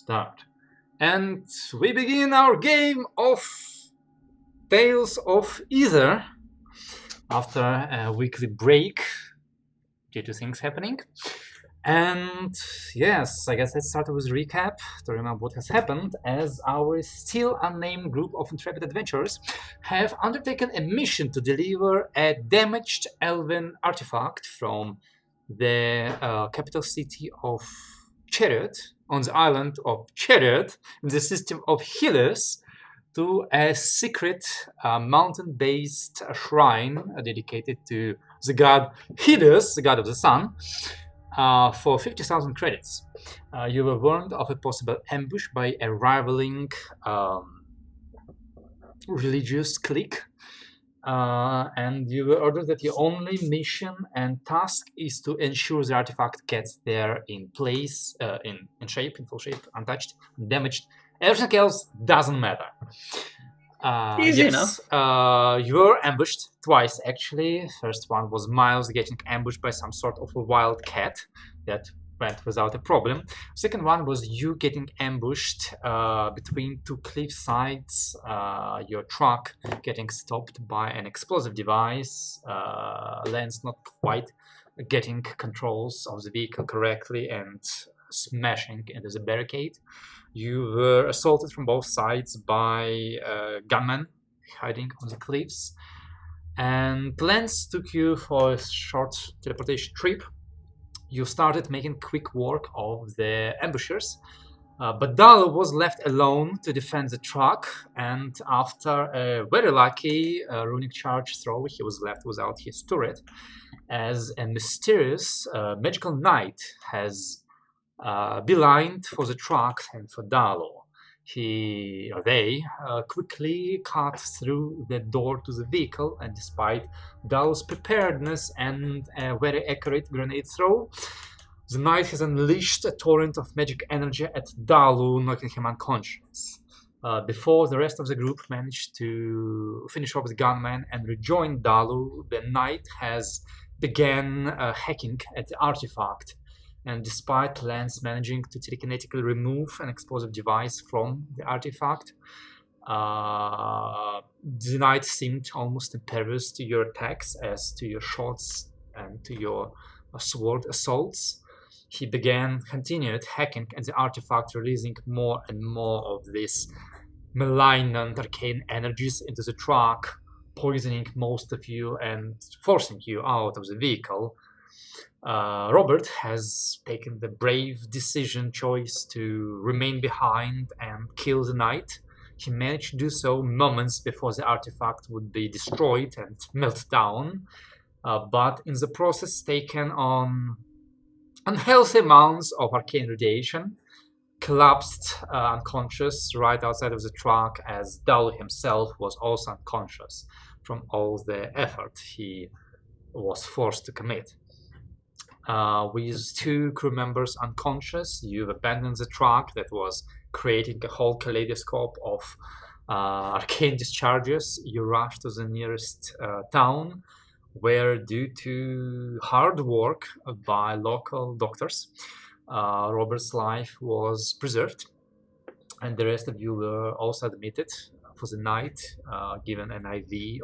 start. And we begin our game of Tales of Aether after a weekly break due to things happening. And yes, I guess let's start with a recap to remember what has happened, as our still unnamed group of intrepid adventurers have undertaken a mission to deliver a damaged elven artifact from the capital city of Chariot, on the island of Chariot, in the system of Helios, to a secret mountain-based shrine dedicated to the god Helios, the god of the sun, for 50,000 credits. You were warned of a possible ambush by a rivaling religious clique, and you were ordered that your only mission and task is to ensure the artifact gets there in place, in full shape, untouched, damaged. Everything else doesn't matter. Easy enough. You were ambushed twice, actually. First one was Miles getting ambushed by some sort of a wild cat that went without a problem. Second one was you getting ambushed between two cliff sides, your truck getting stopped by an explosive device, Lance not quite getting controls of the vehicle correctly and smashing into the barricade. You were assaulted from both sides by gunmen hiding on the cliffs, and Lance took you for a short teleportation trip. You started making quick work of the ambushers, but Dal was left alone to defend the truck, and after a very lucky runic charge throw, he was left without his turret, as a mysterious magical knight has beelined for the truck and for Dalo. They quickly cut through the door to the vehicle, and despite Dalo's preparedness and a very accurate grenade throw, the knight has unleashed a torrent of magic energy at Dalu, knocking him unconscious. Before the rest of the group managed to finish off the gunman and rejoin Dalu, the knight has began hacking at the artifact. And despite Lance managing to telekinetically remove an explosive device from the artifact, the knight seemed almost impervious to your attacks as to your shots and to your sword assaults. He continued hacking at the artifact, releasing more and more of these malignant arcane energies into the truck, poisoning most of you and forcing you out of the vehicle. Robert has taken the brave choice to remain behind and kill the knight. He managed to do so moments before the artifact would be destroyed and melt down, but in the process taken on unhealthy amounts of arcane radiation, collapsed unconscious right outside of the truck, as Dalu himself was also unconscious from all the effort he was forced to commit. With two crew members unconscious, you've abandoned the truck that was creating a whole kaleidoscope of arcane discharges. You rushed to the nearest town, where, due to hard work by local doctors, Robert's life was preserved, and the rest of you were also admitted for the night, given an IV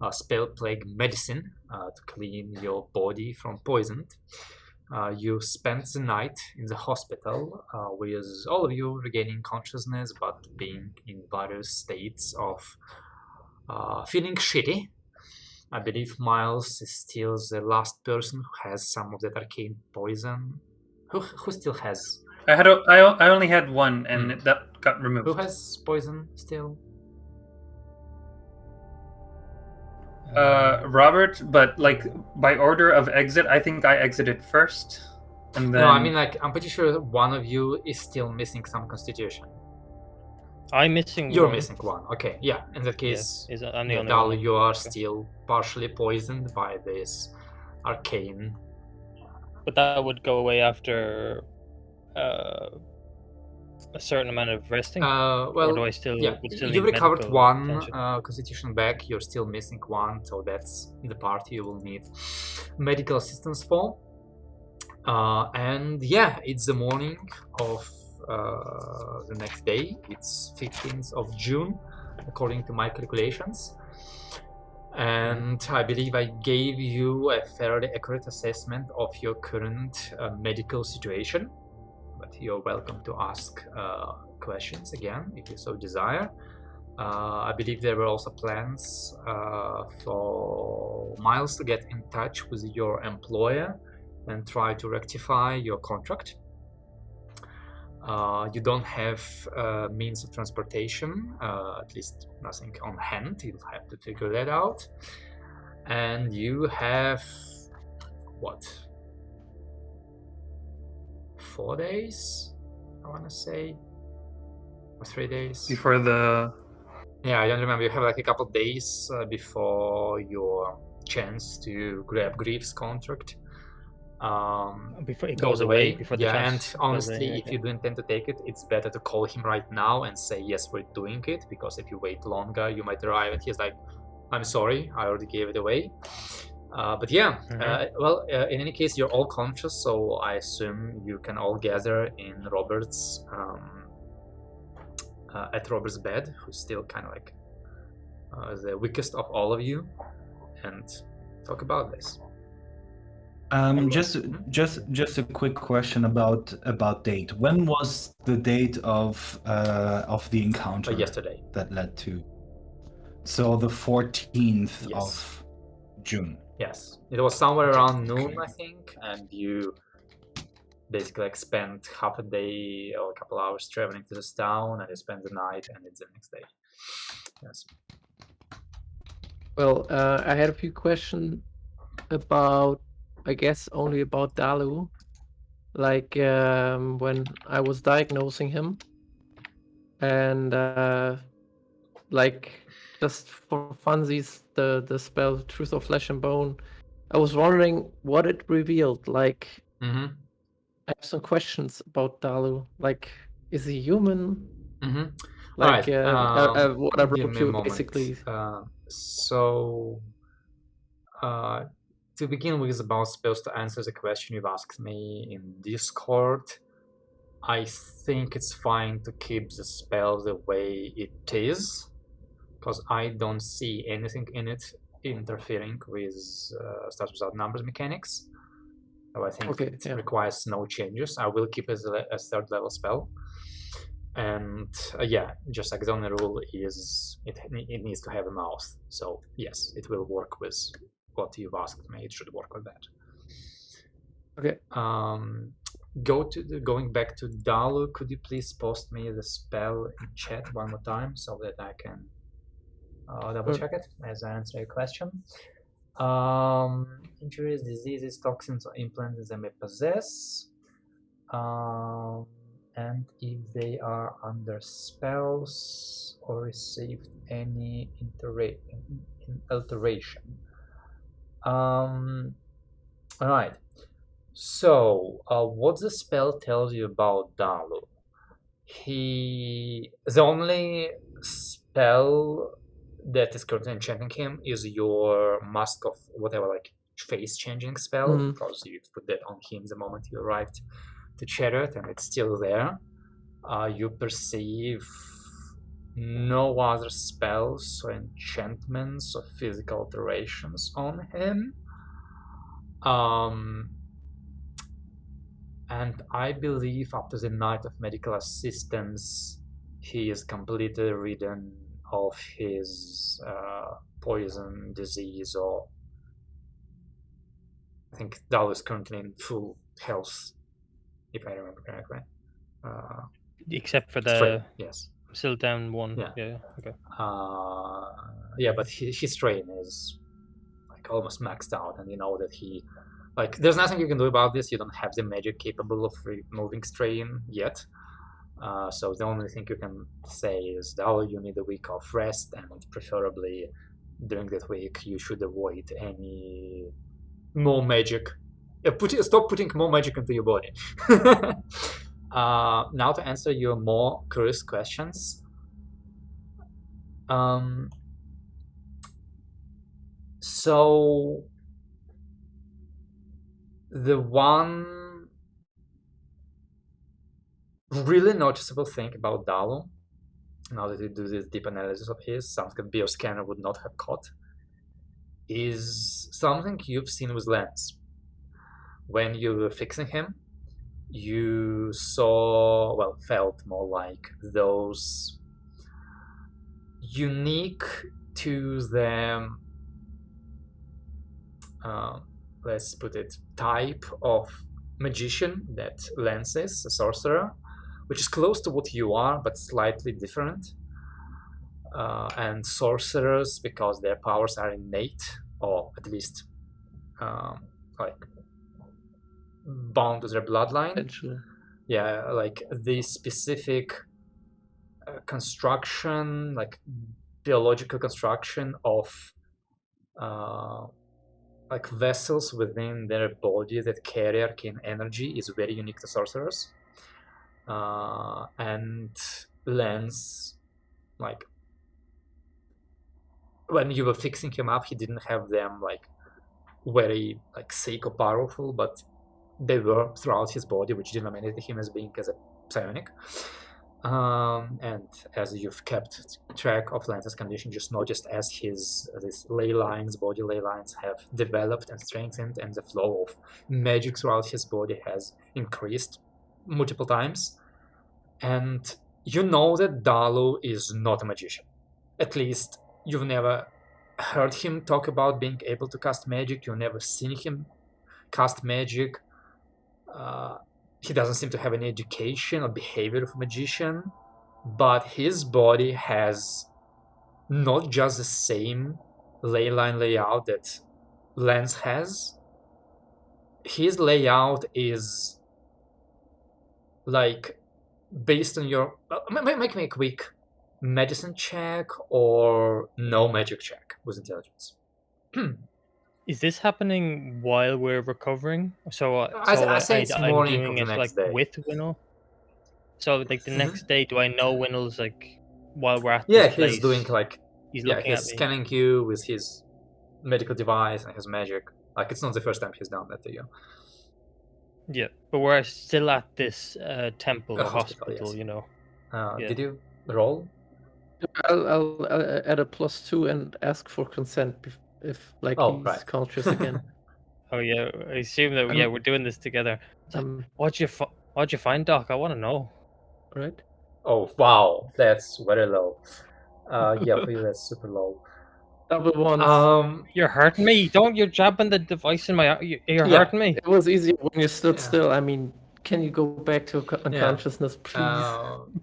of spell plague medicine to clean your body from poison. You spent the night in the hospital, with all of you regaining consciousness but being in various states of feeling shitty. I believe Miles is still the last person who has some of that arcane poison. Who still has? I only had one, and that got removed. Who has poison still? Robert, but like by order of exit, I think I exited first, and then. No, I mean, like, I'm pretty sure one of you is still missing some constitution. I'm missing You're one. missing one. Okay, yeah. In that case, I'm the only one. You are still partially poisoned by this arcane. But that would go away after a certain amount of resting. Well, or do I still? Yeah, still you need recovered medical one attention? constitution back. You're still missing one, so that's the part you will need medical assistance for. And yeah, it's the morning of the next day. It's 15th of June, according to my calculations. And I believe I gave you a fairly accurate assessment of your current medical situation. But you're welcome to ask questions again if you so desire. I believe there were also plans for Miles to get in touch with your employer and try to rectify your contract. You don't have means of transportation, at least nothing on hand. You'll have to figure that out. And you have, what, 4 days, I want to say, or 3 days? Before the... Yeah, I don't remember. You have like a couple days before your chance to grab Grief's contract Before it goes away. before the Yeah, and chance goes honestly, away, if okay. you do intend to take it, it's better to call him right now and say, yes, we're doing it, because if you wait longer, you might arrive and he's like, I'm sorry, I already gave it away. But yeah, well, in any case, you're all conscious, so I assume you can all gather in Robert's, at Robert's bed, who's still kind of like the weakest of all of you, and talk about this. Just a quick question about date. When was the date of the encounter? Yesterday. That led to. So the 14th Yes. of June. Yes, it was somewhere Okay, around noon, okay. I think, and you basically like spent half a day or a couple hours traveling to this town, and you spend the night, and it's the next day. Yes. Well, I had a few questions about, I guess, only about Dalu. Like when I was diagnosing him, and like just for funsies, the spell Truth of Flesh and Bone. I was wondering what it revealed. Like, Mm-hmm. I have some questions about Dalu. Like, is he human? Mm-hmm. Like, Alright, what I give wrote me a you moment. basically. To begin with, I was supposed to answer the question you've asked me in Discord. I think it's fine to keep the spell the way it is, because I don't see anything in it interfering with Stars Without Numbers mechanics. So I think it requires no changes. I will keep it as a third level spell. And yeah, just like the only rule is it needs to have a mouth. So yes, it will work with what you've asked me. It should work with that. Okay. Going back to Dalu, could you please post me the spell in chat one more time so that I can double check it as I answer your question? Injuries, diseases, toxins, or implants they may possess. And if they are under spells or received any alteration. Alright. So, what the spell tells you about Dalu? The only spell that is currently enchanting him is your Mask of whatever, like face changing spell, because you put that on him the moment you arrived to Chariot, and it's still there. You perceive no other spells or enchantments or physical alterations on him. And I believe after the night of medical assistance, he is completely ridden of his poison, disease, or I think Dal is currently in full health, if I remember correctly. Except for the strain, yes. Still down one. Yeah. Okay. Yeah, but his strain is like almost maxed out, and you know that he, like, there's nothing you can do about this. You don't have the magic capable of removing strain yet. So the only thing you can say is that you need a week of rest, and preferably during that week you should avoid any more magic. Stop putting more magic into your body. Now to answer your more curious questions. So the one really noticeable thing about Dalu, now that you do this deep analysis of his, something that Bioscanner would not have caught, is something you've seen with Lance. When you were fixing him, you saw, well, felt more like those unique to the, let's put it, type of magician that Lance is, a sorcerer, which is close to what you are, but slightly different. And sorcerers, because their powers are innate, or at least like bound to their bloodline. Potential. Yeah, like the specific construction, like biological construction of like vessels within their body that carry arcane energy is very unique to sorcerers. And Lance, like when you were fixing him up, he didn't have them like very like sick or powerful, but they were throughout his body, which denominated him as being as a psionic. And as you've kept track of Lance's condition, just noticed as his body ley lines have developed and strengthened, and the flow of magic throughout his body has increased multiple times. And you know that Dalu is not a magician. At least you've never heard him talk about being able to cast magic. You've never seen him cast magic. He doesn't seem to have any education or behavior of a magician, but his body has not just the same ley line layout that Lance has. His layout is like based on your... make me a quick medicine check or no magic check with intelligence. Is this happening while we're recovering? So, I say it's I'm morning doing of the it next like day. with Winnel. So, like the next day, do I know Winnel's like while we're at Yeah, this place? he's doing like He's yeah, looking he's at me. scanning you with his medical device and his magic. Like it's not the first time he's done that to you. Yeah, but we're still at this temple A or hospital, hospital, yes. you know. Yeah. Did you roll? I'll add a +2 and ask for consent if like Oh, he's right. conscious again. Oh yeah, I assume that we're doing this together. It's like, what'd you find, Doc? I want to know. Right. Oh wow, that's very low. Yeah, for you that's super low. Double ones. You're hurting me. Don't you're jabbing the device in my eye. You're Yeah. hurting me. It was easier when you stood Yeah. still. I mean, can you go back to unconsciousness, please?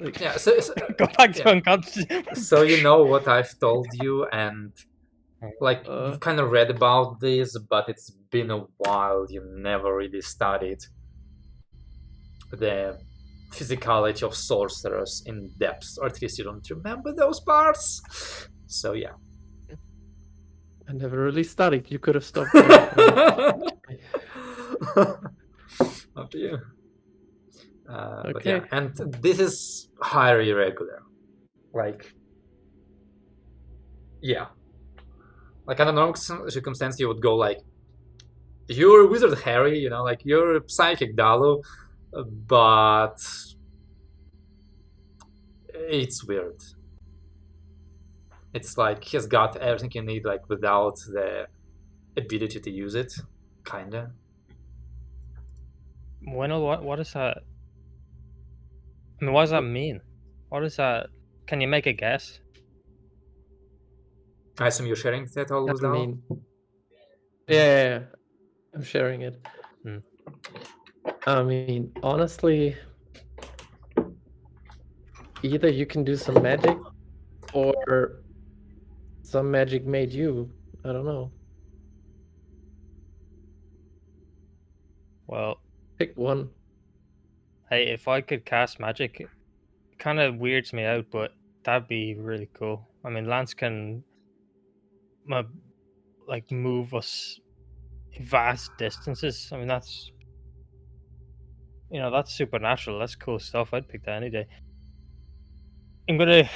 Like- Yeah, so Go back to yeah. unconscious. So you know what I've told you, and like you've kind of read about this, but it's been a while. You never really studied the physicality of sorcerers in depth, or at least you don't remember those parts. So yeah. I never really studied. You could have stopped. Up to you. But Okay. yeah, and this is highly irregular. Like, yeah. Like, under normal circumstance, you would go like, you're a wizard, Harry, you know, like, you're a psychic, Dalu, but it's weird. It's like he's got everything you need, like, without the ability to use it, kinda. Bueno, what is that? I mean, what does that mean? What is that? Can you make a guess? I assume you're sharing that all with I Dalu? mean, yeah, I'm sharing it. I mean, honestly, either you can do some magic or some magic made you. I don't know. Well, Pick one. hey, if I could cast magic, it kind of weirds me out, but that'd be really cool. I mean, Lance can like move us vast distances. I mean, that's that's supernatural. That's cool stuff. I'd pick that any day. I'm gonna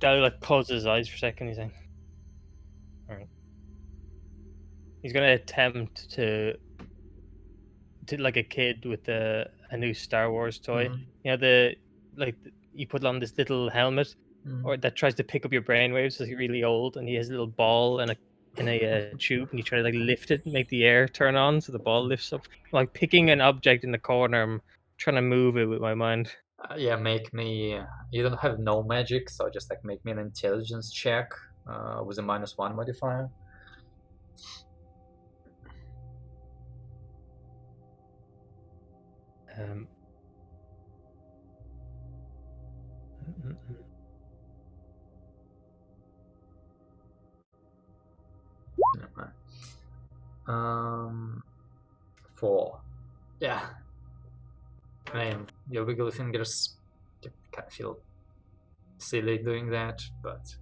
like close his eyes for a second. He's like, all right. He's gonna attempt to like a kid with a new Star Wars toy. Mhm. You know like you put on this little helmet, or that tries to pick up your brainwaves. It's really old, and he has a little ball and a tube, and you try to like lift it, and make the air turn on, so the ball lifts up. Like picking an object in the corner, I'm trying to move it with my mind. Yeah, make me. You don't have no magic, so just like make me an intelligence check with a -1 modifier. Um, Um, 4. Yeah. I mean, your wiggly fingers, you kind of feel silly doing that, but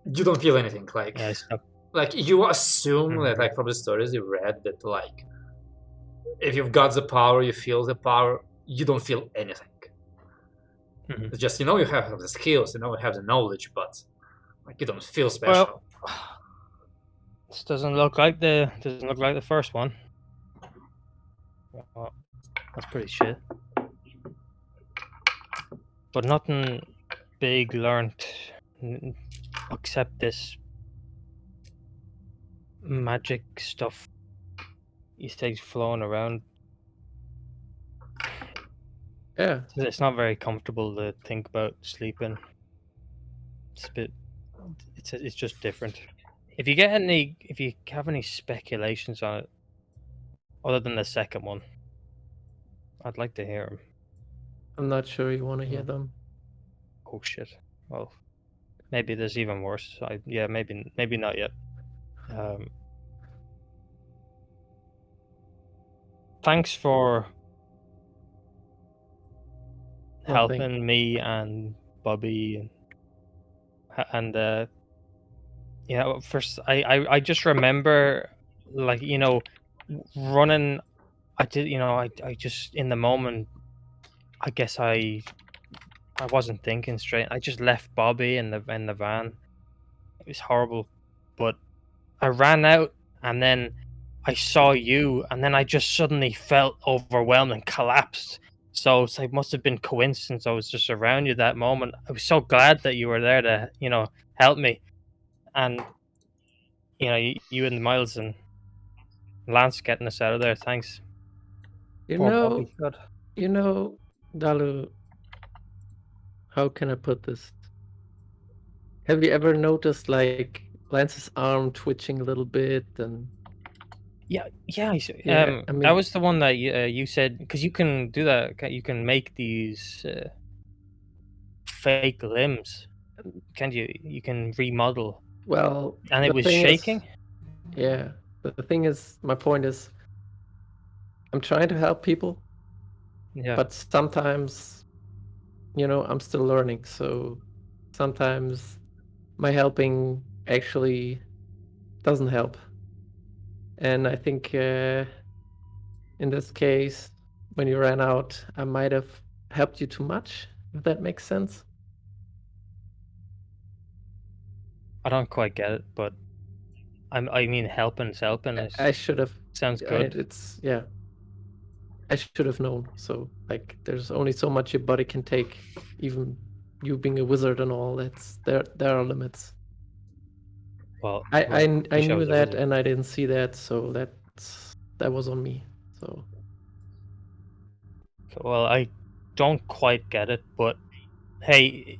you don't feel anything. Like, yeah, I stopped. like you assume that, like from the stories you read, that like if you've got the power, you feel the power. You don't feel anything. It's just you have the skills, you have the knowledge, but like you don't feel special. Well, this doesn't look like the first one. Well, that's pretty shit. But nothing big learned except this magic stuff he stays flowing around. Yeah. It's not very comfortable to think about sleeping. It's a bit. It's just different. If you have any speculations on it, other than the second one, I'd like to hear them. I'm not sure you want to hear Yeah. them. Oh shit! Well, maybe there's even worse. Maybe not yet. Thanks for Nothing. helping me and Bobby and first I just remember, like, running. I did, I just, in the moment, I guess I wasn't thinking straight. I just left Bobby in the van. It was horrible, but I ran out, and then I saw you, and then I just suddenly felt overwhelmed and collapsed. So it's like, must have been coincidence. I was just around you that moment. I was so glad that you were there to, help me. And you and Miles and Lance getting us out of there. Thanks. You Poor know, Bobby. God. Dalu, how can I put this? Have you ever noticed like Lance's arm twitching a little bit and Yeah. Yeah, I That mean, was the one that you said, because you can do that. You can make these fake limbs. Can you? You can remodel, well, and the it was thing shaking. is, yeah, the thing is, my point is, I'm trying to help people, Yeah. but sometimes, I'm still learning. So sometimes my helping actually doesn't help. And I think in this case, when you ran out, I might have helped you too much, if that makes sense. I don't quite get it, but I mean, helping's helping. I should have. Sounds good. Yeah. I should have known. So like, there's only so much your body can take. Even you being a wizard and all, there are limits. Well, I wish I knew was a that wizard. and I didn't see that, so that was on me. So Well, I don't quite get it, but hey,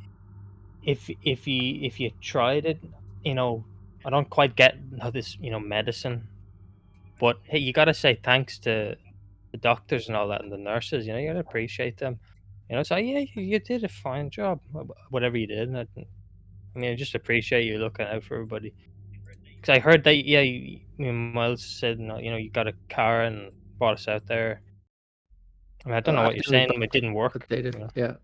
if you tried it, I don't quite get how this, medicine. But hey, you gotta say thanks to the doctors and all that, and the nurses. You gotta appreciate them. So yeah, you did a fine job, whatever you did. I just appreciate you looking out for everybody. Because I heard that, yeah, Miles said, no, you got a car and brought us out there. I mean, I don't know I what you're didn't, saying. It didn't work. but they did. Yeah,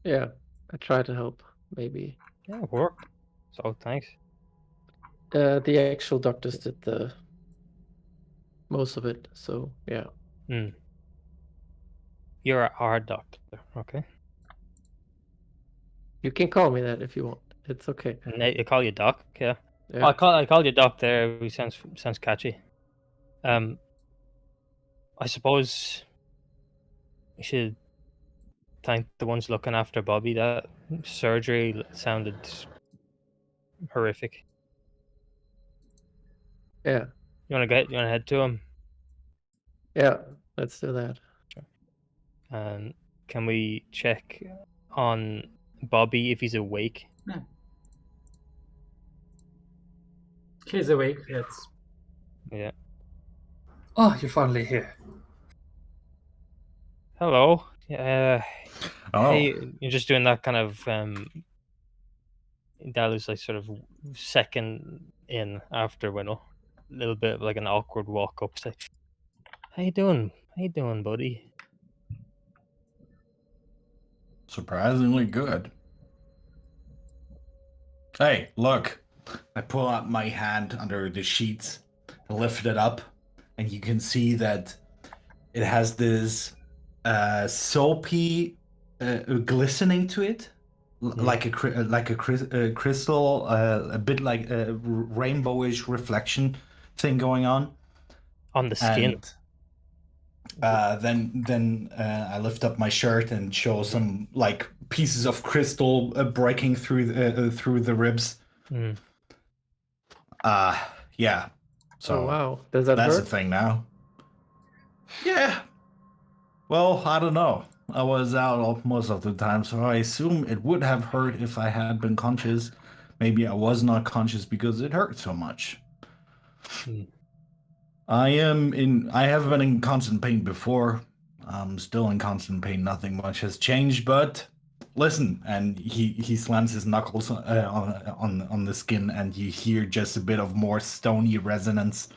yeah. I tried to help. Maybe Yeah, it worked. So thanks. the actual doctors did the most of it. So yeah. You're our doctor, okay? You can call me that if you want. It's okay. And they call you Doc, yeah. Yeah. I called you Doc there. It sounds catchy. I suppose we should thank the ones looking after Bobby. That surgery sounded horrific. Yeah. You want to head to him? Yeah. Let's do that. And can we check on Bobby if he's awake? He's awake. Let's. Yeah. Oh, you're finally here. Hello. Oh, Hey, you're just doing that kind of Dalu's like sort of second in after Winnow. A little bit of like an awkward walk up. It's like, how you doing? How you doing, buddy? surprisingly good. Hey, look. I pull out my hand under the sheets, lift it up, and you can see that it has this soapy glistening to it, like a crystal, a bit like a rainbowish reflection thing going on. On the skin. And then I lift up my shirt and show some like pieces of crystal breaking through the ribs. Mm. Yeah. So Oh wow. Does that that's hurt? the thing now. Yeah. Well, I don't know. I was out most of the time, so I assume it would have hurt if I had been conscious. Maybe I was not conscious because it hurt so much. Mm. I have been in constant pain before. I'm still in constant pain. Nothing much has changed, but listen, and he slams his knuckles on the skin, and you hear just a bit of more stony resonance.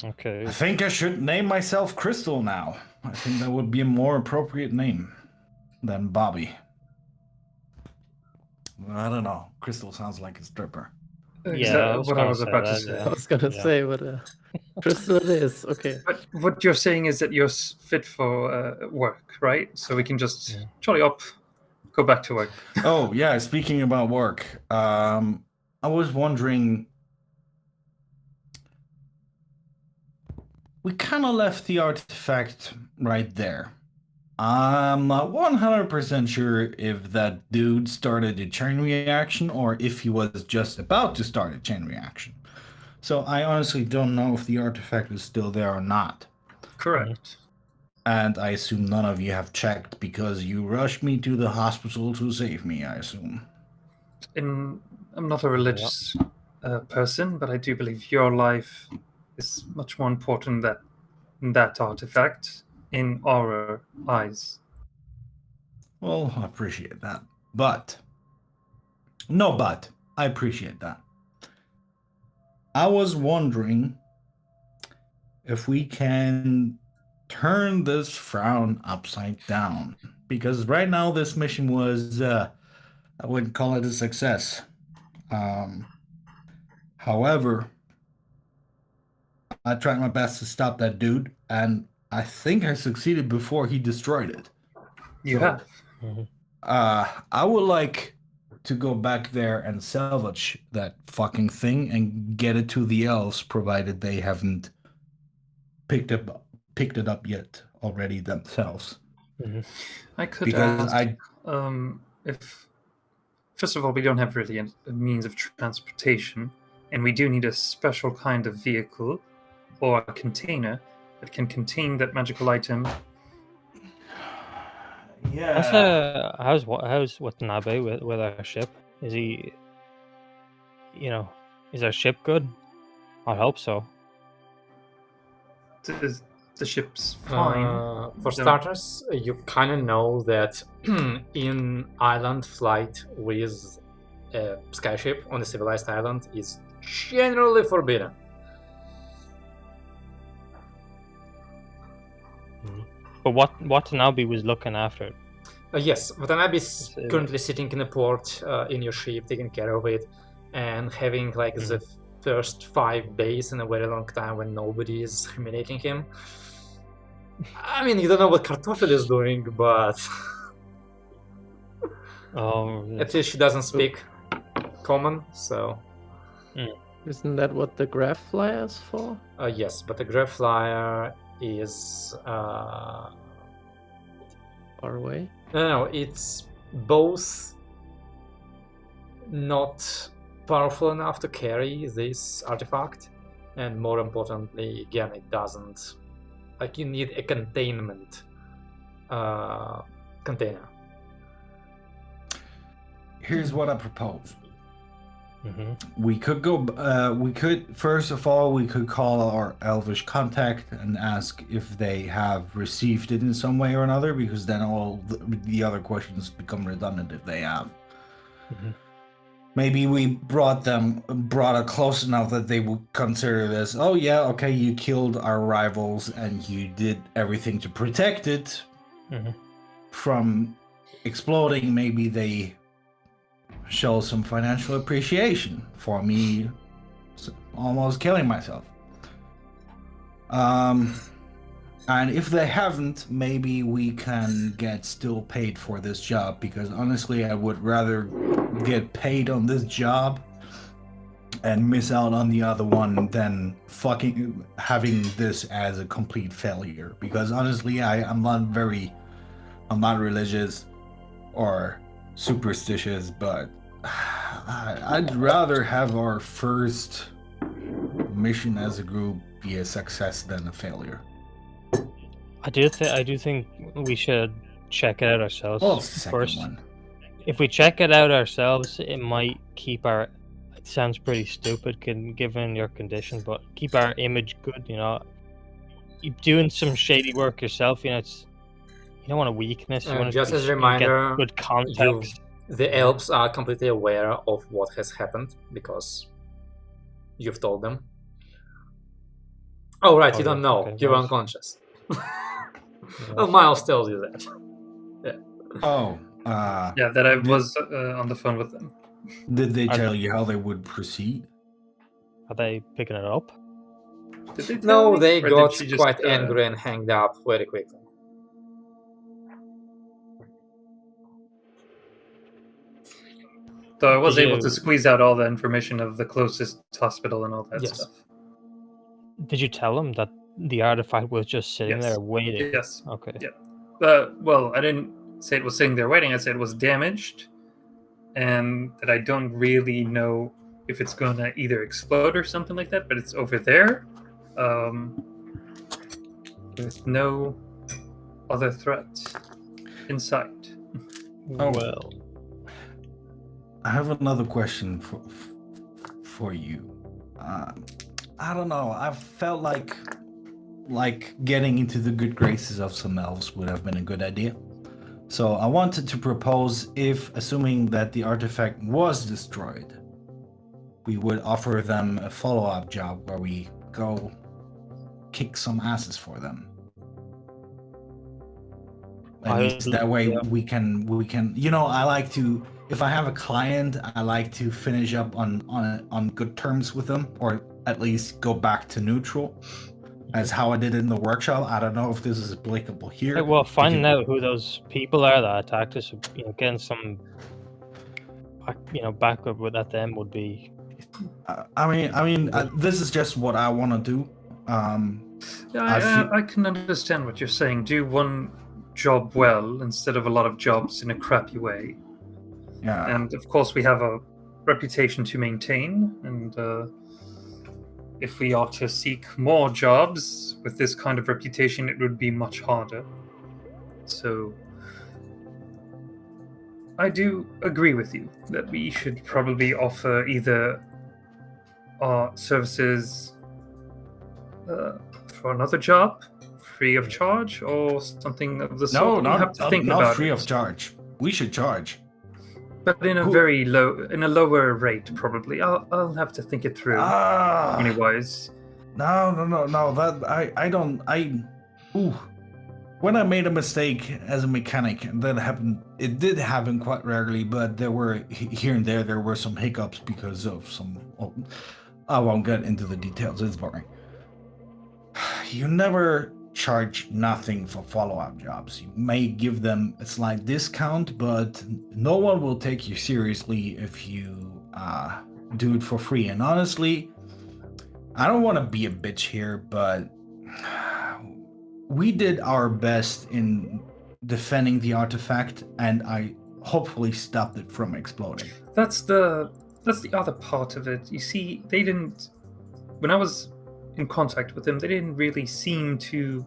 Okay. I think I should name myself Crystal now. I think that would be a more appropriate name than Bobby. I don't know. Crystal sounds like a stripper. Is Yeah, that what I was about to say? that, I was gonna Yeah. say, but Crystal it is. Okay. But what you're saying is that you're fit for work, right? So we can just Yeah. jolly up, go back to work. Oh yeah, speaking about work, I was wondering. We kind of left the artifact right there. I'm not 100% sure if that dude started a chain reaction or if he was just about to start a chain reaction. So I honestly don't know if the artifact is still there or not. Correct. And I assume none of you have checked because you rushed me to the hospital to save me, I assume. I'm not a religious person, but I do believe your life is much more important than that artifact in our eyes. Well, I appreciate that. But I appreciate that. I was wondering if we can turn this frown upside down. Because right now this mission was, I wouldn't call it a success. However, I tried my best to stop that dude, and I think I succeeded before he destroyed it. You have. Mhm. I would like to go back there and salvage that fucking thing and get it to the elves, provided they haven't picked it up yet already themselves. Mhm. I could Because ask if, first of all, we don't have really a means of transportation, and we do need a special kind of vehicle or a container that can contain that magical item. Yeah. How's Watanabe with our ship? Is he, is our ship good? I hope so. The ship's fine. For starters, you kind of know that in island flight with a skyship on a civilized island is generally forbidden. But Watanabe was looking after it. Yes, Watanabe is Yes, currently sitting in a port in your ship, taking care of it, and having like the first 5 days in a very long time when nobody is humiliating him. I mean, you don't know what Kartoffel is doing, but Oh, at least she doesn't speak common, so Isn't that what the graph flyer is for? yes, but the Grey Flyer is far away? No, it's both not powerful enough to carry this artifact, and more importantly, again, it doesn't. Like, you need a containment container. Here's what I propose. Mm-hmm. We could go. We could first of all we could call our elvish contact and ask if they have received it in some way or another, because then all the other questions become redundant if they have. Mm-hmm. Maybe we brought it close enough that they would consider this. Oh yeah, okay, you killed our rivals and you did everything to protect it Mm-hmm. from exploding. Maybe they show some financial appreciation for me almost killing myself. And if they haven't, maybe we can get still paid for this job, because honestly, I would rather get paid on this job and miss out on the other one than fucking having this as a complete failure. Because honestly, I'm not religious or superstitious, but I'd rather have our first mission as a group be a success than a failure. I do think we should check it out ourselves Well, it's the second first. one. If we check it out ourselves, it might keep our. It sounds pretty stupid, given your condition, but keep our image good. You know, you doing some shady work yourself. You know, you don't want a weakness. You want Just to as a reminder, get good context. the elves are completely aware of what has happened because you've told them. Oh right, you don't know. Okay, You're nice. unconscious. Nice. Well, Miles tells you that. Oh, Yeah, that I was on the phone with them. did they Are tell they- you how they would proceed? Are they picking it up? Did they tell No, me? they Or did got she just, quite angry and hanged up very quickly. Though I was Did able you- to squeeze out all the information of the closest hospital and all that Yes. stuff. Did you tell them that the artifact was just sitting Yes. there waiting? Yes. Okay. Yeah. Well, I didn't say it was sitting there waiting. I said it was damaged, and that I don't really know if it's going to either explode or something like that. But it's over there, with no other threat in sight. Oh. Well, I have another question for you. I don't know. I felt like getting into the good graces of some elves would have been a good idea. So I wanted to propose, if assuming that the artifact was destroyed, we would offer them a follow-up job where we go kick some asses for them. At least that way we can I like to, if I have a client, I like to finish up on good terms with them, or at least go back to neutral, as how I did in the workshop. I don't know if this is applicable here. hey, well, finding out who those people are that attacked us, getting some, backup with at them would be. This is just what I want to do. I can understand what you're saying. Do one job well instead of a lot of jobs in a crappy way. Yeah. And of course, we have a reputation to maintain, and if we are to seek more jobs with this kind of reputation, it would be much harder. So I do agree with you that we should probably offer either our services for another job, free of charge, or something of the sort. No, We'll have to think not about free it. of charge. We should charge. But in a lower rate, probably. I'll have to think it through. Money-wise. No. That I don't. When I made a mistake as a mechanic, and that happened. It did happen quite rarely, but there were here and there were some hiccups because of some. Well, I won't get into the details. It's boring. You never charge nothing for follow-up jobs. You may give them a slight discount, but no one will take you seriously if you do it for free. And honestly, I don't want to be a bitch here, but we did our best in defending the artifact, and I hopefully stopped it from exploding. That's the other part of it. You see, they didn't. When I was in contact with them, they didn't really seem to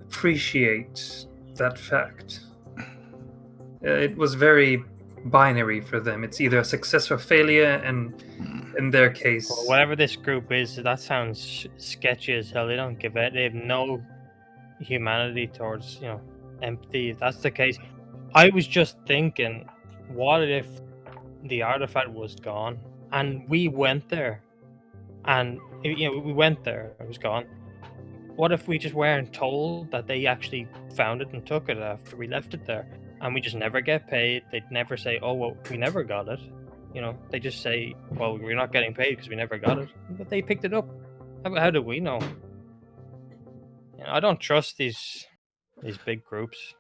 appreciate that fact. It was very binary for them. It's either a success or failure, and in their case, Well, whatever this group is, that sounds sketchy as hell. They don't give it. They have no humanity towards, empathy. If that's the case, I was just thinking, what if the artifact was gone and we went there, and we went there, it was gone. What if we just weren't told that they actually found it and took it after we left it there, and we just never get paid? They'd never say, "Oh, well, we never got it." They just say, "Well, we're not getting paid because we never got it," but they picked it up. How do we know? I don't trust these big groups.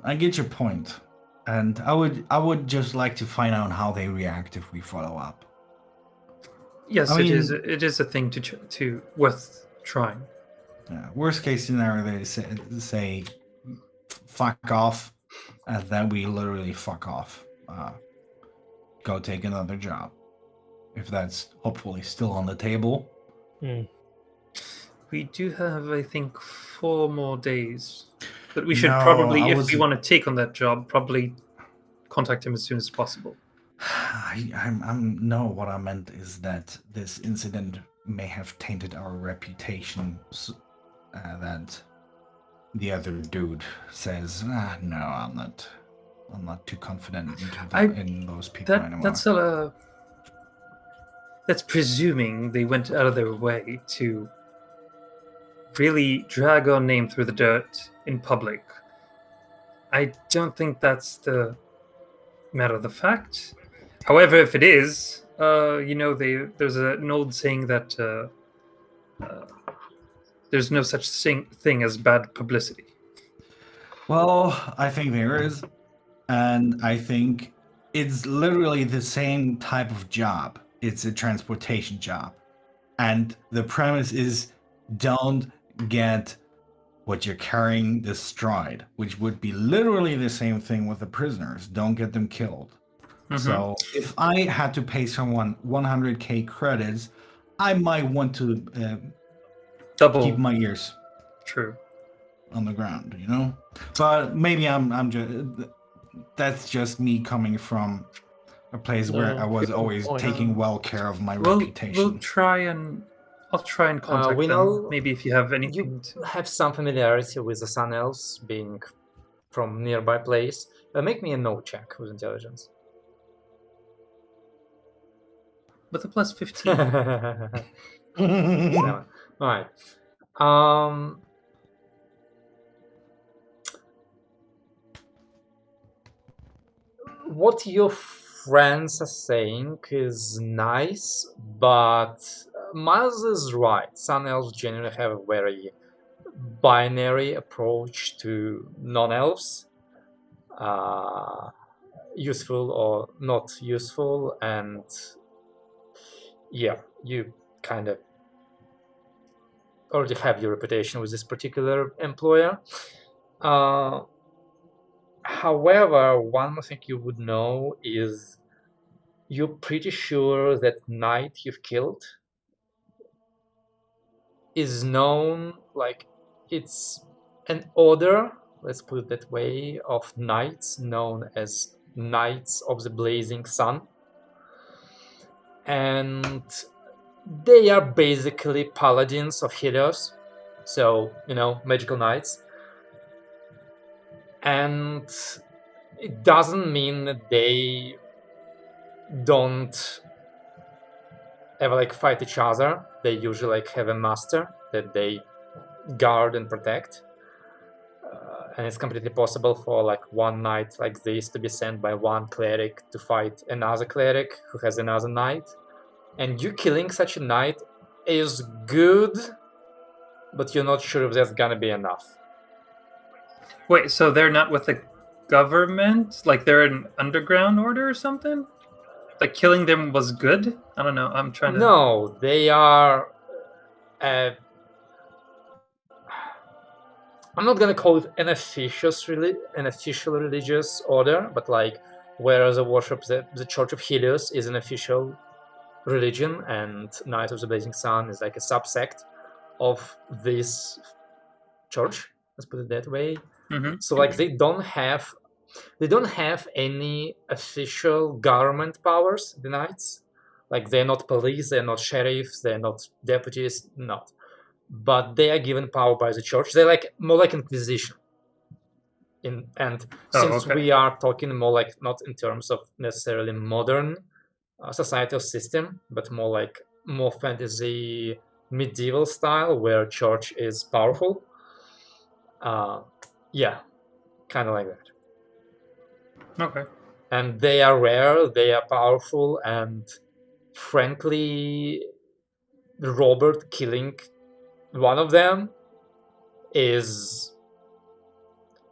I get your point, and I would just like to find out how they react if we follow up. Yes, I mean, it is a thing to worth trying. Worst case scenario, they say fuck off, and then we literally fuck off. Go take another job, if that's hopefully still on the table. We do have, I think, 4 more days, but we should probably, if we want to take on that job, probably contact him as soon as possible. What I meant is that this incident may have tainted our reputation. That the other dude says, "No, I'm not too confident in those people anymore." That's presuming they went out of their way to really drag our name through the dirt in public. I don't think that's the matter of the fact. However, if it is, there's an old saying that there's no such thing as bad publicity. Well, I think there is, and I think it's literally the same type of job. It's a transportation job, and the premise is don't get what you're carrying destroyed, which would be literally the same thing with the prisoners. Don't get them killed. Mm-hmm. So if I had to pay someone 100k credits, I might want to keep my ears on the ground, But maybe I'm just that's just me coming from a place where I was always taking well care of my reputation. I'll try and contact them. Maybe if you have anything. You have some familiarity with the Sun Elves, being from nearby place. Make me a know check with intelligence. With a plus 15. 7. All right. What your friends are saying is nice, but Miles is right. Sun Elves generally have a very binary approach to non-elves. Useful or not useful, and yeah, you kind of already have your reputation with this particular employer. However, one more thing you would know is you're pretty sure that knight you've killed is known, like it's an order, let's put it that way, of knights known as Knights of the Blazing Sun. And they are basically paladins of Helios, so, magical knights. And it doesn't mean that they don't ever fight each other. They usually have a master that they guard and protect. And it's completely possible for one knight like this to be sent by one cleric to fight another cleric who has another knight. And you killing such a knight is good, but you're not sure if that's gonna be enough. Wait, so they're not with the government? Like they're an underground order or something? Like killing them was good? I don't know. I'm trying to... No, they are... I'm not gonna call it an official religious order, but like whereas the worship the Church of Helios is an official religion, and Knights of the Blazing Sun is like a subsect of this church. Let's put it that way. Mm-hmm. So like they don't have any official government powers. The Knights, like they're not police, they're not sheriffs, they're not deputies, not. But they are given power by the church. They're like more like Inquisition. Since we are talking more like not in terms of necessarily modern societal system, but more fantasy medieval style where church is powerful. Yeah, kind of like that. Okay. And they are rare, they are powerful, and frankly, Robert killing one of them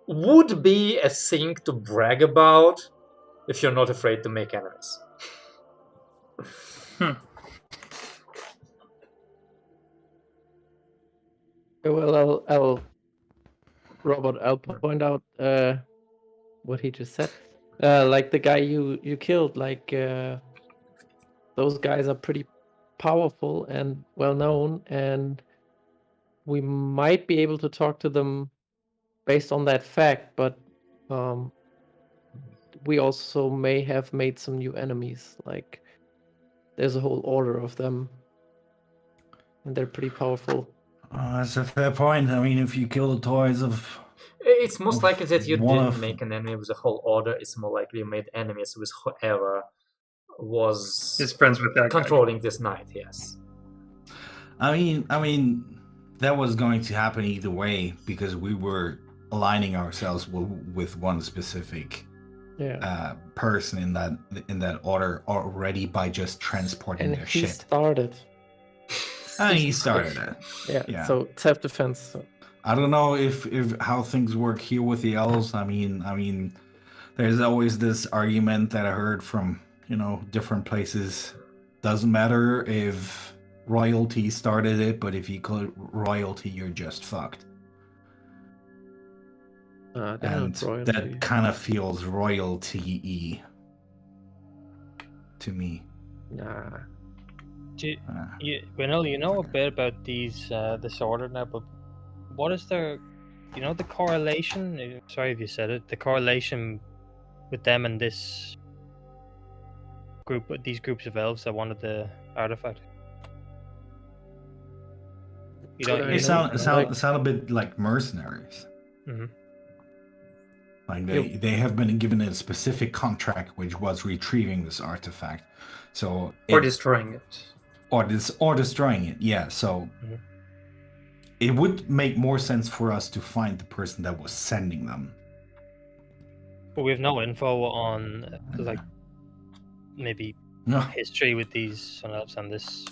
would be a thing to brag about if you're not afraid to make enemies. Well, Robert, I'll point out what he just said. Like the guy you killed, like those guys are pretty powerful and well known, and we might be able to talk to them based on that fact, but we also may have made some new enemies. Like there's a whole order of them, and they're pretty powerful. That's a fair point. I mean, if you kill the toys of... It's most likely that you one didn't of- make an enemy with the whole order. It's more likely you made enemies with whoever was His friends with that controlling this knight. Yes. I mean, that was going to happen either way because we were aligning ourselves with one specific person in that order already by just transporting And their he shit. started. And he started it. Yeah. So self-defense. So. I don't know if how things work here with the elves. I mean, there's always this argument that I heard from different places. Doesn't matter if royalty started it, but if you call it royalty, you're just fucked. And that kind of feels royalty-y to me. Nah. Well, you know a bit about these this order now, but what is their, the correlation? Sorry if you said it. The correlation with them and this group, these groups of elves that wanted the artifact. They sound a bit like mercenaries. Mm-hmm. Like they have been given a specific contract, which was retrieving this artifact, or destroying it, or destroying it. Yeah, so it would make more sense for us to find the person that was sending them. But we have no info on maybe history with these elves and this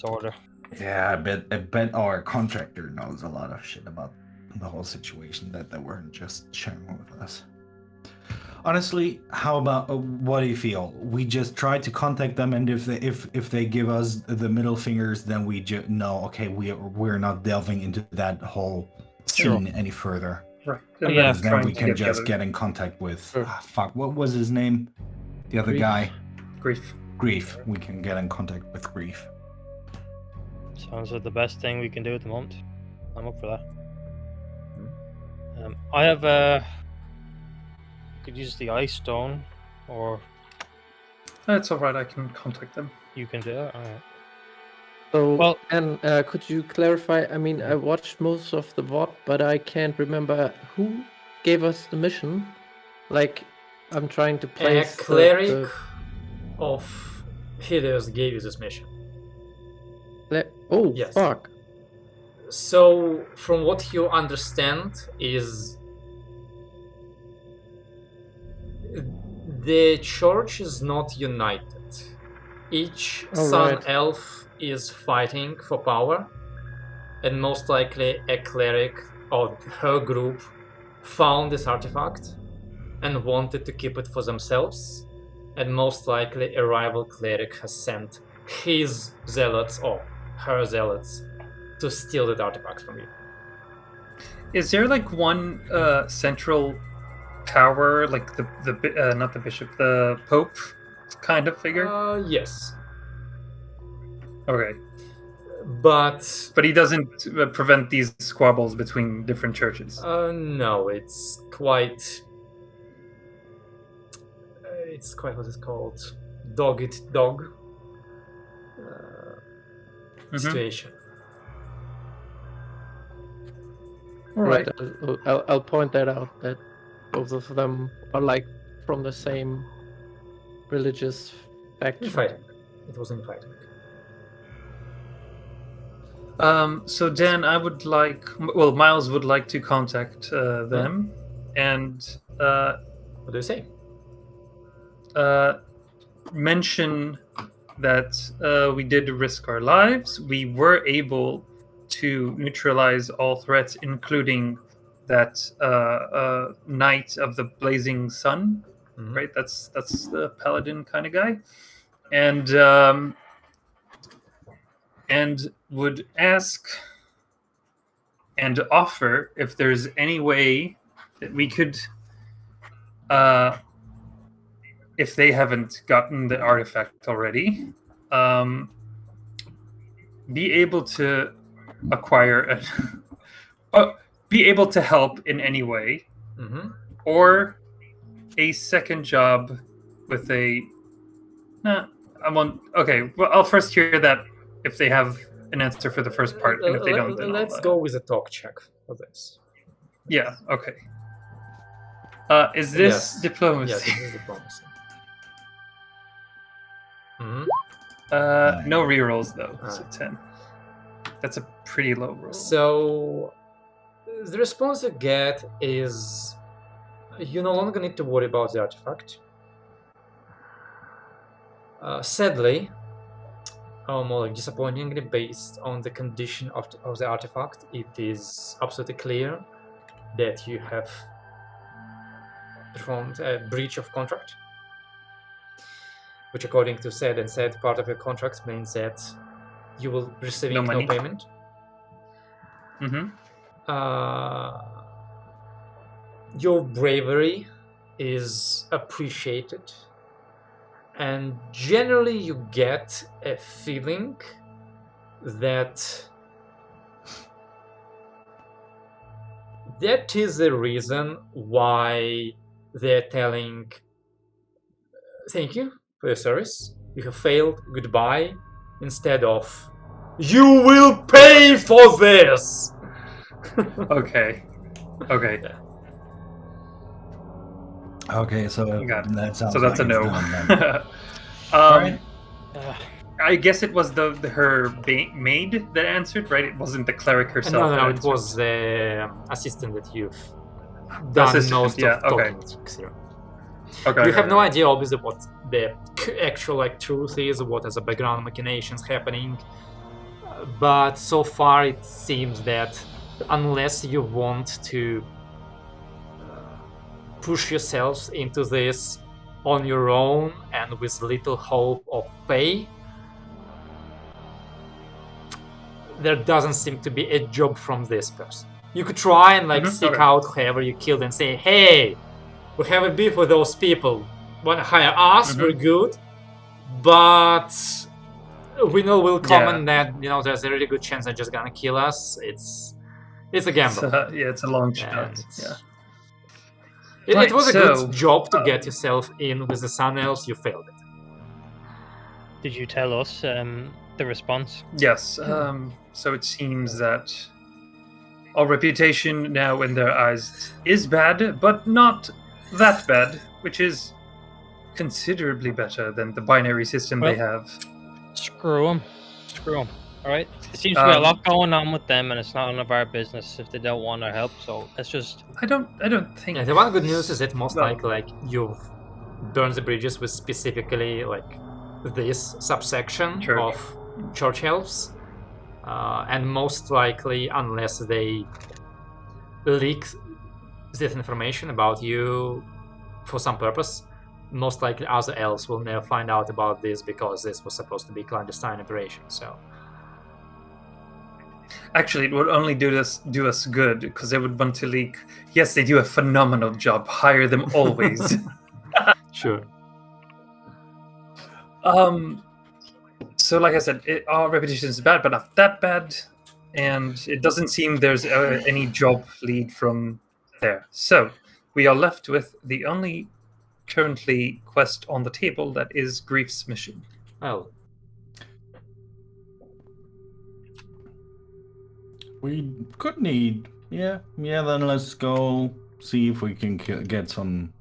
order. Yeah, I bet our contractor knows a lot of shit about the whole situation that they weren't just sharing with us. Honestly, how about what do you feel? We just try to contact them, and if they give us the middle fingers, then we know, okay, we're not delving into that whole scene any further. Right. And then we can just get in contact with what was his name? The other guy. Grief. We can get in contact with Grief. Sounds like the best thing we can do at the moment. I'm up for that. I have could use the ice stone, or that's all right. I can contact them. You can do it. All right. So, and could you clarify? I mean, I watched most of the VOD, but I can't remember who gave us the mission. Like, I'm trying to place a cleric of Helios gave you this mission. Yes. Fuck. So, from what you understand, is the church is not united. Each Sun Elf is fighting for power, and most likely a cleric or her group found this artifact and wanted to keep it for themselves, and most likely a rival cleric has sent his zealots or her zealots to steal that artifact from you. Is there like one central power, like the not the bishop, the pope kind of figure? Yes, Okay, but but he doesn't prevent these squabbles between different churches. no, it's quite. It's quite what it's called, dog eat dog situation. Right. I'll point that out, that both of them are like from the same religious faction. Infighting. It was infighting. So Dan, Miles would like to contact them, and What do you say? mention that we did risk our lives. We were able to neutralize all threats, including that Knight of the Blazing Sun, Mhm. right? That's the paladin kind of guy, and would ask and offer if there's any way that we could, if they haven't gotten the artifact already, be able to acquire be able to help in any way, or a second job with a. Okay, well, I'll first hear that if they have an answer for the first part, and if they don't, then let's I'll, go with a talk check for this. Yeah. Okay. Is this Yes. diplomacy? Yes, this is diplomacy. No rerolls though. So 10. That's a pretty low roll. So the response you get is you no longer need to worry about the artifact. Sadly, or more like disappointingly, based on the condition of the artifact, it is absolutely clear that you have performed a breach of contract, which according to said part of your contract means that you will be receiving no payment. Your bravery is appreciated, and generally you get a feeling that is the reason why they're telling thank you for your service, you have failed, goodbye, instead of you will pay for this. Okay. Yeah. Okay, so that sounds so that's like a no. it's done then. Right. I guess it was her maid that answered, right? It wasn't the cleric herself. No, it was the assistant that you've done most of talking with. Okay. You have no idea, obviously, what the actual truth is, what are the background machinations happening. But so far, it seems that unless you want to push yourselves into this on your own and with little hope of pay, there doesn't seem to be a job from this person. You could try and seek out whoever you killed and say, hey, we have a beef with those people. Want to hire us? We're good. But we know we'll come and that there's a really good chance they're just gonna kill us. It's a gamble. It's a long shot. It was a good job to get yourself in with the Sun Elves. You failed it. Did you tell us the response? Yes. So it seems that our reputation now in their eyes is bad, but not that bad, which is considerably better than the binary system they have. Screw them. All right. It seems to be a lot going on with them, and it's not none of our business if they don't want our help. So let's just. I don't think. Yeah, the one good news is that most likely you've burned the bridges with specifically this subsection of church elves, and most likely, unless they leak this information about you for some purpose, most likely other elves will never find out about this because this was supposed to be a clandestine operation. So Actually, it would only do us good because they would want to leak. Yes, they do a phenomenal job. Hire them always. Sure. So, like I said, our reputation is bad, but not that bad, and it doesn't seem there's any job lead from there. So, we are left with the only currently quest on the table, that is Grief's mission. Well, We could need. Yeah. Then let's go see if we can get some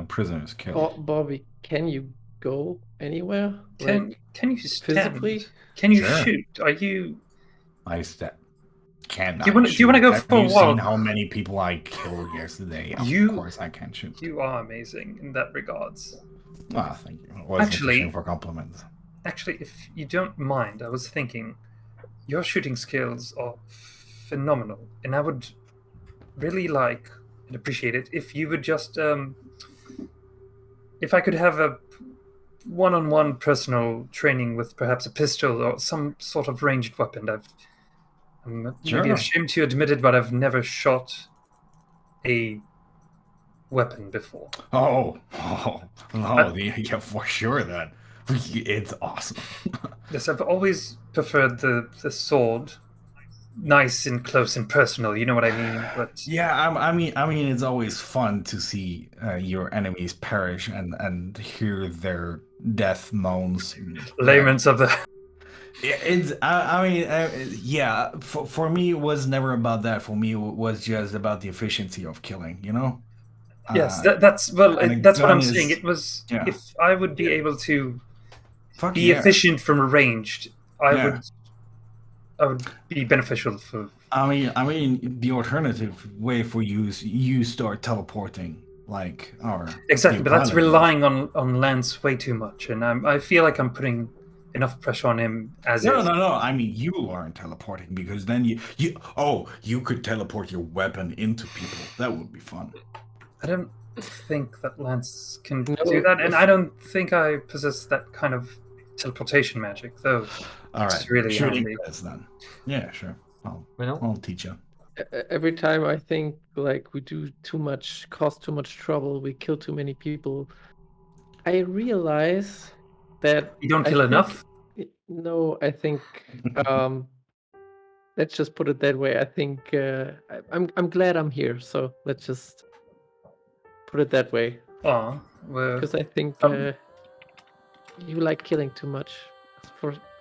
prisoners killed. Bobby, can you go anywhere? Can you stand? physically? Can you Sure. shoot? Are you? I step. Can Do you wanna shoot? go Have for a you walk? seen how many people I killed yesterday? You- Of course I can shoot. You are amazing in that regards. Ah, thank you. Always Actually- fishing for compliments. Actually, if you don't mind, I was thinking your shooting skills are phenomenal, and I would really like and appreciate it if you would just if I could have a one-on-one personal training with perhaps a pistol or some sort of ranged weapon. I'm maybe Sure. ashamed to admit it, but I've never shot a weapon before. Oh, no, yeah, for sure. That it's awesome. Yes, I've always preferred the sword, nice and close and personal. You know what I mean? But Yeah, I mean, it's always fun to see your enemies perish and hear their death moans. layman's of the It's, I mean, yeah. For me, it was never about that. For me, it was just about the efficiency of killing. You know. yes, Uh, that's well, and a that's what I'm gun is- saying. It was yeah. if I would be able to fuck be yeah. efficient from ranged, I Yeah. would be beneficial for. I mean, the alternative way for you start teleporting, like our Exactly, but that's pilot. relying on Lance way too much, and I feel like I'm putting enough pressure on him as No, is. no. I mean, you aren't teleporting because then you could teleport your weapon into people. That would be fun. I don't think that Lance can No, do that, and if- I don't think I possess that kind of teleportation magic, though. All right, It's really shooting handy. this then. Yeah, sure. well, I'll teach you. Every time I think like we do too much, cause too much trouble, we kill too many people, I realize that You don't I kill think- enough. No, I think let's just put it that way. I think I'm glad I'm here, so let's just put it that way. Oh, well, Because I think Um, you like killing too much.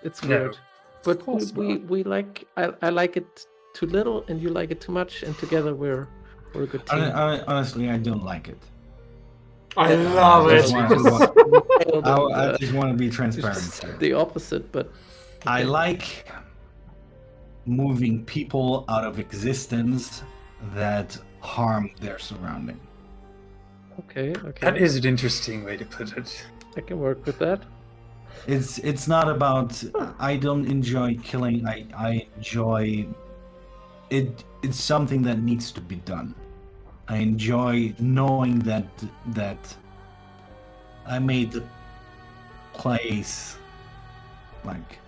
It's No, weird. But course we like I like it too little and you like it too much, and together we're a good team. Honestly, I don't like it. I love I it. just want- Nailed I it, just want to be it's transparent just here. the opposite, but I okay. like moving people out of existence that harm their surrounding. Okay, that is an interesting way to put it. I can work with that. It's not about I don't enjoy killing. I enjoy it. It's something that needs to be done. I enjoy knowing that I made the place, like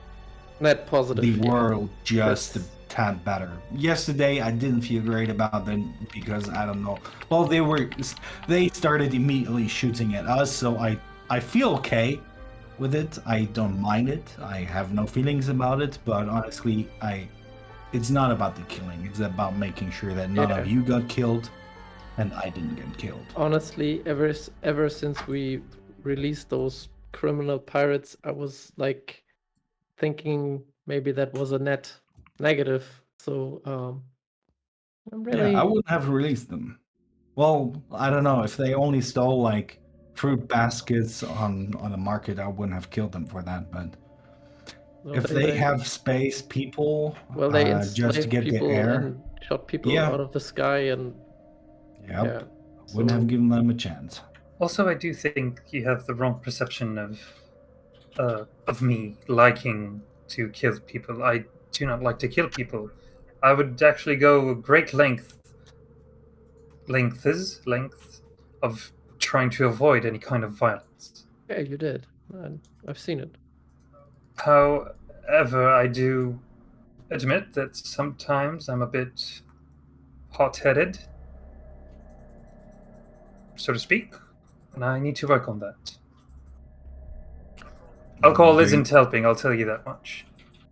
Net positive. the yeah. world, just a That's- tad better. Yesterday I didn't feel great about them because I don't know. Well, they started immediately shooting at us, so I feel okay with it. I don't mind it. I have no feelings about it, but honestly, it's not about the killing. It's about making sure that none of Yeah. you got killed and I didn't get killed. Honestly, ever since we released those criminal pirates, I was like thinking maybe that was a net negative. So I'm really Yeah, I wouldn't have released them. Well, I don't know if they only stole like fruit baskets on the market. I wouldn't have killed them for that. But well, if they have space people, well they just to enslaved get the people air, and shot people Yeah. out of the sky and yep, yeah. wouldn't so- have given them a chance. Also, I do think you have the wrong perception of me liking to kill people. I do not like to kill people. I would actually go a great length of trying to avoid any kind of violence. Yeah, you did. And I've seen it. However, I do admit that sometimes I'm a bit hot-headed, so to speak, and I need to work on that. Alcohol Do isn't helping, I'll tell you that much.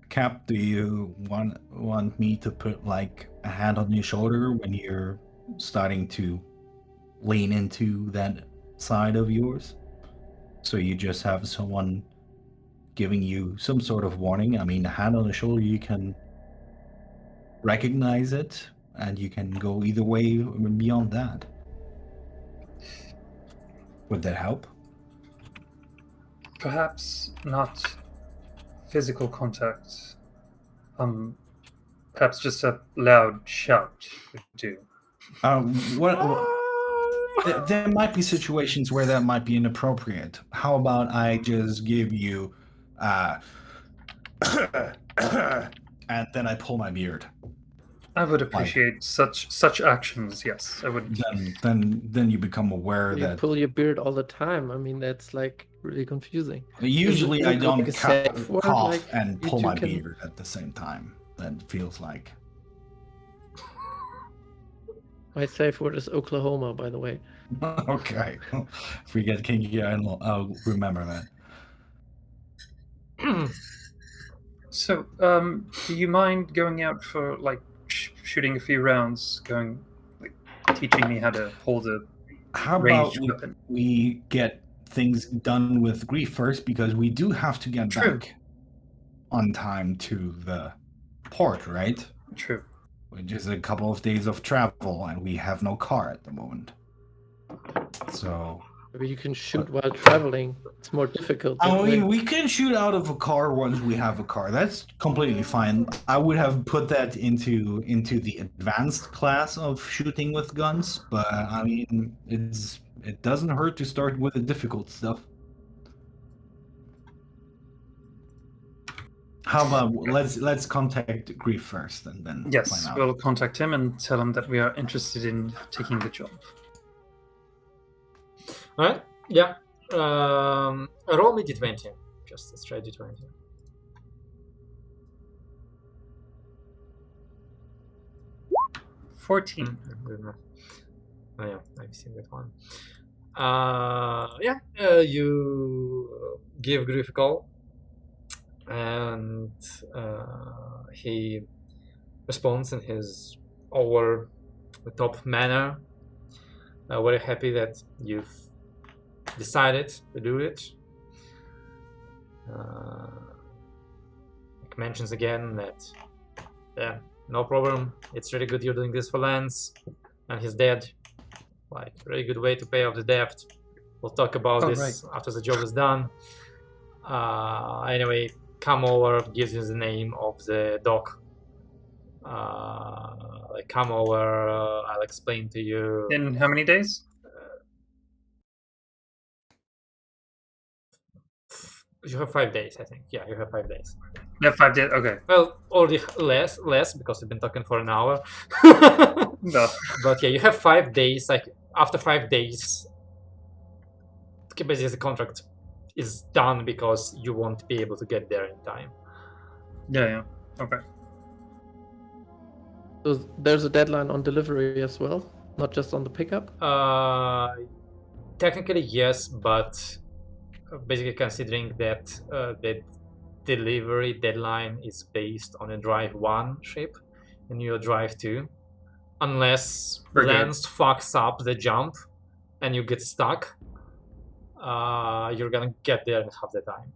Cap, do you want me to put like a hand on your shoulder when you're starting to lean into that side of yours? So you just have someone giving you some sort of warning. I mean, a hand on the shoulder, you can recognize it, and you can go either way beyond that. Would that help? Perhaps not physical contact. Perhaps just a loud shout would do. There might be situations where that might be inappropriate. How about I just give you, and then I pull my beard. I would appreciate such actions. Yes, I would. Then you become aware You that pull your beard all the time. I mean, that's like really confusing. usually I it don't like a safe word, cough like, and you pull two my can- beard at the same time. That feels like. My safe word is Oklahoma, by the way. Okay. If we get kinky, I'll remember that. So, do you mind going out for like shooting a few rounds, teaching me how to hold a How ranged about weapon? we get things done with Grief first, because we do have to get True. back on time to the port, right? True. Which is a couple of days of travel, and we have no car at the moment. So Maybe you can shoot while traveling. It's more difficult. I that way. mean, we can shoot out of a car once we have a car. That's completely fine. I would have put that into the advanced class of shooting with guns, but I mean, it doesn't hurt to start with the difficult stuff. How about let's contact Grief first, and then Yes, find out. we'll contact him and tell him that we are interested in taking the job. All right. Yeah. Roll me d20. Just a straight d20. 14. Good enough. Oh yeah, I've seen that one. You give Griff a call, and he responds in his over the top manner. Very happy that you've decided to do it. Mentions again that, yeah, no problem. It's really good you're doing this for Lance and his dad. Like, really good way to pay off the debt. We'll talk about this after the job is done. Anyway, come over, gives you the name of the dock. Come over, I'll explain to you. In how many days? You have 5 days, I think. Yeah, you have 5 days. Yeah, 5 days. Okay. Well, already less because we've been talking for an hour. No. But yeah, you have 5 days. Like, after 5 days, basically the contract is done because you won't be able to get there in time. Yeah. Okay. So there's a deadline on delivery as well, not just on the pickup. Technically, yes, but basically considering that the delivery deadline is based on a Drive 1 ship and you're Drive 2, unless Lance fucks up the jump and you get stuck, you're gonna get there in half the time.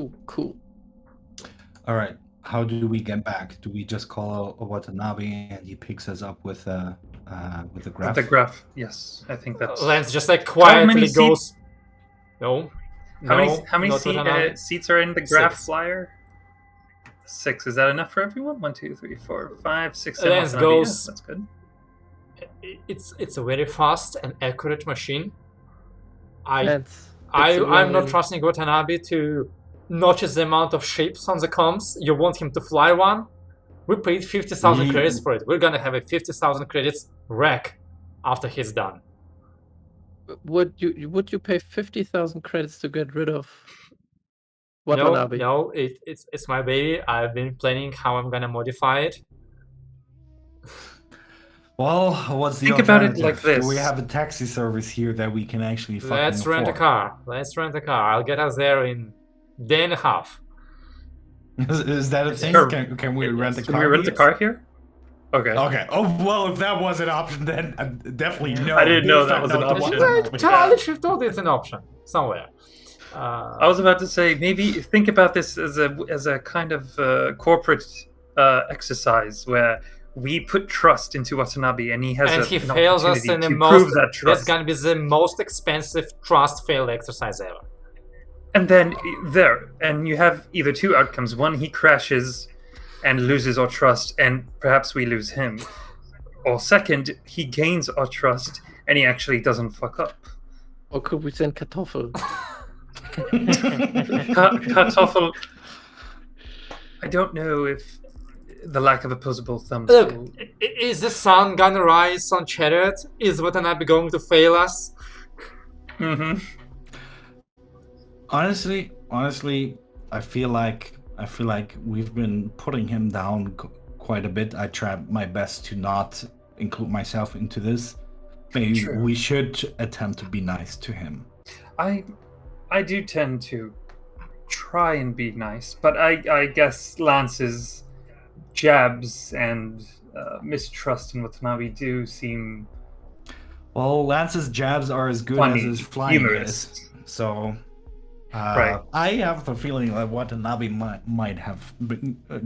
Ooh, cool. All right. How do we get back? Do we just call Watanabe and he picks us up with the graph? The graph. Yes, I think that's. Lance just like quietly goes. No. How many seats are in the graph 6. flyer? 6. Is that enough for everyone? 1, 2, 3, 4, 5, 6, 7. Lance goes. That's good. It's a very fast and accurate machine. I'm Lance, not trusting Watanabe to notch the amount of ships on the comms. You want him to fly one? We paid 50,000 credits for it. We're gonna have a 50,000 credits wreck after he's done. Would you pay 50,000 credits to get rid of Watanabe. No, it's my baby. I've been planning how I'm gonna modify it. Well, what's the Think about it alternative? like Do we this. have a taxi service here that we can actually fucking Let's rent a afford? car. I'll get us there in day and a half. Is that a thing? Sure. Can we rent a car? Can we rent a here? car here? Okay. Okay. Oh well, if that was an option, then definitely no. I didn't know Big that fat was no an to option. Watanabe. Entirely sure told it's an option somewhere. I was about to say, maybe think about this as a kind of corporate exercise where we put trust into Watanabe, and he has And an he fails us opportunity in the to most. prove that That's trust. gonna be the most expensive trust failed exercise ever. And then and you have either two outcomes. One, he crashes and loses our trust, and perhaps we lose him. Or second, he gains our trust and he actually doesn't fuck up. Or could we send Kartoffel? Kartoffel. I don't know if the lack of opposable thumbs. Look, will- is the sun gonna rise on Chariot? Is Watanabe going to fail us? Mhm. Honestly, I feel like we've been putting him down quite a bit. I try my best to not include myself into this. Maybe True. we should attempt to be nice to him. I do tend to try and be nice, but I guess Lance's jabs and mistrust in Watanabe do seem Well, Lance's jabs are as good funny, as his flying humorous. is. So, Right. I have the feeling that Watanabe might have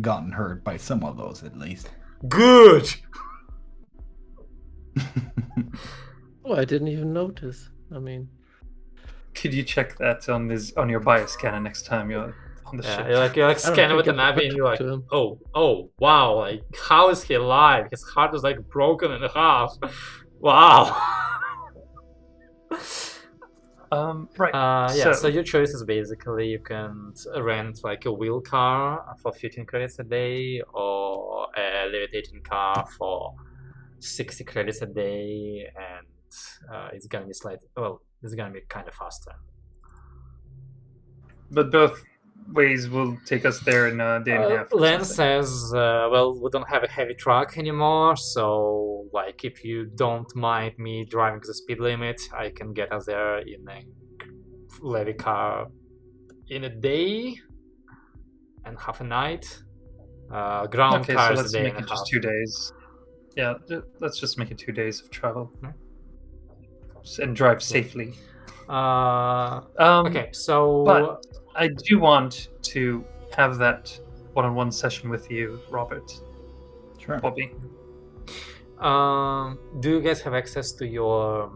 gotten hurt by some of those, at least. Good! Oh, I didn't even notice. I mean, Could you check that on your bias scanner next time you're on the Yeah, ship? you're like I don't scanning think I've Watanabe and you're like, to him. oh, wow, like, how is he alive? His heart is like broken in half. Wow. Right. Yeah, so your choice is basically you can rent like a wheel car for 15 credits a day or a levitating car for 60 credits a day, and it's gonna be it's gonna be kind of faster. But both ways will take us there in a day and a half. or Len something. says, we don't have a heavy truck anymore, so like if you don't mind me driving the speed limit, I can get us there in a levy car in a day and half a night. Ground Okay, so cars let's a day make and it a just half. 2 days. Yeah, let's just make it 2 days of travel. And drive safely. Okay, so But I do want to have that one-on-one session with you, Robert, Sure. Bobby. do you guys have access to your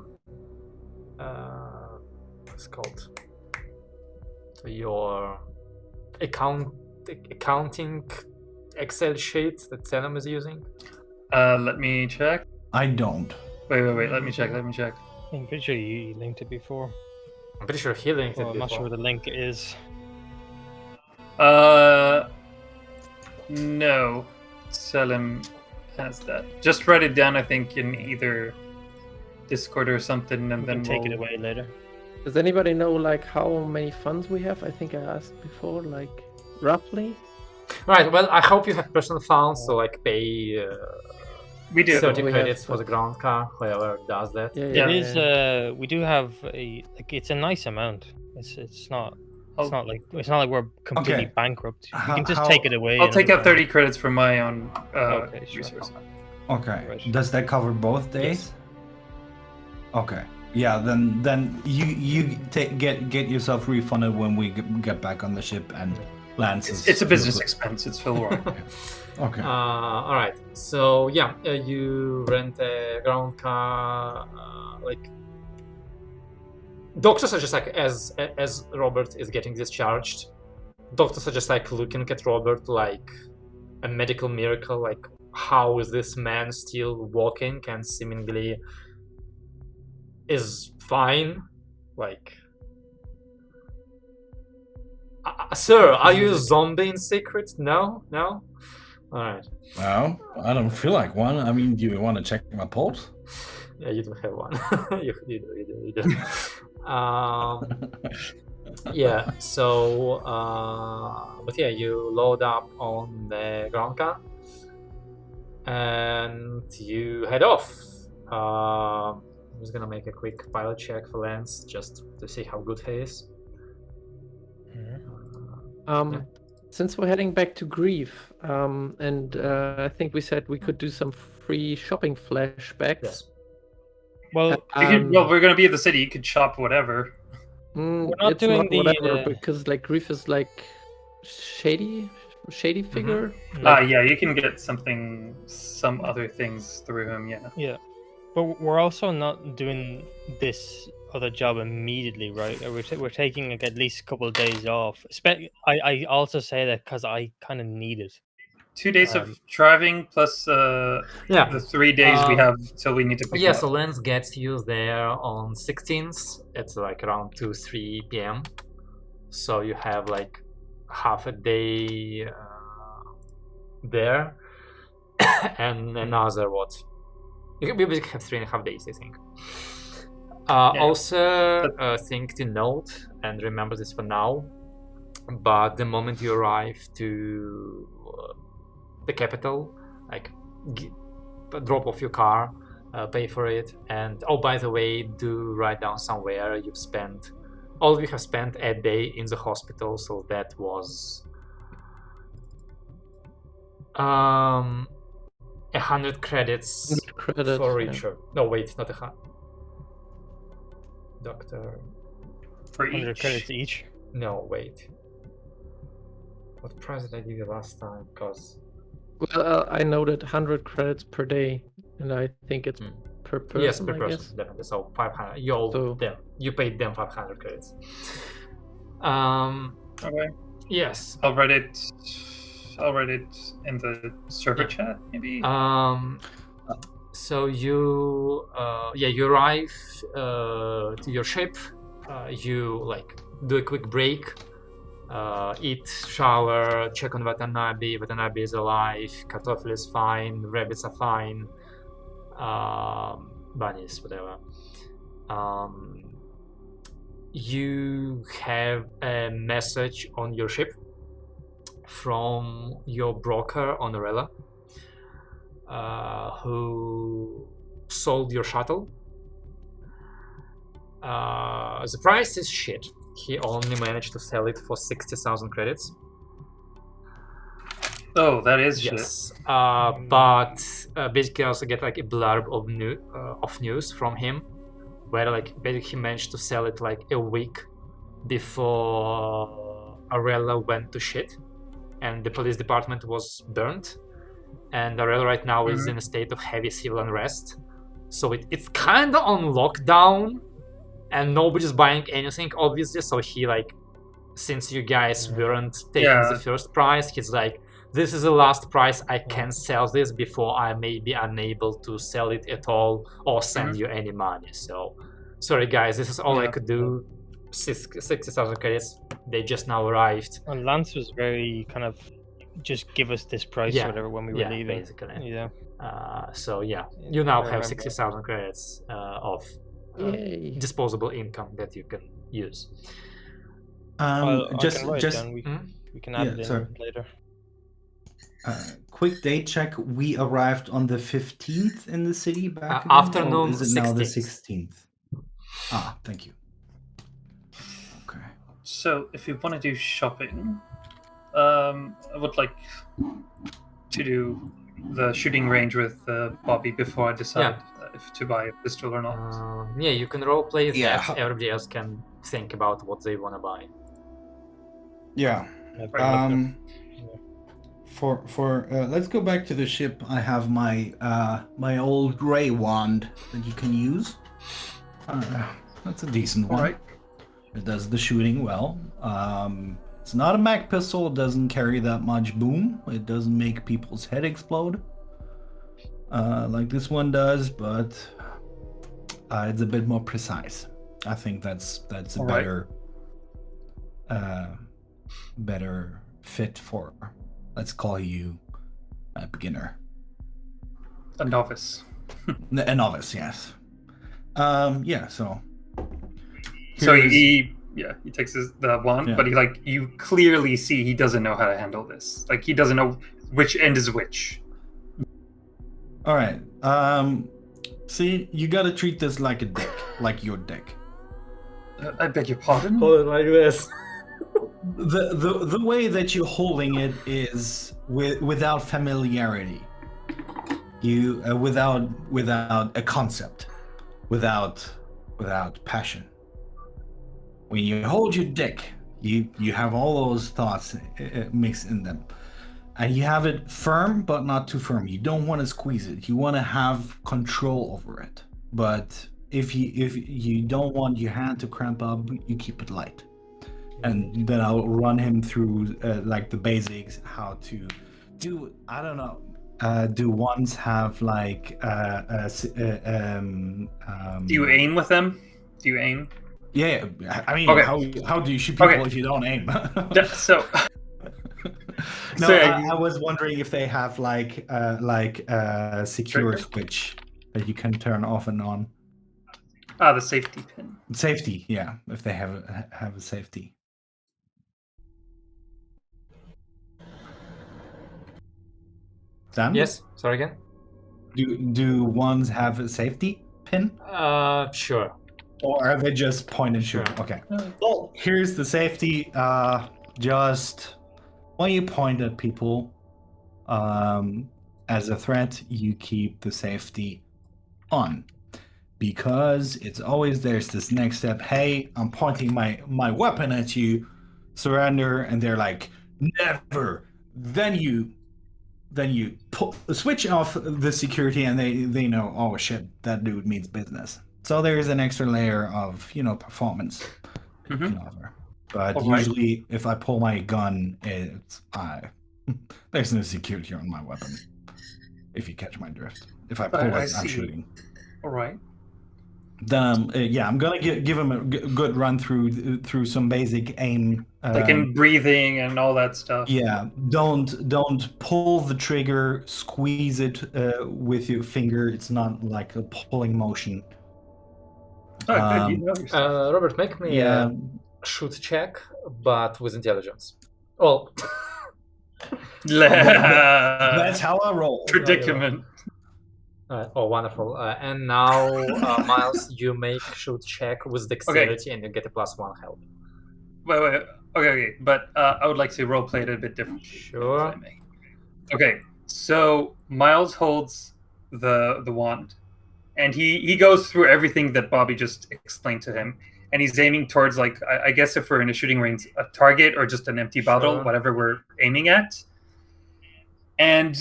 what's it called? To your accounting Excel sheet that Selim is using? Let me check. I don't. Wait. Let me check. I'm pretty sure you linked it before. I'm pretty sure he linked Well, it I'm not sure before. what the link is. No. Selim has that. Just write it down, I think, in either Discord or something, and We then can take it we'll- away later. does anybody know like how many funds we have? I think I asked before, like roughly. Right, well, I hope you have personal funds, so like pay We do. 30 We have, credits for the ground car, whoever does that. Yeah, Yeah. It is. We do have it's a nice amount. It's not. It's not like we're completely Okay. bankrupt. You How- can just how- take it away. I'll and take out everything. 30 credits for my own Okay, sure. resources. Okay. Right. Does that cover both days? Okay. Yeah. Then you get yourself refunded when we get back on the ship, and Lance. It's a business expense. It's Phil Warren. Okay. All right. So yeah, you rent a ground car. Like doctors are just like as Robert is getting discharged, doctors are just like looking at Robert like a medical miracle. Like, how is this man still walking and seemingly is fine? Like, sir, are you a zombie in secret? No. All right. Well, I don't feel like one. I mean, do you want to check my pulse? Yeah, you don't have one. you do. Yeah. So, but yeah, you load up on the ground gun, and you head off. I'm just gonna make a quick pilot check for Lance just to see how good he is. Yeah. Since we're heading back to Grief, and I think we said we could do some free shopping flashbacks. Yes. Well, well, we're gonna be at the city. You could shop whatever. not it's doing not the, whatever because like Grief is like shady figure. Yeah, you can get some other things through him. Yeah. yeah, but we're also not doing this other job immediately, right? We're taking like at least a couple of days off. I also say that because I kind of need it. 2 days of driving plus Yeah. the 3 days we have till we need to pick Yeah, him so up. Lance gets you there on 16th. It's like around 2-3 p.m. So you have like half a day there, and another what? You basically have 3.5 days, I think. Also, thing to note and remember this for now. But the moment you arrive to the capital, like drop off your car, pay for it, and oh, by the way, do write down somewhere you've spent. All of you have spent a day in the hospital, so that was 100 credits for Richard. Yeah. No, wait, not 100. Doctor. For 100 credits each. No, wait. What price did I give you last time? Because I noted 100 credits per day, and I think it's per person. Yes, per I person, guess. definitely. So 500. You paid them 500 credits. Okay. Yes. I'll write it in the server chat, maybe. So you you arrive to your ship. You like do a quick break. Eat, shower, check on Watanabe. Watanabe is alive. Kartoffel is fine. Rabbits are fine. Bunnies, whatever. You have a message on your ship from your broker on Arella, who sold your shuttle. The price is shit. He only managed to sell it for 60,000 credits. Oh, that is yes. shit. But basically, I also get like a blurb of news from him, where like basically he managed to sell it like a week before Arella went to shit, and the police department was burnt, and Arella right now is in a state of heavy civil unrest. So it's kind of on lockdown. And nobody's buying anything, obviously. So he like, since you guys weren't taking the first price, he's like, "This is the last price I can sell this before I may be unable to sell it at all or send you any money." So, sorry guys, this is all I could do. 60,000 credits. They just now arrived. And Lance was very kind of just give us this price or whatever when we were leaving. Basically. Yeah. So yeah, you now have 60,000 credits of disposable income that you can use. We can add it in later. Quick date check. We arrived on the 15th in the city back afternoon. Or is it 16th. now the 16th? Ah, thank you. Okay. So if you want to do shopping, I would like to do the shooting range with Bobby before I decide if to buy a pistol or not. You can roleplay that. Everybody else can think about what they want to buy. Yeah. For let's go back to the ship. I have my my old gray wand that you can use. That's a decent one. Right. It does the shooting well. It's not a mag pistol. It doesn't carry that much boom. It doesn't make people's head explode like this one does, but it's a bit more precise. I think that's a better fit for, let's call you a beginner. A novice. A novice, yes. So he he takes the wand, Yeah. but he like you clearly see he doesn't know how to handle this. Like he doesn't know which end is which. All right. See, you gotta treat this like a dick, like your dick. I beg your pardon. Hold it like this. The way that you're holding it is without familiarity. You without a concept, without passion. When you hold your dick, you have all those thoughts mixed in them, and you have it firm but not too firm. You don't want to squeeze it. You want to have control over it. But if you don't want your hand to cramp up, you keep it light. And then I'll run him through like the basics, how to do. I don't know. Do ones have like Do you aim with them? Do you aim? Yeah, I mean, Okay. how do you shoot people Okay. if you don't aim? Yeah, so No, Sorry, I was wondering if they have like secure Trigger? switch that you can turn off and on. the safety pin. Safety, yeah, if they have a safety. Dan? Yes. Sorry again. Do ones have a safety pin? Sure. Or are they just point and shoot? Sure. Okay. Well, here's the safety. Just when you point at people as a threat, you keep the safety on. Because it's always there's this next step. Hey, I'm pointing my weapon at you. Surrender, and they're like, never. Then you switch off the security, and they know, oh shit, that dude means business. So there is an extra layer of performance you can offer. But usually, if I pull my gun, it's there's no security on my weapon. If you catch my drift, if I pull it, I'm shooting. All right. Yeah, I'm gonna give him a good run through some basic aim, Like in breathing and all that stuff. Yeah, don't pull the trigger, squeeze it with your finger. It's not like a pulling motion. Oh, good. You know your stuff. Robert, make me Yeah. a shoot check, but with intelligence. Well, That's how I roll. Predicament. oh, wonderful. And now, Miles, you make shoot check with dexterity, and you get a +1 help. Wait. Okay. But I would like to roleplay it a bit differently. Sure. If I may. Okay. So Miles holds the wand, and he goes through everything that Bobby just explained to him, and he's aiming towards, like, I guess if we're in a shooting range, a target or just an empty bottle, whatever we're aiming at. And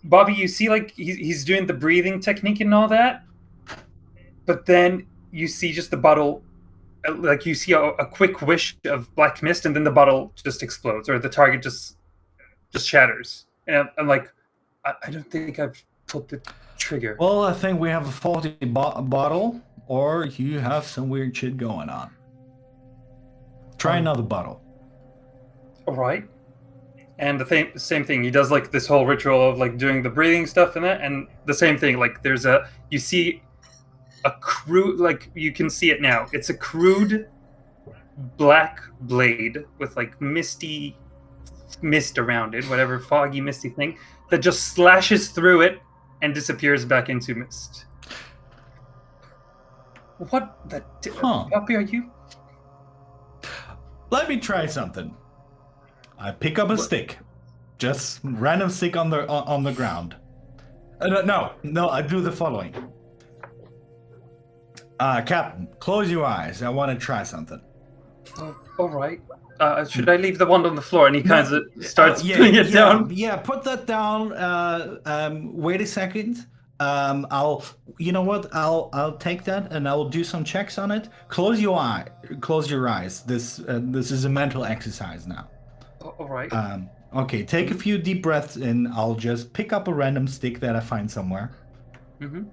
Bobby, you see, like, he's doing the breathing technique and all that, but then you see just the bottle, like, you see a quick wish of black mist, and then the bottle just explodes, or the target just shatters. And I'm like, I don't think I've pulled the trigger. Well, I think we have a faulty bottle, or you have some weird shit going on. Try another bottle. All right. And the same thing, he does like this whole ritual of like doing the breathing stuff and that, and the same thing, like you see a crude, like you can see it now. It's a crude black blade with like misty mist around it, whatever foggy misty thing, that just slashes through it and disappears back into mist. What the puppy are you? Let me try something. I pick up a stick, just random stick on the ground. No, I do the following. Captain, close your eyes. I want to try something. All right. Should I leave the wand on the floor? And he kind of starts putting it down. Yeah, put that down. Wait a second. I'll take that and I will do some checks on it. Close your eyes. This is a mental exercise now. All right. Okay, take a few deep breaths in. I'll just pick up a random stick that I find somewhere. Mm-hmm.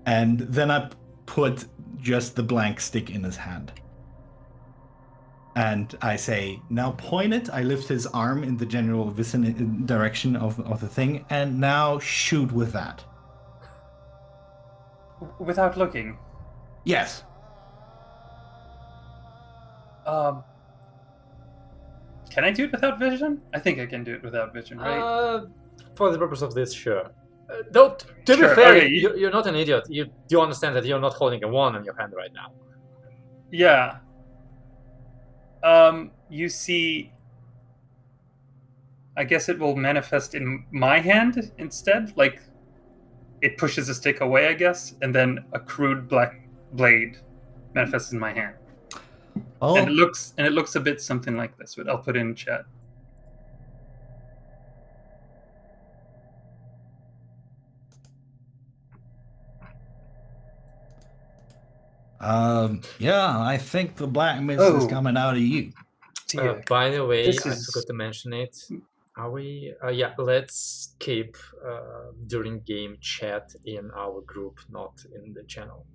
And then I put just the blank stick in his hand. And I say, now point it. I lift his arm in the general direction of the thing. And now shoot with that. Without looking? Yes. Can I do it without vision? I think I can do it without vision, right? For the purpose of this, sure. Though, to be Sure, fair, okay, you're not an idiot. You do understand that you're not holding a wand in your hand right now. Yeah. You see, I guess it will manifest in my hand instead. Like, it pushes the stick away, I guess, and then a crude black blade manifests in my hand. Oh, And it looks a bit something like this. But I'll put it in chat. yeah, I think the black mist is Oh. coming out of you. Dear. By the way, This I is- forgot to mention it. Are we? Yeah, let's keep during game chat in our group, not in the channel.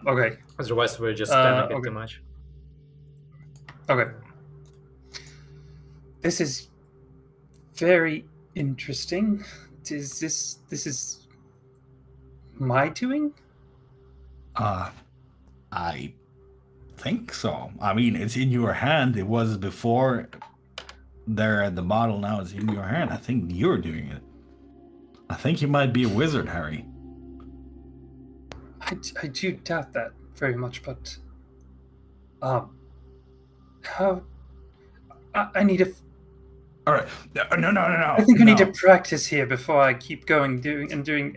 Okay. Otherwise, we're just spamming it okay. too much. Okay. This is very interesting. This is my doing? I think so. I mean, it's in your hand. It was before there at the bottle. Now it's in your hand. I think you're doing it. I think you might be a wizard, Harry. I do doubt that very much, but how I need to. All right. No. I think I need to practice here before I keep doing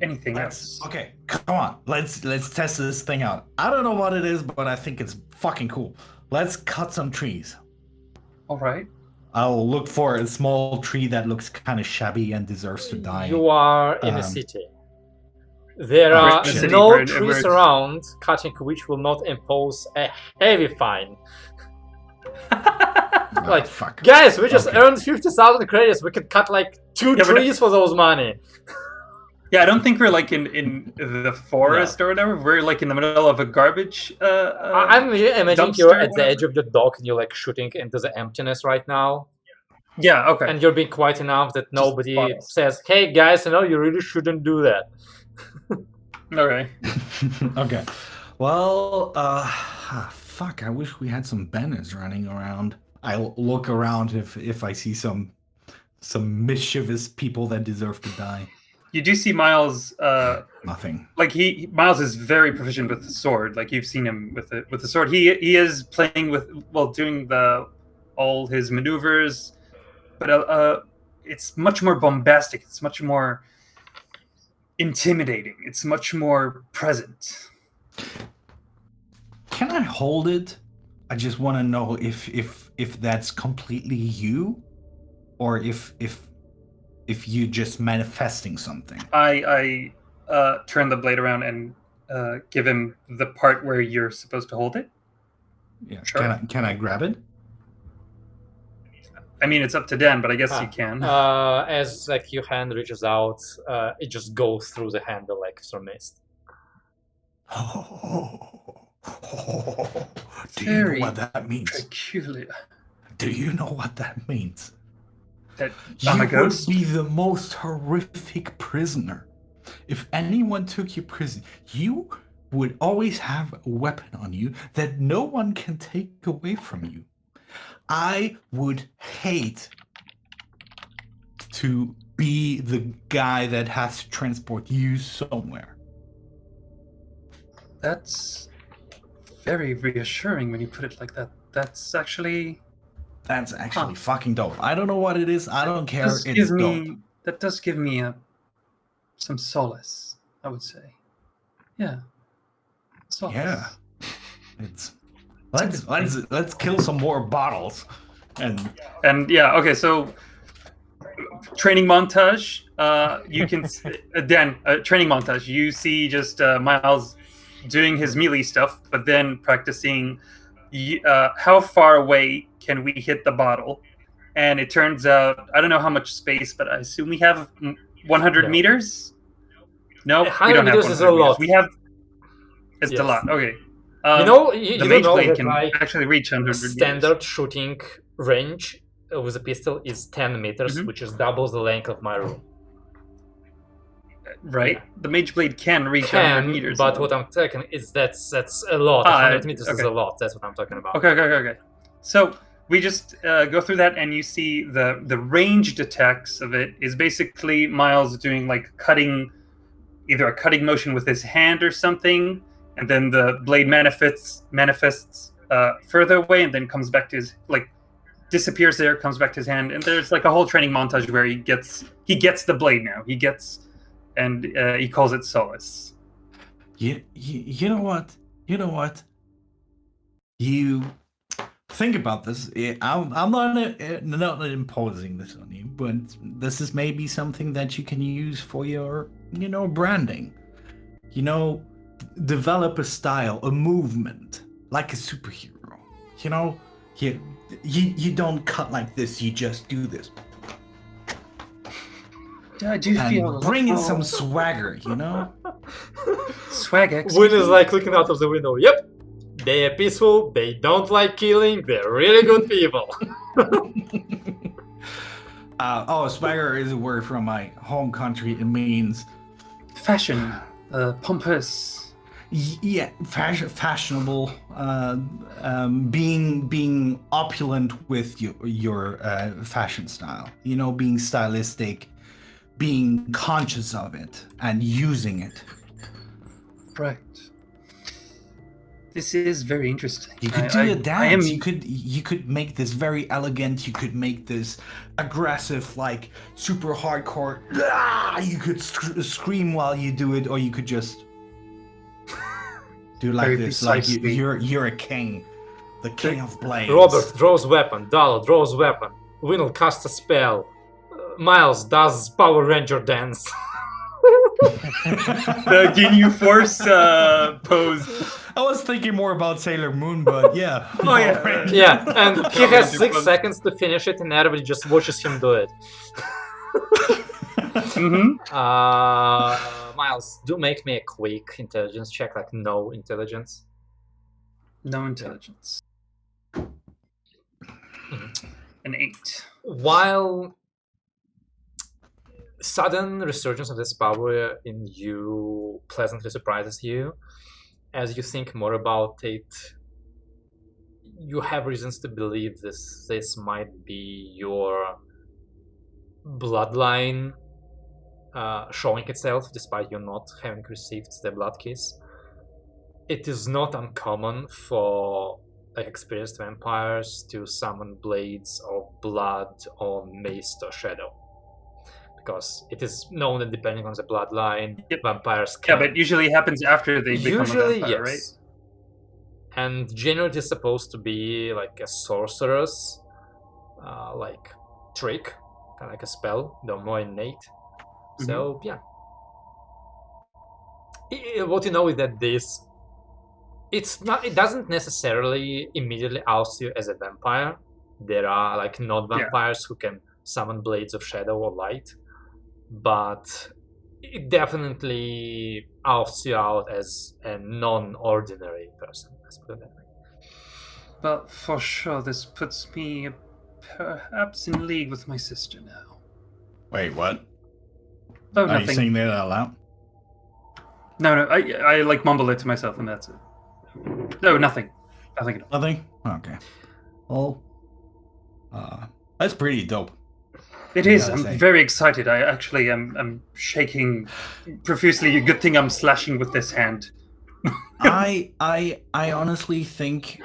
anything else. Okay, come on. Let's test this thing out. I don't know what it is, but I think it's fucking cool. Let's cut some trees. All right. I'll look for a small tree that looks kind of shabby and deserves to die. You are in a city. There Oh, are shit. no We're- trees we're- around, cutting which will not impose a heavy fine. Ah, Like, fuck. guys, we just Okay. earned 50,000 credits. We could cut like 2 Yeah, but- trees for those money. Yeah, I don't think we're like in the forest or whatever. We're like in the middle of a garbage. I'm imagining dumpster you're or at the whatever? edge of your dock and you're like shooting into the emptiness right now. Yeah. Okay. And you're being quiet enough that nobody bottles. says, hey guys, you really shouldn't do that. Okay. Okay. Well, fuck, I wish we had some banners running around. I'll look around if I see some mischievous people that deserve to die. You do see Miles. Nothing. Like Miles is very proficient with the sword. Like you've seen him with the sword. He is playing with doing all his maneuvers, but it's much more bombastic. It's much more intimidating. It's much more present. Can I hold it? I just want to know if that's completely you, or if you just manifesting something. I turn the blade around and give him the part where you're supposed to hold it. Yeah. Sure. Can I grab it? I mean, it's up to Dan, but I guess you can. As like your hand reaches out, it just goes through the handle like through mist. Do you know what that means? Peculiar. Do you know what that means? That You I'm a would ghost. be the most horrific prisoner. If anyone took you prison, you would always have a weapon on you that no one can take away from you. I would hate to be the guy that has to transport you somewhere. That's very reassuring when you put it like that. That's actually fucking dope. I don't know what it is. I don't care. does It's give dope. me that does give me some solace, I would say. Yeah. Solace. Yeah. It's let's kill some more bottles. And yeah, okay, so training montage. You can Dan, training montage. You see just Miles doing his melee stuff, but then practicing how far away can we hit the bottle. And it turns out, I don't know how much space, but I assume we have 100 meters. No, we 100 don't have meters 100 is a lot. We have. It's Yes. a lot. Okay. You the don't mage know blade that can like actually reach 100 meters. standard shooting range with a pistol is 10 meters, Mhm. which is double the length of my room. right? The Mage Blade can reach 100 meters. But what I'm talking is that's a lot. 100 meters is a lot. That's what I'm talking about. Okay. So we just go through that, and you see the ranged attacks of it is basically Miles doing like either a cutting motion with his hand or something, and then the blade manifests further away, and then comes back to his disappears there, comes back to his hand, and there's like a whole training montage where he gets the blade now. He calls it Solace. You know what? You think about this. I'm not imposing this on you, but this is maybe something that you can use for your, branding. Develop a style, a movement, like a superhero. You don't cut like this. You just do this. I do feel bring in some swagger. Swagger. Win is like looking out of the window. Yep. They are peaceful, they don't like killing, they're really good people. Swagger is a word from my home country. It means fashion, pompous. Yeah, fashionable, being opulent with your fashion style. Being stylistic, being conscious of it, and using it. Right. This is very interesting. You could do a dance. You could make this very elegant. You could make this aggressive, like super hardcore. You could scream while you do it, or you could just do like very this, precisely. Like you're a king, the king of blades. Robert draws weapon. Dalo draws weapon. Winel casts a spell. Miles does Power Ranger dance. The Ginyu Force pose. I was thinking more about Sailor Moon, but yeah. Oh yeah. Yeah, and he has 6 seconds to finish it, and everybody just watches him do it. Miles, do make me a quick intelligence check, like no intelligence. No intelligence. An 8. While sudden resurgence of this power in you pleasantly surprises you, as you think more about it, you have reasons to believe this might be your bloodline showing itself, despite you not having received the blood kiss. It is not uncommon for experienced vampires to summon blades of blood on Mace or Shadow, because it is known that depending on the bloodline, vampires can... Yeah, but usually happens after they become a vampire, yes. Right? And generally it is supposed to be like a sorcerer's trick, kind of like a spell, though more innate. So, yeah. What you know is that it doesn't necessarily immediately oust you as a vampire. There are like non-vampires who can summon blades of shadow or light, but it definitely outs you out as a non-ordinary person. Let's put it that way. But for sure, this puts me perhaps in league with my sister now. Wait, what? Oh, Are nothing. you saying that out loud? No, I like mumble it to myself, and that's it. No, nothing. Nothing at all. Nothing? Okay. Well, that's pretty dope. It is. I'm very excited. I actually am shaking profusely. Good thing I'm slashing with this hand. I honestly think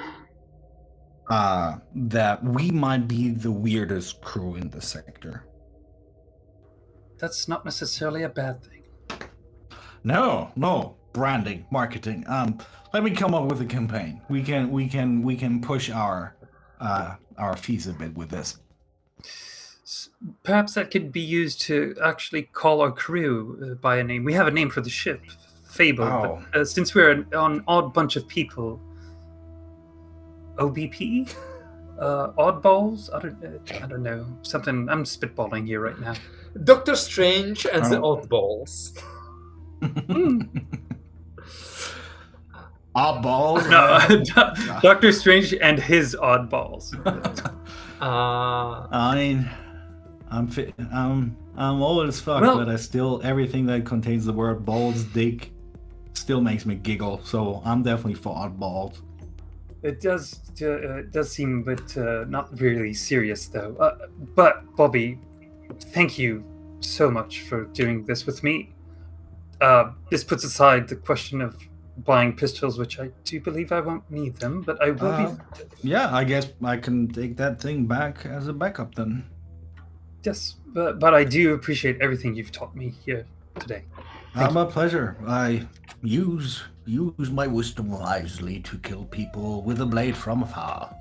that we might be the weirdest crew in the sector. That's not necessarily a bad thing. No. Branding, marketing. Let me come up with a campaign. We can push our fees a bit with this. Perhaps that could be used to actually call our crew by a name. We have a name for the ship, Fable. Oh. But, since we're an odd bunch of people, OBP, oddballs. I don't know. Something. I'm spitballing here right now. Doctor Strange and the Oddballs. Oddballs? No, Doctor Strange and his oddballs. I'm old as fuck, Well- but I still everything that contains the word balls, dick, still makes me giggle. So I'm definitely for oddballs. It does seem a bit not really serious though. But Bobby, thank you so much for doing this with me. This puts aside the question of buying pistols, which I do believe I won't need them, but I will be. Yeah, I guess I can take that thing back as a backup then. Yes, but I do appreciate everything you've taught me here today. Thank My pleasure. I use my wisdom wisely to kill people with a blade from afar.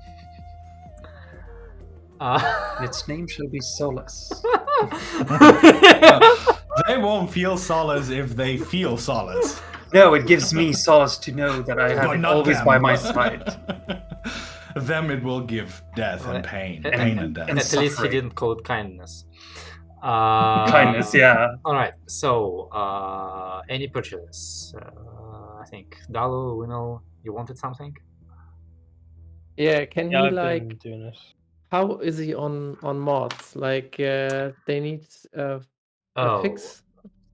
Its name shall be Solace. They won't feel solace if they feel solace. No, it gives me solace to know that I have But it not always them. by my side. Them it will give death and pain. Pain and death. and At least he suffering. didn't call it kindness. Kindness, yeah. All right. So, any purchase? I think Dalu, we know you wanted something. Yeah, can Yeah, he I've like? been doing it. How is he on mods? Like, they need a Oh, fix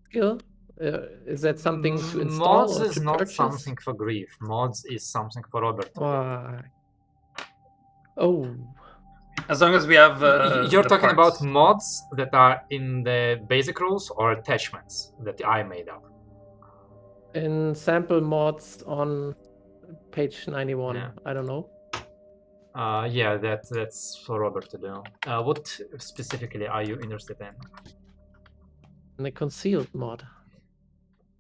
skill. Is that something to install mods or is to not purchase? something for Grief. Mods is something for Robert. to do. Why? Oh, As long as we have. You're the talking parts. about mods that are in the basic rules or attachments that I made up. in sample mods on page 91. Yeah. I don't know. Yeah, that's for Robert to do. What specifically are you interested in? And the concealed mod.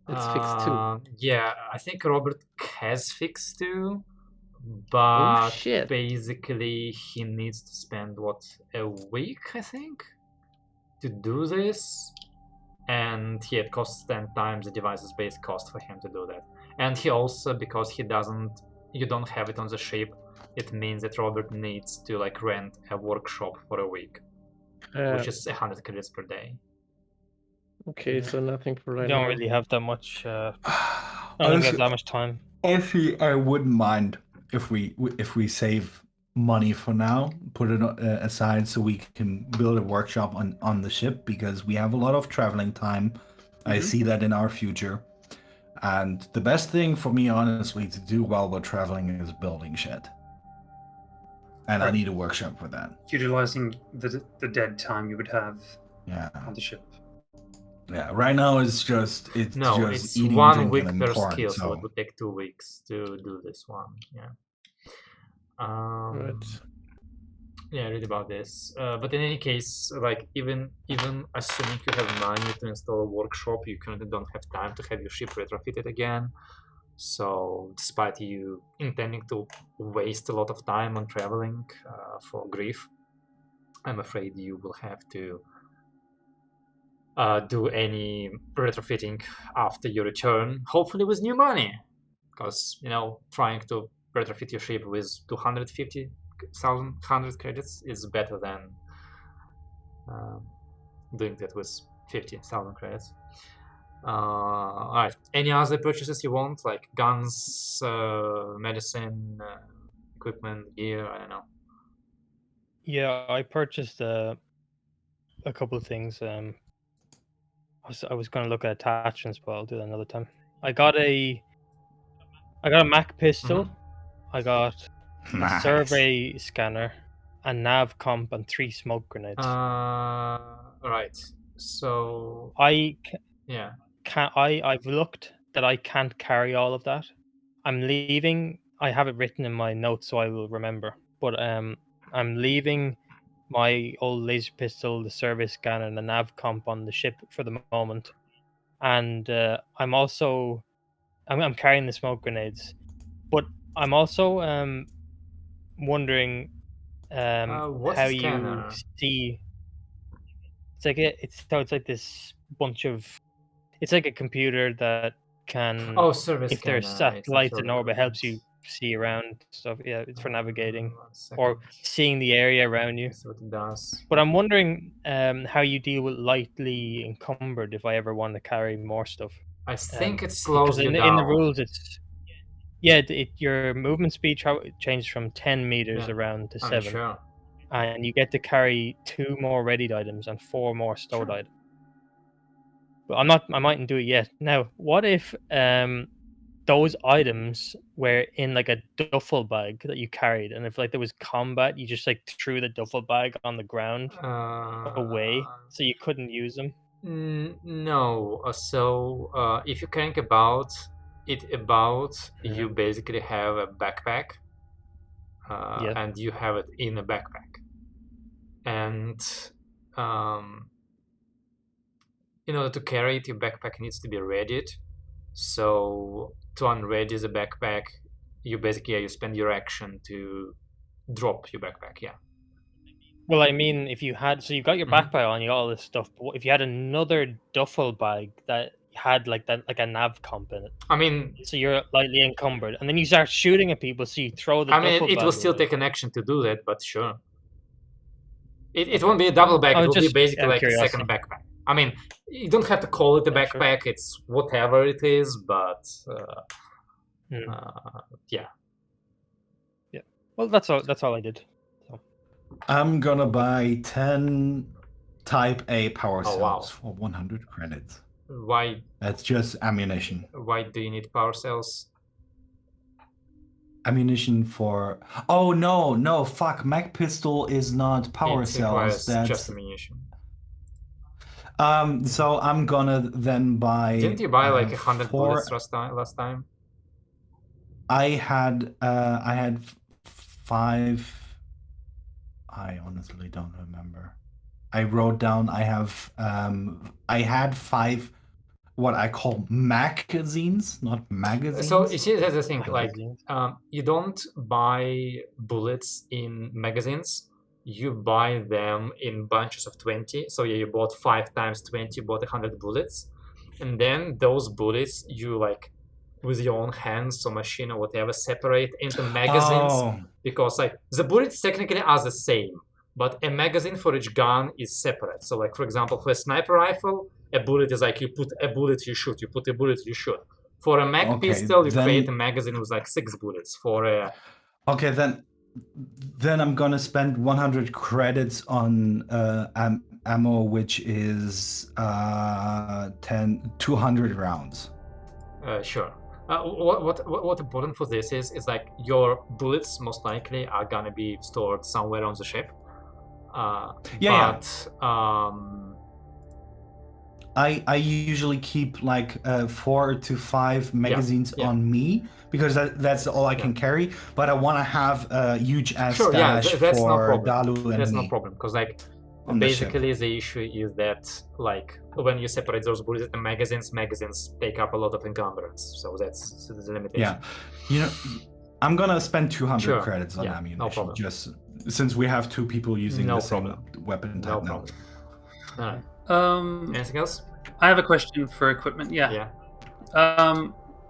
It's fixed too. Yeah, I think Robert has fixed too, Oh but shit. basically he needs to spend a week, I think, to do this, and yeah, it costs 10 times the device's base cost for him to do that. And he also, because you don't have it on the ship, it means that Robert needs to like rent a workshop for a week, which is 100 credits per day. Okay, so nothing for right We don't now. really have that much. I don't think we have that much time. Honestly, I wouldn't mind if we save money for now, put it aside so we can build a workshop on the ship because we have a lot of traveling time. I see that in our future. And the best thing for me, honestly, to do while we're traveling is building shit. And I Right. need a workshop for that. Utilizing the dead time you would have Yeah. on the ship. Yeah. Right now it's just It's eating, 1 drinking, week and per porn. skill, so it So would take 2 weeks to do this one. Yeah. Right. Yeah, read about this. But in any case, like even assuming you have money to install a workshop, you currently don't have time to have your ship retrofitted again. So, despite you intending to waste a lot of time on traveling for Grief, I'm afraid you will have to do any retrofitting after your return, hopefully with new money. Because, trying to retrofit your ship with 250,000 credits is better than doing that with 50,000 credits. Alright, any other purchases you want, like guns, medicine, equipment, gear, I don't know. Yeah, I purchased a couple of things. I was going to look at attachments, but I'll do that another time. I got a Mac pistol. I got a nice. survey scanner, a nav comp, and 3 smoke grenades. Right. So yeah. I've looked that I can't carry all of that. I'm leaving. I have it written in my notes, so I will remember. But I'm leaving my old laser pistol, the survey scanner, and the nav comp on the ship for the moment. And I'm also I'm carrying the smoke grenades, but I'm also wondering What's how a you scanner? see. It's like this bunch of. It's like a computer that can. Oh, service If there's scanner. It's satellites not in orbit, helps you see around stuff. Yeah, it's for navigating or seeing the area around you. That's what it does. But I'm wondering how you deal with lightly encumbered if I ever want to carry more stuff. I think it slows because you in down. the rules it's your movement speed changes from 10 meters around to 7. Sure. and you get to carry 2 more readied items and 4 more stowed items. But I mightn't do it yet. Now, what if those items were in like a duffel bag that you carried, and if like there was combat, you just like threw the duffel bag on the ground away, so you couldn't use them? No. So if you think about it, you basically have a backpack, Yeah. and you have it in a backpack, and in order to carry it, your backpack needs to be readied. So to unready the backpack, you basically you spend your action to drop your backpack. Yeah. Well, I mean, if you had, so you got your Mhm. backpack on, you got all this stuff, but what if you had another duffel bag that had like that, like a nav comp in it? I mean, So you're lightly encumbered, and then you start shooting at people, so you throw the duffel it bag will still away. take an action to do that, but sure. It won't be a double bag. It will be basically out of like a curiosity. second backpack. I mean, you don't have to call it a Yeah, sure. backpack. It's whatever it is, but yeah. Yeah. Well, that's all I did. So. I'm gonna buy 10 Type A power Oh, cells wow. for 100 credits. Why? That's just ammunition. Why do you need power cells? Ammunition for... Oh, no, fuck. Mag pistol is not power It cells. requires That's just ammunition. So I'm gonna then buy... Didn't you buy like 100 4... bullets last time? I had 5... I honestly don't remember. I wrote down I had 5 what I call magazines, not magazines. So you see, that's the thing. Magazines. Like, you don't buy bullets in magazines. You buy them in bunches of 20. So yeah, you bought 5 times 20. You bought 100 bullets, and then those bullets you like with your own hands or machine or whatever separate into magazines, because like the bullets technically are the same, but a magazine for each gun is separate. So like, for example, for a sniper rifle, a bullet is like you put a bullet, you shoot, you put a bullet, you shoot. For a mag pistol, you create a magazine with like 6 bullets. For a then I'm gonna spend 100 credits on ammo, which is 200 rounds. Sure. What important for this is like your bullets most likely are gonna be stored somewhere on the ship. I usually keep like 4 to 5 magazines on me, because that's all I can carry. But I want to have a huge ass stash that's for no problem. Dalu and that's me. No problem, because like on basically the issue is that like when you separate those bullets into magazines take up a lot of encumbrance. So that's the limitation. Yeah, I'm gonna spend 200 credits on ammunition. No problem. Just since we have 2 people using the same weapon type now. All right. Anything else? I have a question for equipment. Yeah.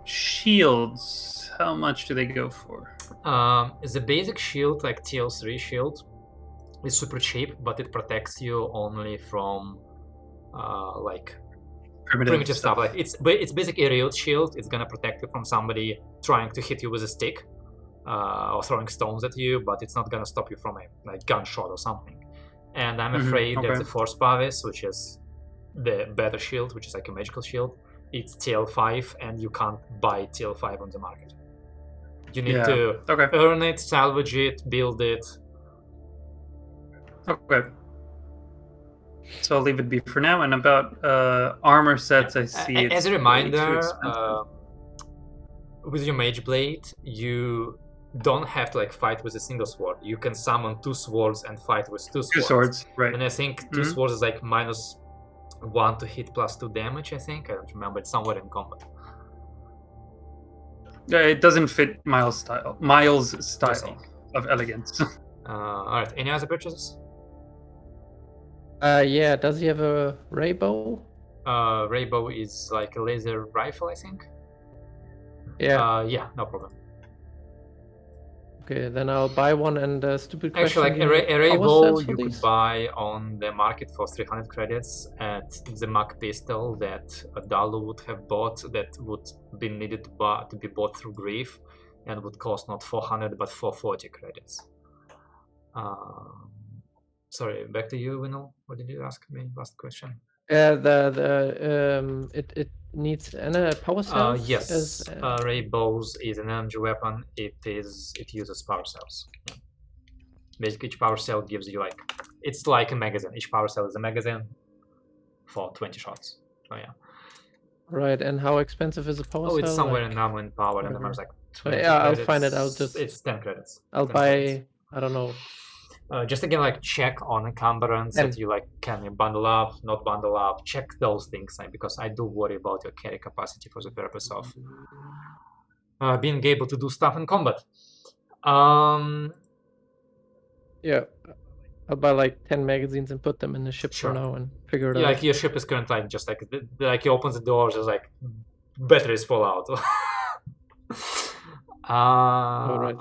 Shields. How much do they go for? The basic shield, like TL3 shield, is super cheap, but it protects you only from like primitive stuff. Like it's basically a real shield. It's gonna protect you from somebody trying to hit you with a stick or throwing stones at you, but it's not gonna stop you from a like gunshot or something. And I'm afraid that the Force Pavis, which is the better shield, which is like a magical shield, it's TL5, and you can't buy TL5 on the market. You need to earn it, salvage it, build it. Okay. So I'll leave it be for now. And about armor sets, I see it's as a reminder, too with your mage blade, you don't have to like fight with a single sword. You can summon 2 swords and fight with 2 swords. 2 swords, right? And I think 2 swords is like -1 to hit +2 damage. I think I don't remember. It's somewhere in combat. It doesn't fit Miles' style of elegance. All right. Any other purchases? Yeah. Does he have a ray bow? Ray bow is like a laser rifle, I think. Yeah. Yeah. No problem. Okay, then I'll buy one. And stupid question. Actually, like a ray bow you could buy on the market for 300 credits at the mag pistol that Dalu would have bought, that would be needed to be bought through Grief, and would cost not 400 but 440 credits. Sorry, back to you, Winnow. What did you ask me? Last question. It needs power cells. Yes, ray bows is an energy weapon. It uses power cells. Yeah. Basically, each power cell gives you like, it's like a magazine. Each power cell is a magazine for 20 shots. Oh yeah. Right, and how expensive is a power cell? Oh, it's somewhere like, in Namu in power, and whatever. it's like So 20 yeah, credits. I'll find it. I'll just. It's 10 credits. I'll 10 buy. credits. I don't know. Just again, like check on encumbrance that you like, can you bundle up, not bundle up, check those things, because I do worry about your carry capacity for the purpose of being able to do stuff in combat. Yeah, I'll buy like 10 magazines and put them in the ship Sure. for now and figure it Yeah, out. like your ship is currently like just like you open the door, just like batteries fall out. All right.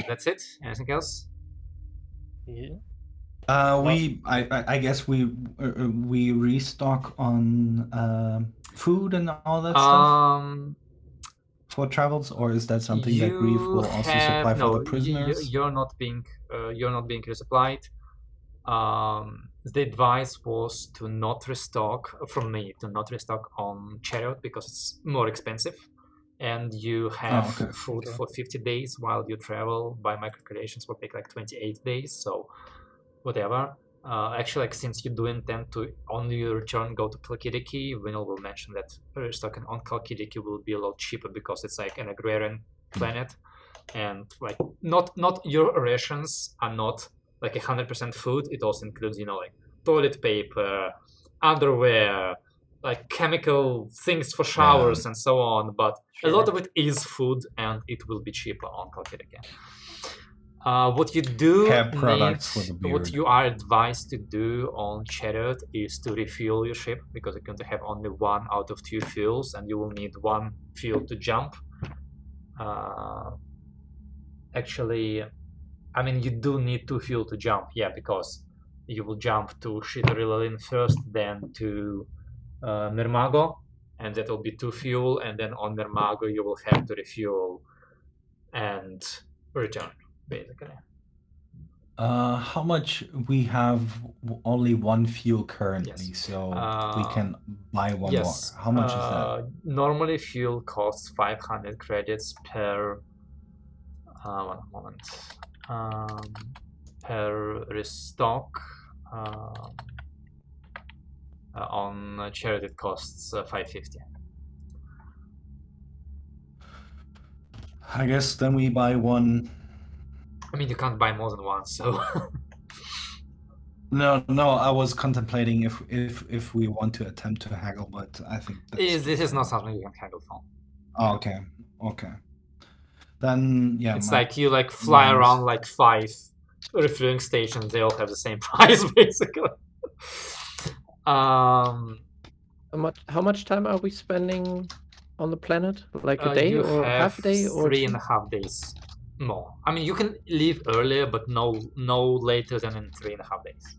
That's it. Anything else? Yeah. I guess we restock on food and all that stuff for travels, or is that something that Grief will also supply for the prisoners? You're not being resupplied. The advice was to not restock from me to not restock on Chariot because it's more expensive, and you have food for 50 days while you travel. By my calculations, will take like 28 days. So whatever. Actually, like, since you do intend to on your return go to Kalkidiki, Winnow will mention that restocking on Kalkidiki will be a lot cheaper because it's like an agrarian planet, and like not your rations are not like 100% food. It also includes, you know, like toilet paper, underwear, like chemical things for showers and so on. But a lot of it is food, and it will be cheaper on Kalkidiki. What you do what you are advised to do on Chariot is to refuel your ship, because you're going to have only 1 out of 2 fuels, and you will need 1 fuel to jump. Actually, I mean, you do need 2 fuel to jump, yeah, because you will jump to Shitarilin first, then to Mirmago, and that will be 2 fuel, and then on Mirmago you will have to refuel and return, basically. How much? We have only 1 fuel currently, so we can buy 1 more. How much is that? Normally fuel costs 500 credits per 1 moment. Per restock. On Chariot it costs 550. I guess then we buy 1. I mean, you can't buy more than 1, so. No, I was contemplating if we want to attempt to haggle, but I think this is not something you can haggle for. Oh, okay. Then yeah, it's like you like fly around like 5 refueling stations. They all have the same price, basically. How much time are we spending on the planet? Like a day or half a day, or 3.5 days more. I mean, you can leave earlier, but no later than in 3.5 days.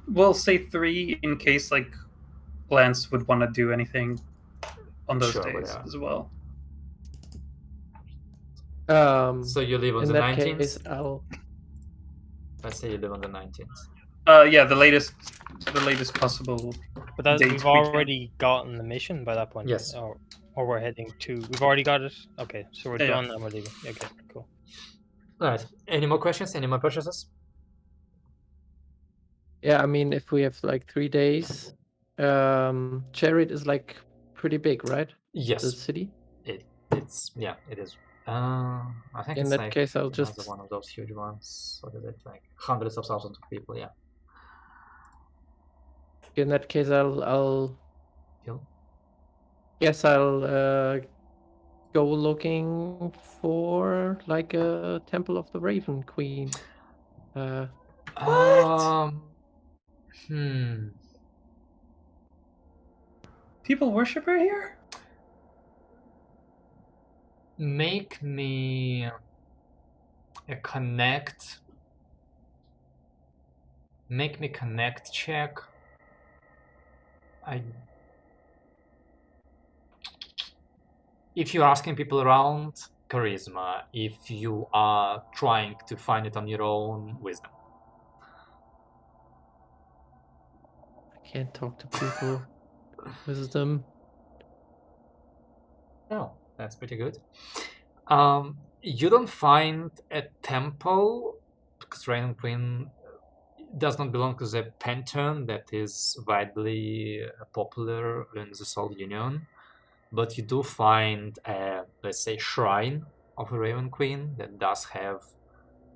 We'll say 3 in case like Lance would want to do anything on those days as well. So you leave on the 19th? Case, Let's say you live on the 19th. Yeah, the latest possible. But that, we've already gotten the mission by that point. Yes. Or we're heading to. We've already got it. Okay, so we're done and we're leaving. Okay, cool. All right. Any more questions? Any more purchases? Yeah, I mean, if we have like 3 days, Chariot is like pretty big, right? Yes. The city. It is. I think in it's that like case, I'll just one of those huge ones. What is it? Like hundreds of thousands of people. Yeah. In that case, I'll Kill? Yes, I'll go looking for like a Temple of the Raven Queen. People worship her here? Make me a connect. Make me connect check. If you're asking people around, charisma. If you are trying to find it on your own, wisdom. I can't talk to people. Wisdom. Oh, that's pretty good. You don't find a temple, because Raven Queen does not belong to the pantheon that is widely popular in the Soul Union, but you do find a, let's say, shrine of a Raven Queen that does have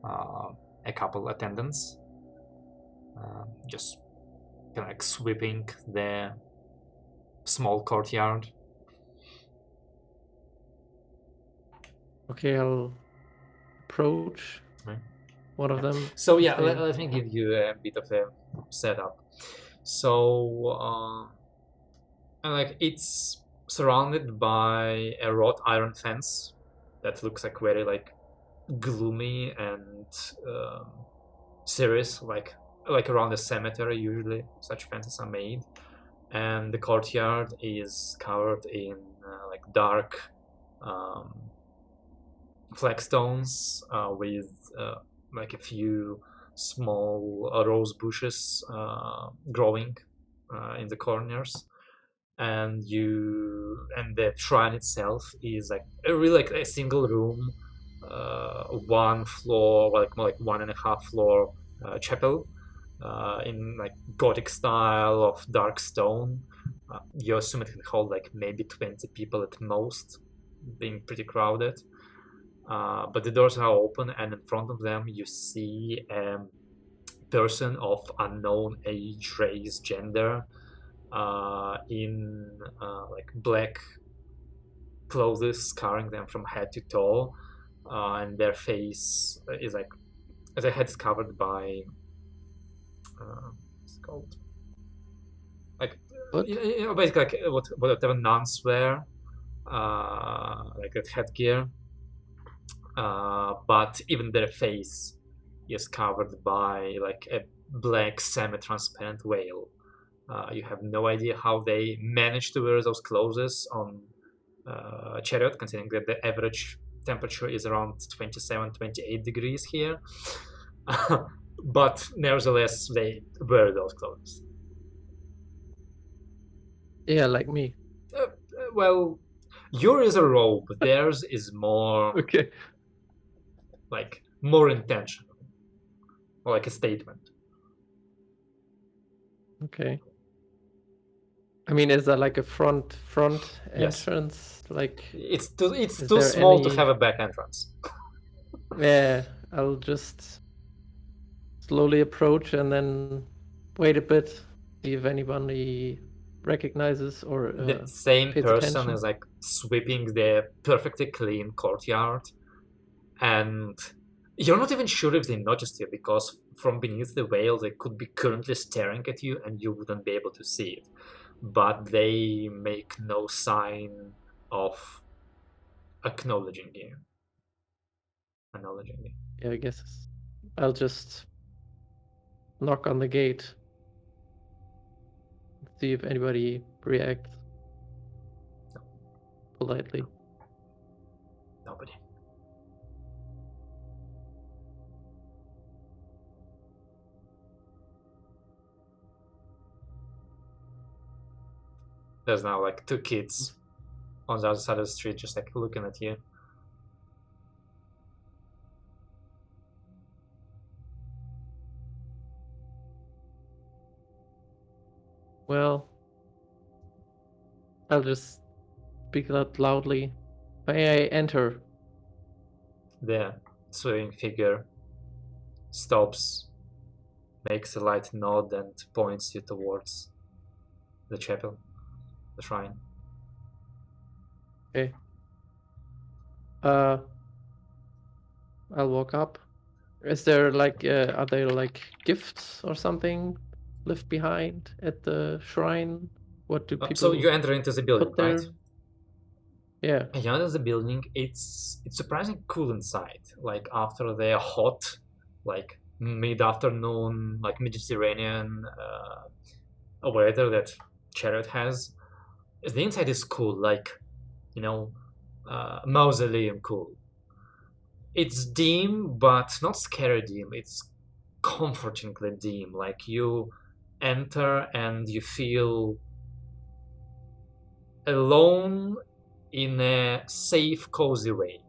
a couple attendants, just kind of like sweeping the small courtyard. Okay, I'll approach Right. one of them. So yeah, Say- let me give you a bit of a setup. So like it's surrounded by a wrought iron fence that looks like very like gloomy and serious, like around a cemetery. Usually, such fences are made, and the courtyard is covered in like dark flagstones with like a few small rose bushes growing in the corners, and the shrine itself is like a really like a single room, one floor, like more like 1.5 floor chapel in like Gothic style of dark stone. You assume it can hold like maybe 20 people at most, being pretty crowded. But the doors are open, and in front of them you see a person of unknown age, race, gender, in like black clothes covering them from head to toe, and their face is like their head is covered by what's it called, like What? basically like whatever nuns wear, like that headgear. But even their face is covered by like a black semi-transparent veil. You have no idea how they managed to wear those clothes on a chariot, considering that the average temperature is around 27-28 degrees here. But nevertheless, they wear those clothes. Yeah, like me. Well, yours is a robe, theirs is more Okay. like more intentional, or like a statement. Okay. I mean, is that like a front Yes. entrance? Like, It's too Is too there small to any- have a back entrance. yeah, I'll just slowly approach and then wait a bit, see if anybody recognizes or The same pays person attention. is like sweeping the perfectly clean courtyard, and you're not even sure if they noticed you, because from beneath the veil they could be currently staring at you and you wouldn't be able to see it. But they make no sign of acknowledging you. Yeah, I guess I'll just knock on the gate, see if anybody reacts politely. Nobody. There's now like 2 kids on the other side of the street just like looking at you. Well, I'll just speak out loudly. May I enter? The swaying figure stops, makes a light nod, and points you towards the chapel, the shrine. Okay. I'll walk up. Is there like are there like gifts or something left behind at the shrine? What do people So you enter into the building, put there? right? Yeah. And you enter the building. It's surprisingly cool inside. Like after the hot, like mid-afternoon, like Mediterranean weather that Chariot has, the inside is cool. Like, you know, mausoleum cool. It's dim, but not scary dim. It's comfortingly dim. Like you enter and you feel alone in a safe, cozy way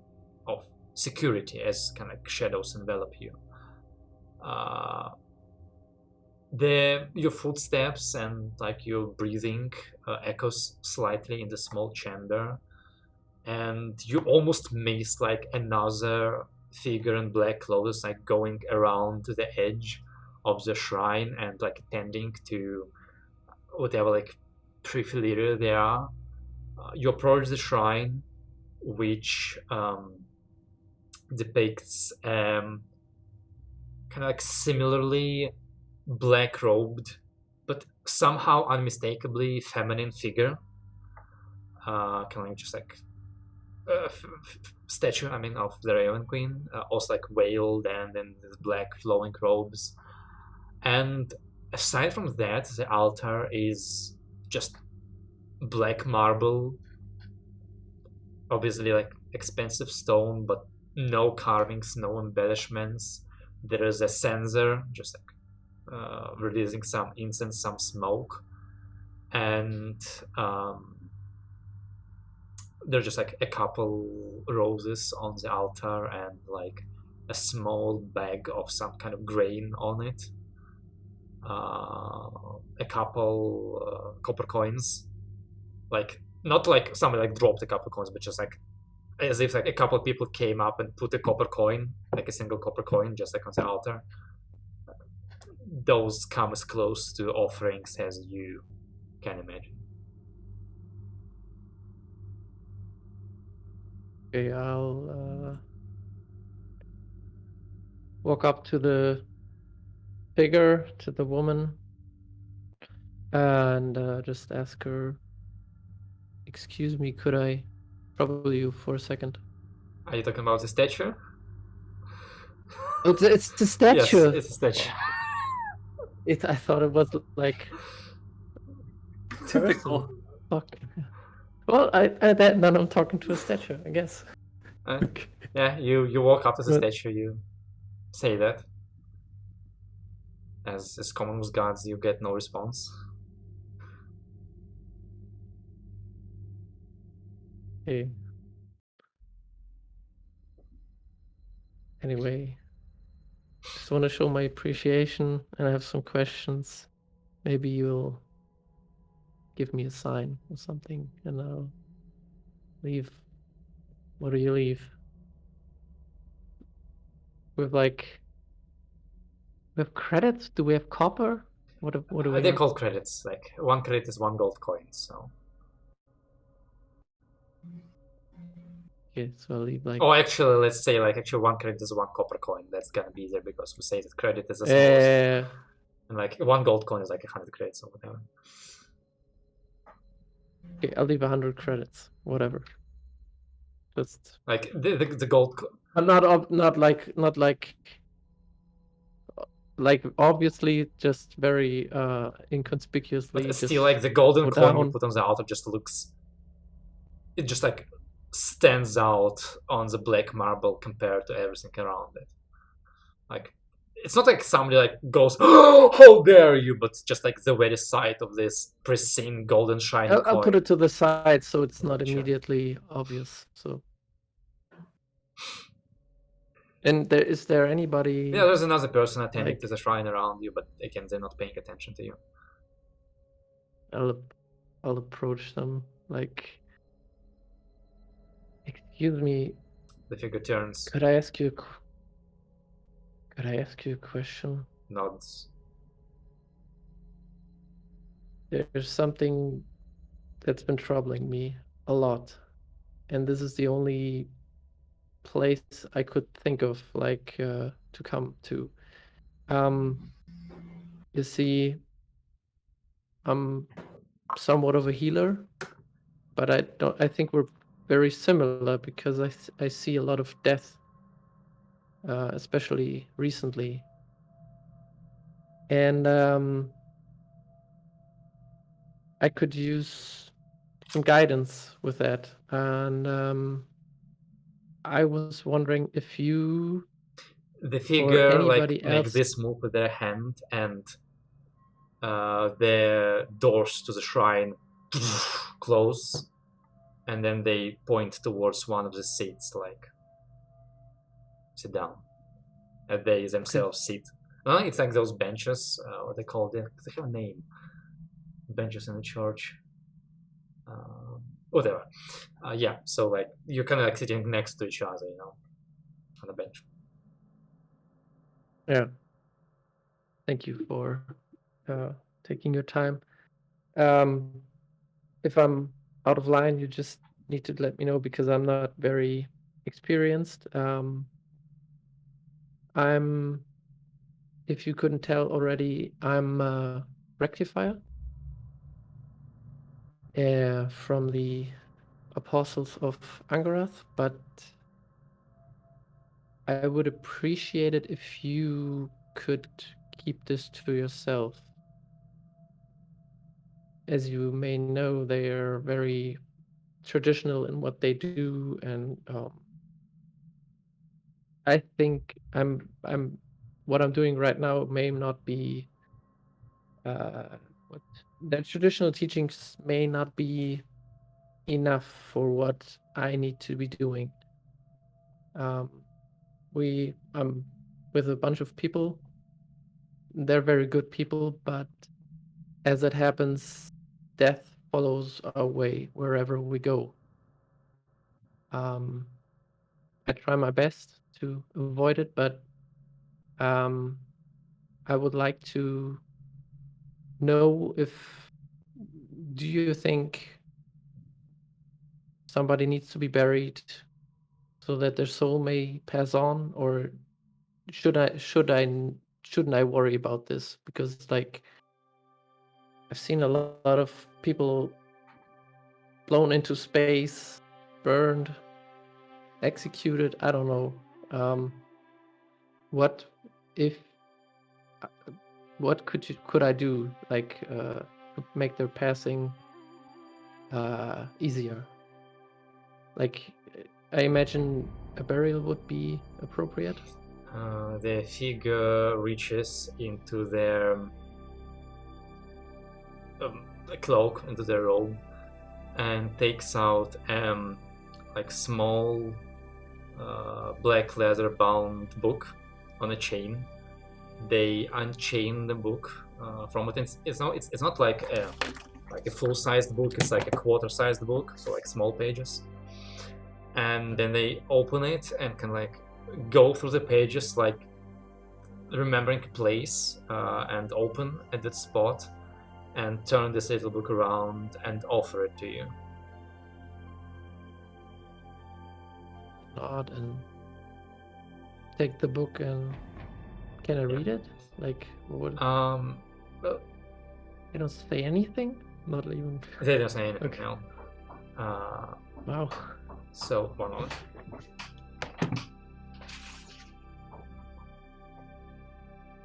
of security as kind of shadows envelop you. Your footsteps and like your breathing echoes slightly in the small chamber, and you almost miss like another figure in black clothes like going around the edge of the shrine and like attending to whatever like prefiliary they are. You approach the shrine, which depicts kind of like similarly black robed but somehow unmistakably feminine figure, kind of like just like statue, I mean, of the Raven Queen, also like veiled and in black flowing robes. And aside from that, the altar is just black marble, obviously like expensive stone, but no carvings, no embellishments. There is a censer, just like releasing some incense, some smoke, and there's just like a couple roses on the altar and like a small bag of some kind of grain on it, a couple copper coins, like not like somebody like dropped a couple coins, but just like as if like a couple of people came up and put a copper coin, like a single copper coin, just like on the altar. Those come as close to offerings as you can imagine. Okay, I'll walk up to the figure, to the woman, and just ask her, "Excuse me, could I trouble you for a second?" Are you talking about the statue? Oh, it's the statue. Yes, it's a statue. I thought it was like Typical. person. Fuck. Well, then I'm talking to a statue, I guess. Yeah, you walk up to the But- statue, you say that. As common with gods, you get no response. Okay. Anyway, just want to show my appreciation, and I have some questions. Maybe you'll give me a sign or something, and I'll leave. What do you leave? With like, we have credits? Do we have copper? What do we They're have? called credits. Like one credit is one gold coin. So. Okay, so I'll leave like. Oh, actually, let's say like actually one credit is one copper coin. That's gonna be easier because we say that credit is the smallest, and like one gold coin is like 100 credits or whatever. Okay, I'll leave 100 credits. Whatever. Just. Like the gold. But not like obviously just very inconspicuously. But still, just like the golden go coin you down. put on the altar just looks. It just like stands out on the black marble compared to everything around it. Like it's not like somebody like goes, "Oh, how dare you!" But just like the very sight of this pristine golden shiny coin. I'll put it to the side so it's not Sure. immediately obvious. So. And is there anybody? Yeah, there's another person attending like, to the shrine around you, but again, they're not paying attention to you. I'll approach them like, excuse me, The figure turns, could I ask you a question? nods. There's something that's been troubling me a lot, and this is the only place I could think of like to come to. You see, I'm somewhat of a healer, but I think we're very similar because I see a lot of death, especially recently, and I could use some guidance with that. And I was wondering if you The or figure like anybody makes else. this move with their hand, and the doors to the shrine close, and then they point towards one of the seats, like sit down. And they themselves sit. It's like those benches. What they call them? They have a name. Benches in the church. Whatever. Yeah. So like you're kind of like sitting next to each other, on a bench. Yeah. Thank you for taking your time. Um, if I'm out of line, you just need to let me know because I'm not very experienced. I'm, if you couldn't tell already, I'm a rectifier from the Apostles of Angarath, but I would appreciate it if you could keep this to yourself. As you may know, they are very traditional in what they do, and I think what I'm doing right now may not be what the traditional teachings may not be enough for what I need to be doing. I'm with a bunch of people. They're very good people, but as it happens, death follows our way wherever we go. I try my best to avoid it, but I would like to know if do you think somebody needs to be buried so that their soul may pass on, or shouldn't I worry about this? Because like I've seen a lot of people blown into space, burned, executed. I don't know. What if? What could I do like to make their passing easier? Like I imagine a burial would be appropriate. The figure reaches into their cloak, into their robe, and takes out like small black leather bound book on a chain. They unchain the book from it. It's not like a full-sized book. It's like a quarter-sized book, so like small pages. And then they open it and can like go through the pages, like remembering a place, and open at that spot and turn this little book around and offer it to you. Nod and take the book and can I read it? Like what? Well, They don't say anything. Not even. they don't say anything. Okay. No. Wow. So 1 moment. I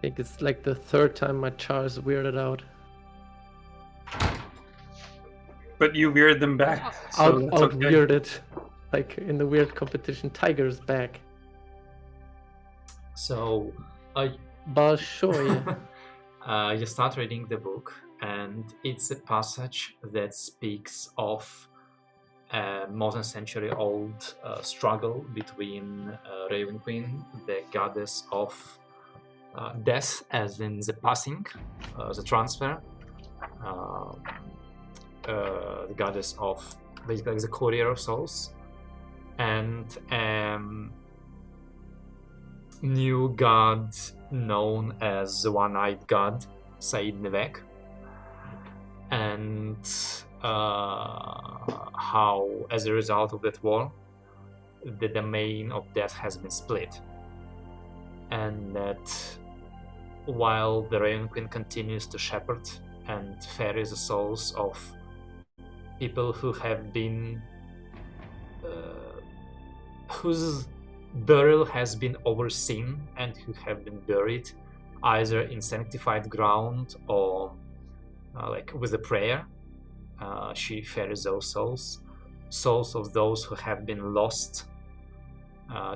think it's like the third time my char is weirded out. But you weird them back. So Out that's okay. weirded. Like in the weird competition, Tiger's back. So Bolshoi. you start reading the book, and it's a passage that speaks of a more than century-old struggle between Raven Queen, the goddess of death, as in the passing, the transfer, the goddess of basically the courier of souls, and new god known as the One-Eyed God, Said Nevek, and how, as a result of that war, the domain of death has been split, and that while the Raven Queen continues to shepherd and ferry the souls of people who have been whose burial has been overseen and who have been buried either in sanctified ground or like with a prayer, she ferries those souls of those who have been lost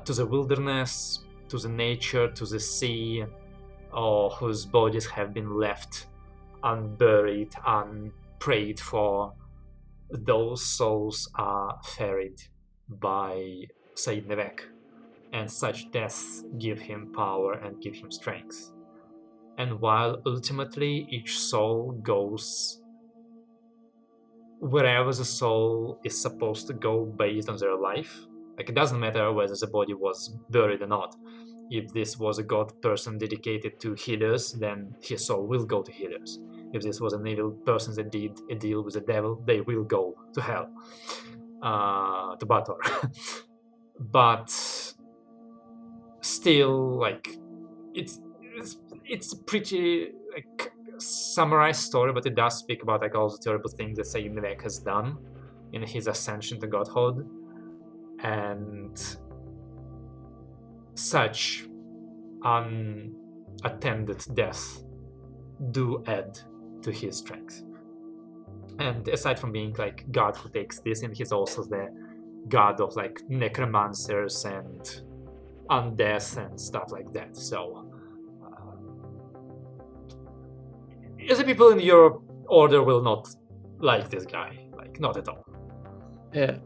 to the wilderness, to the nature, to the sea, or whose bodies have been left unburied, unprayed for, those souls are ferried by Said Nevek, and such deaths give him power and give him strength. And while ultimately each soul goes wherever the soul is supposed to go based on their life, like it doesn't matter whether the body was buried or not. If this was a god person dedicated to healers, then his soul will go to healers. If this was an evil person that did a deal with the devil, they will go to hell, to Bator. But still, like it's a pretty like summarized story, but it does speak about like all the terrible things that Sayyid Nevek has done in his ascension to godhood, and such unattended death do add to his strength. And aside from being like god who takes this in, he's also the god of like necromancers and undeath and stuff like that. So the people in your order will not like this guy, like not at all. Yeah.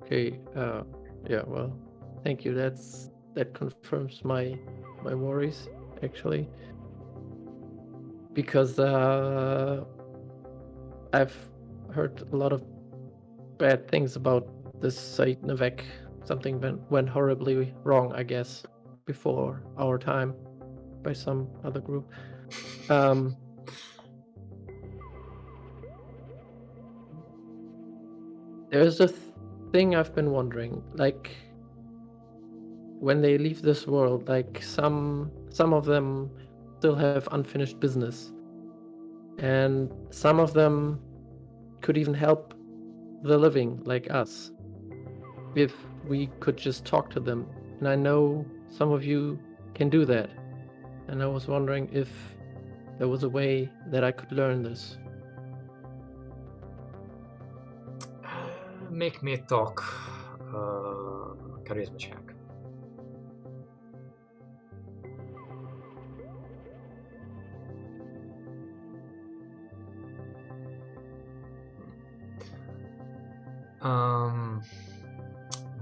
Okay. Yeah. Well, thank you. That confirms my worries actually, because I've heard a lot of bad things about this Said Nevek. Something went horribly wrong, I guess, before our time by some other group. There's a thing I've been wondering, like when they leave this world, like some of them still have unfinished business, and some of them could even help the living like us if we could just talk to them. And I know some of you can do that, and I was wondering if there was a way that I could learn this. Make me talk charisma check.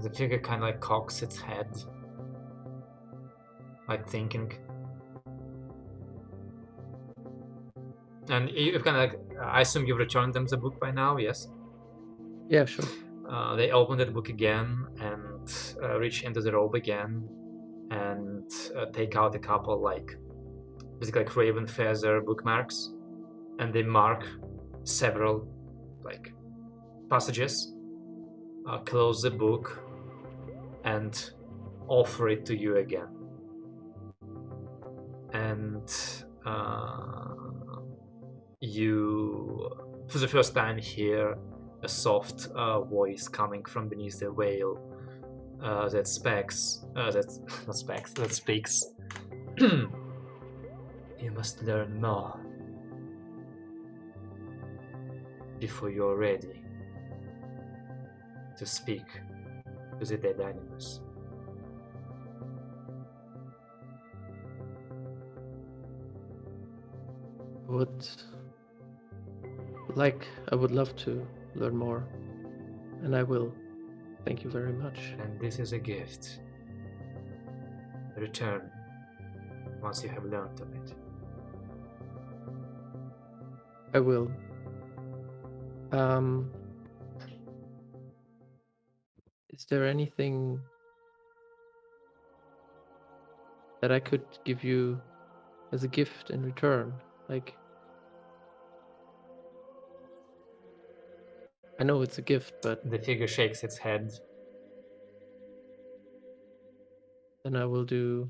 The figure kind of like cocks its head, like thinking. And you kind of like, I assume you've returned them the book by now, yes? Yeah, sure. They open that book again and reach into the robe again and take out a couple like basically like raven feather bookmarks, and they mark several like passages, close the book, and offer it to you again. And you, for the first time, hear a soft voice coming from beneath the veil that speaks. You must learn more before you're ready to speak to the dead animals. I would love to learn more, and I will. Thank you very much. And this is a gift. Return once you have learned of it. I will. Is there anything that I could give you as a gift in return? Like, I know it's a gift, but The figure shakes its head. then I will do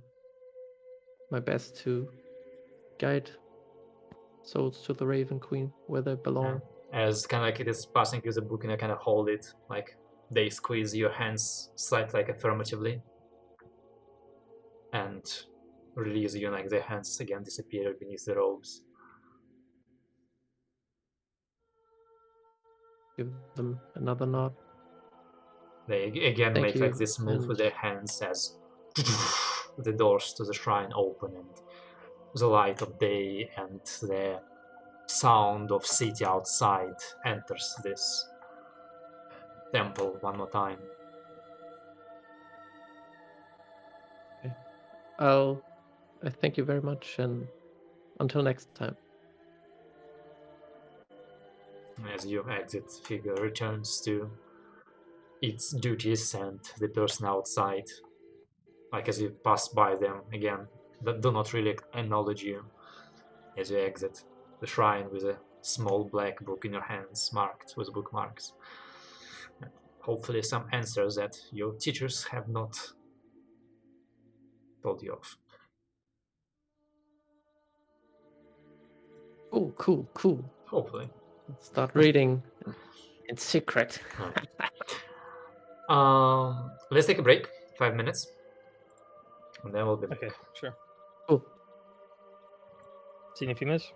my best to guide souls to the Raven Queen where they belong. As kind of like it is passing you the book, and I kind of hold it, like they squeeze your hands slightly, like affirmatively, and release you, and like their hands again disappear beneath the robes. Give them another nod. They again Thank make like you, this move with and their hands as the doors to the shrine open and the light of day and the sound of city outside enters this temple one more time. I thank you very much, and until next time. As you exit, figure returns to its duties and the person outside, like as you pass by them again, that do not really acknowledge you as you exit the shrine with a small black book in your hands marked with bookmarks. And hopefully some answers that your teachers have not told you of. Cool. Hopefully. Start reading in secret. Let's take a break, 5 minutes, and then we'll be back. Okay, sure. Cool. See you in a few minutes.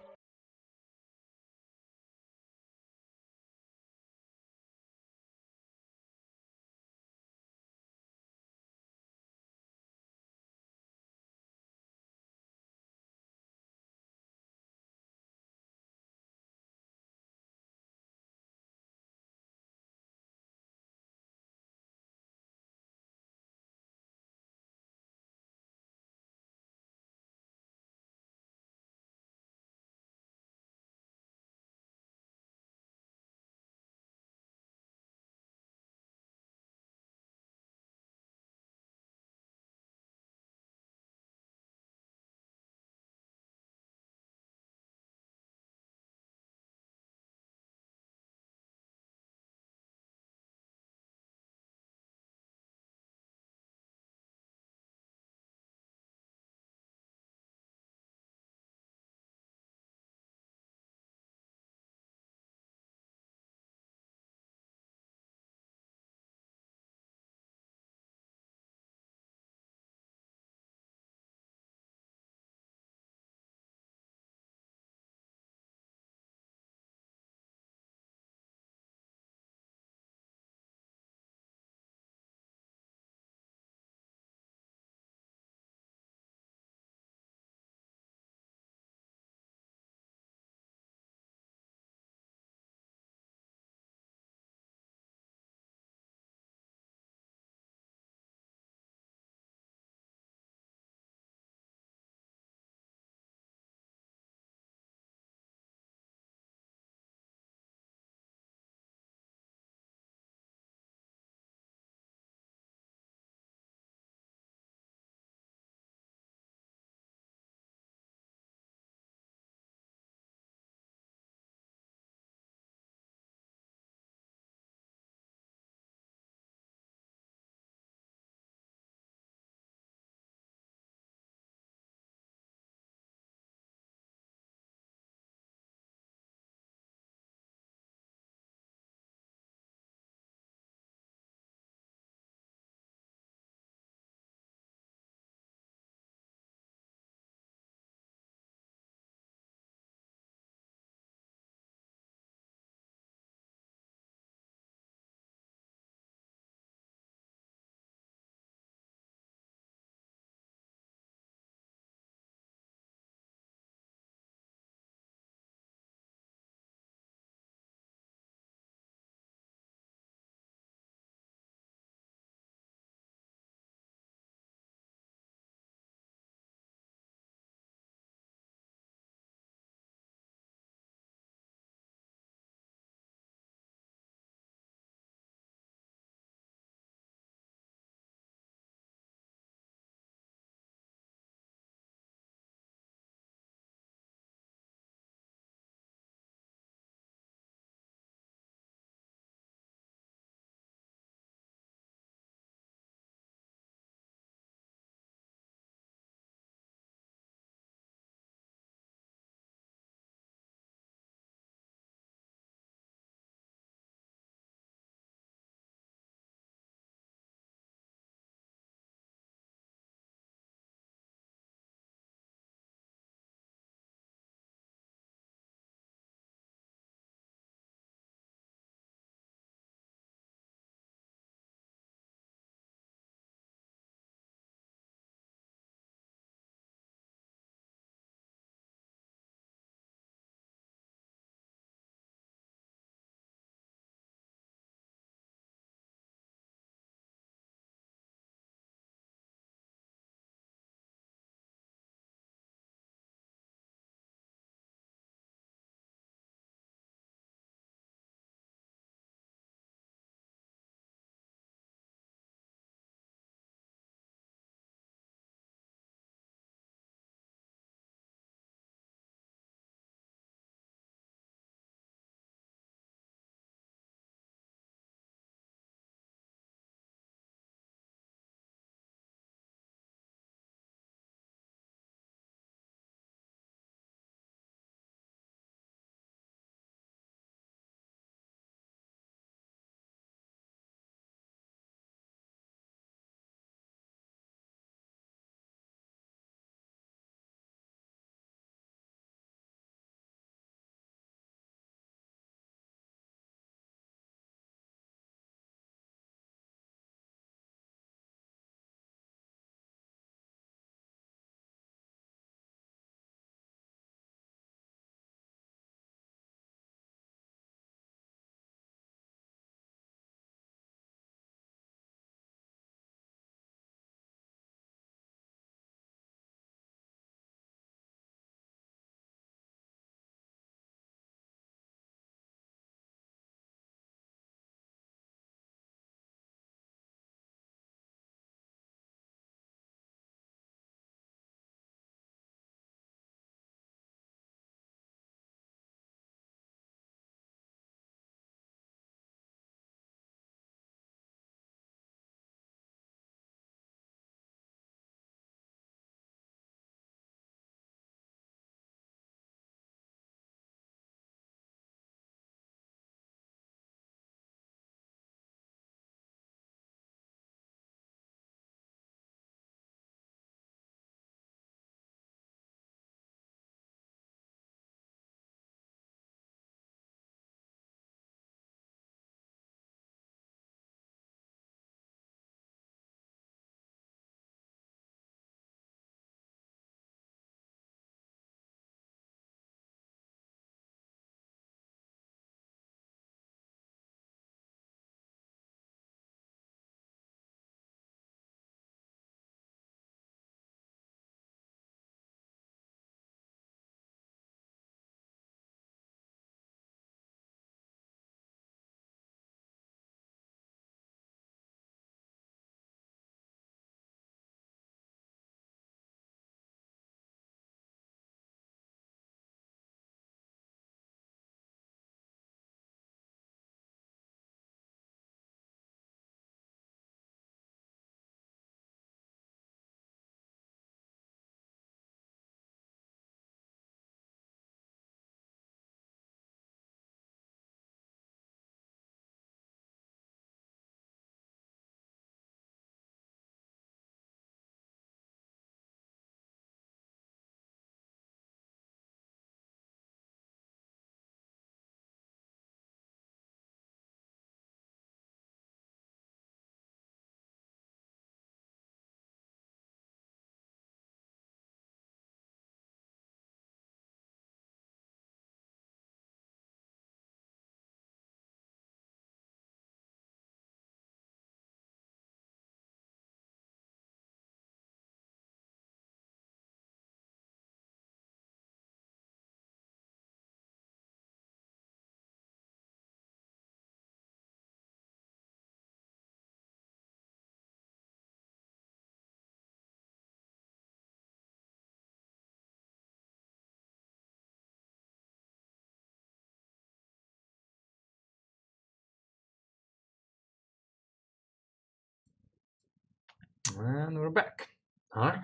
And we're back. Alright.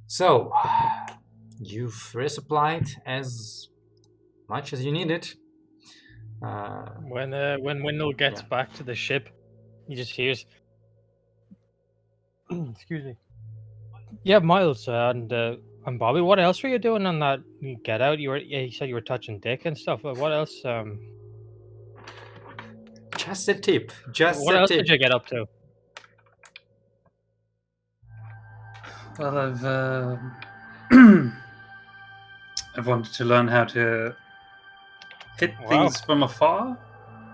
So, you've resupplied as much as you needed. When Wendell gets Yeah. back to the ship, he just hears, excuse me. Yeah, Miles and Bobby. What else were you doing on that get out? You said you were touching dick and stuff. But what else? Just a tip. Just What a else tip. did you get up to? Well, I've wanted to learn how to hit Wow. things from afar,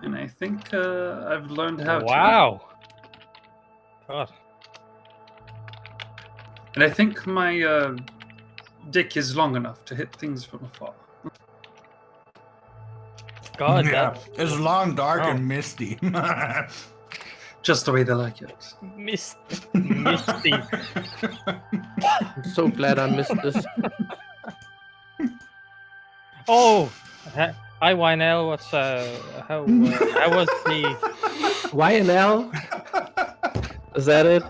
and I think I've learned how to. Wow. God. And I think my dick is long enough to hit things from afar. God, Yeah, that it's long, dark, Oh. and misty. Just the way they like it. misty. I'm so glad I missed this. Oh, hi Wynell. What's how was the? YNL? Is that it?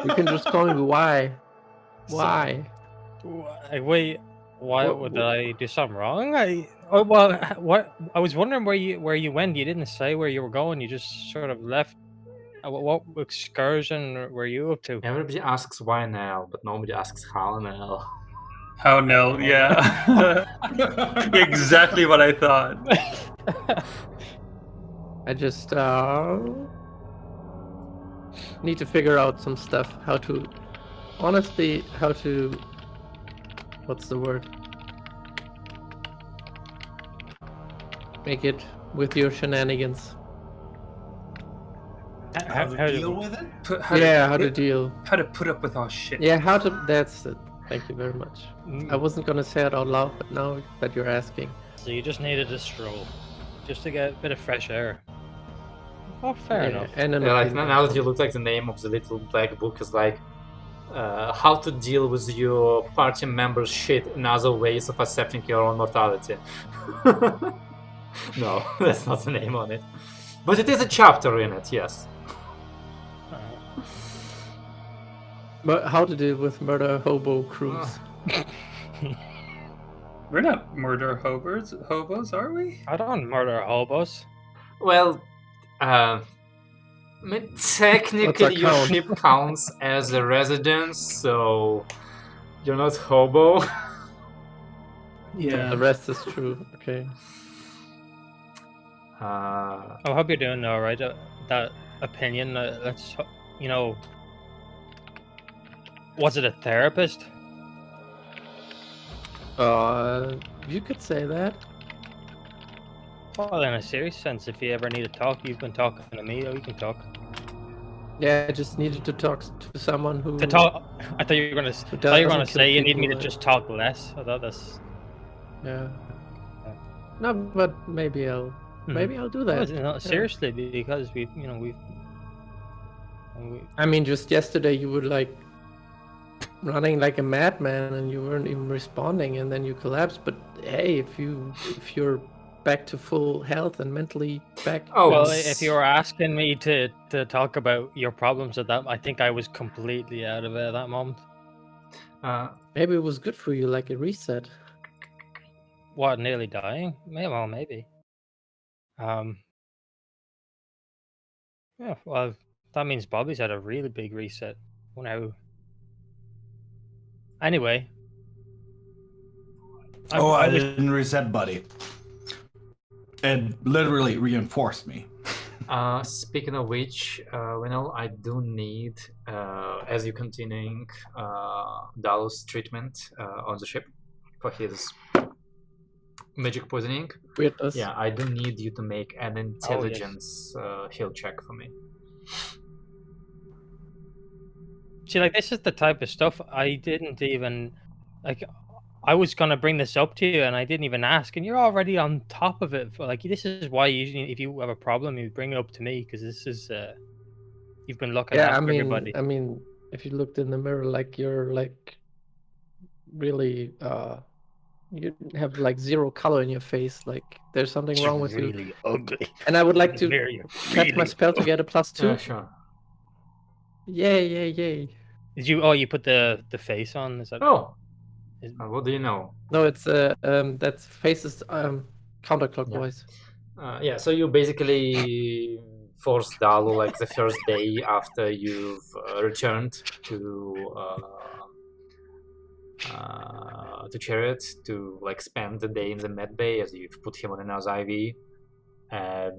You can just call me Y. Why? Wait, why What- did I do something wrong? What? I was wondering where you went. You didn't say where you were going. You just sort of left. What excursion were you up to? Everybody asks why now, but nobody asks how now. How no? Yeah. Exactly what I thought. I just need to figure out some stuff. How to, honestly, what's the word? Make it with your shenanigans. How to deal with it? How to deal. How to put up with our shit. Yeah, how to. That's it. Thank you very much. I Mm, wasn't gonna say it out loud, but now that you're asking, So you just needed a stroll, just to get a bit of fresh air. Oh, fair enough. And an Yeah, like opinion. now that you look like the name of the little black book is like how to deal with your party members' shit in other ways of accepting your own mortality. No, that's not the name on it. But it is a chapter in it, yes. But how to deal with murder hobo crews? We're not murder hobos, are we? I don't murder hobos. Well, I mean, technically your count? ship counts as a residence, so you're not hobo. The rest is true. Okay. Uh, I hope you're doing all right. That opinion. Let's, was it a therapist? You could say that. Well, in a serious sense, if you ever need to talk, you've been talking to me, or you can talk. Yeah, I just needed to talk to someone who. To talk, I thought you were gonna. I thought you were gonna doesn't say kill you need me to people, just talk less. I thought that's. Yeah. No, but maybe I'll do that. No, Yeah. seriously, because we. I mean, just yesterday you were like running like a madman and you weren't even responding, and then you collapsed. But hey, if you're back to full health and mentally back. Oh, Well, if you were asking me to talk about your problems at that, I think I was completely out of it at that moment. Maybe it was good for you, like a reset. What, nearly dying? Well, maybe. Yeah, well, that means Bobby's had a really big reset. Now, anyway. I didn't reset, buddy. It literally reinforced me. Speaking of which, I do need, as you're continuing Dallas' treatment on the ship for his magic poisoning. Weirdness. Yeah, I do need you to make an intelligence heal check for me. See, like, this is the type of stuff I didn't even, like, I was gonna bring this up to you and I didn't even ask, and you're already on top of it. This is why usually if you have a problem, you bring it up to me, because this is, you've been looking after everybody. I mean, if you looked in the mirror, like you're like really You have like 0 color in your face. Like there's something It's wrong with you. really ugly. And I would like to Very, cast my really spell to get a +2. Sure. Yay, yay, yay. Did you? Oh, you put the face on? Is that? Oh, Is- what do you know? No, it's that face is counterclockwise. Yeah, so you basically forced Dalu like the first day after you've returned to Chariot to like spend the day in the med bay as you've put him on another IV.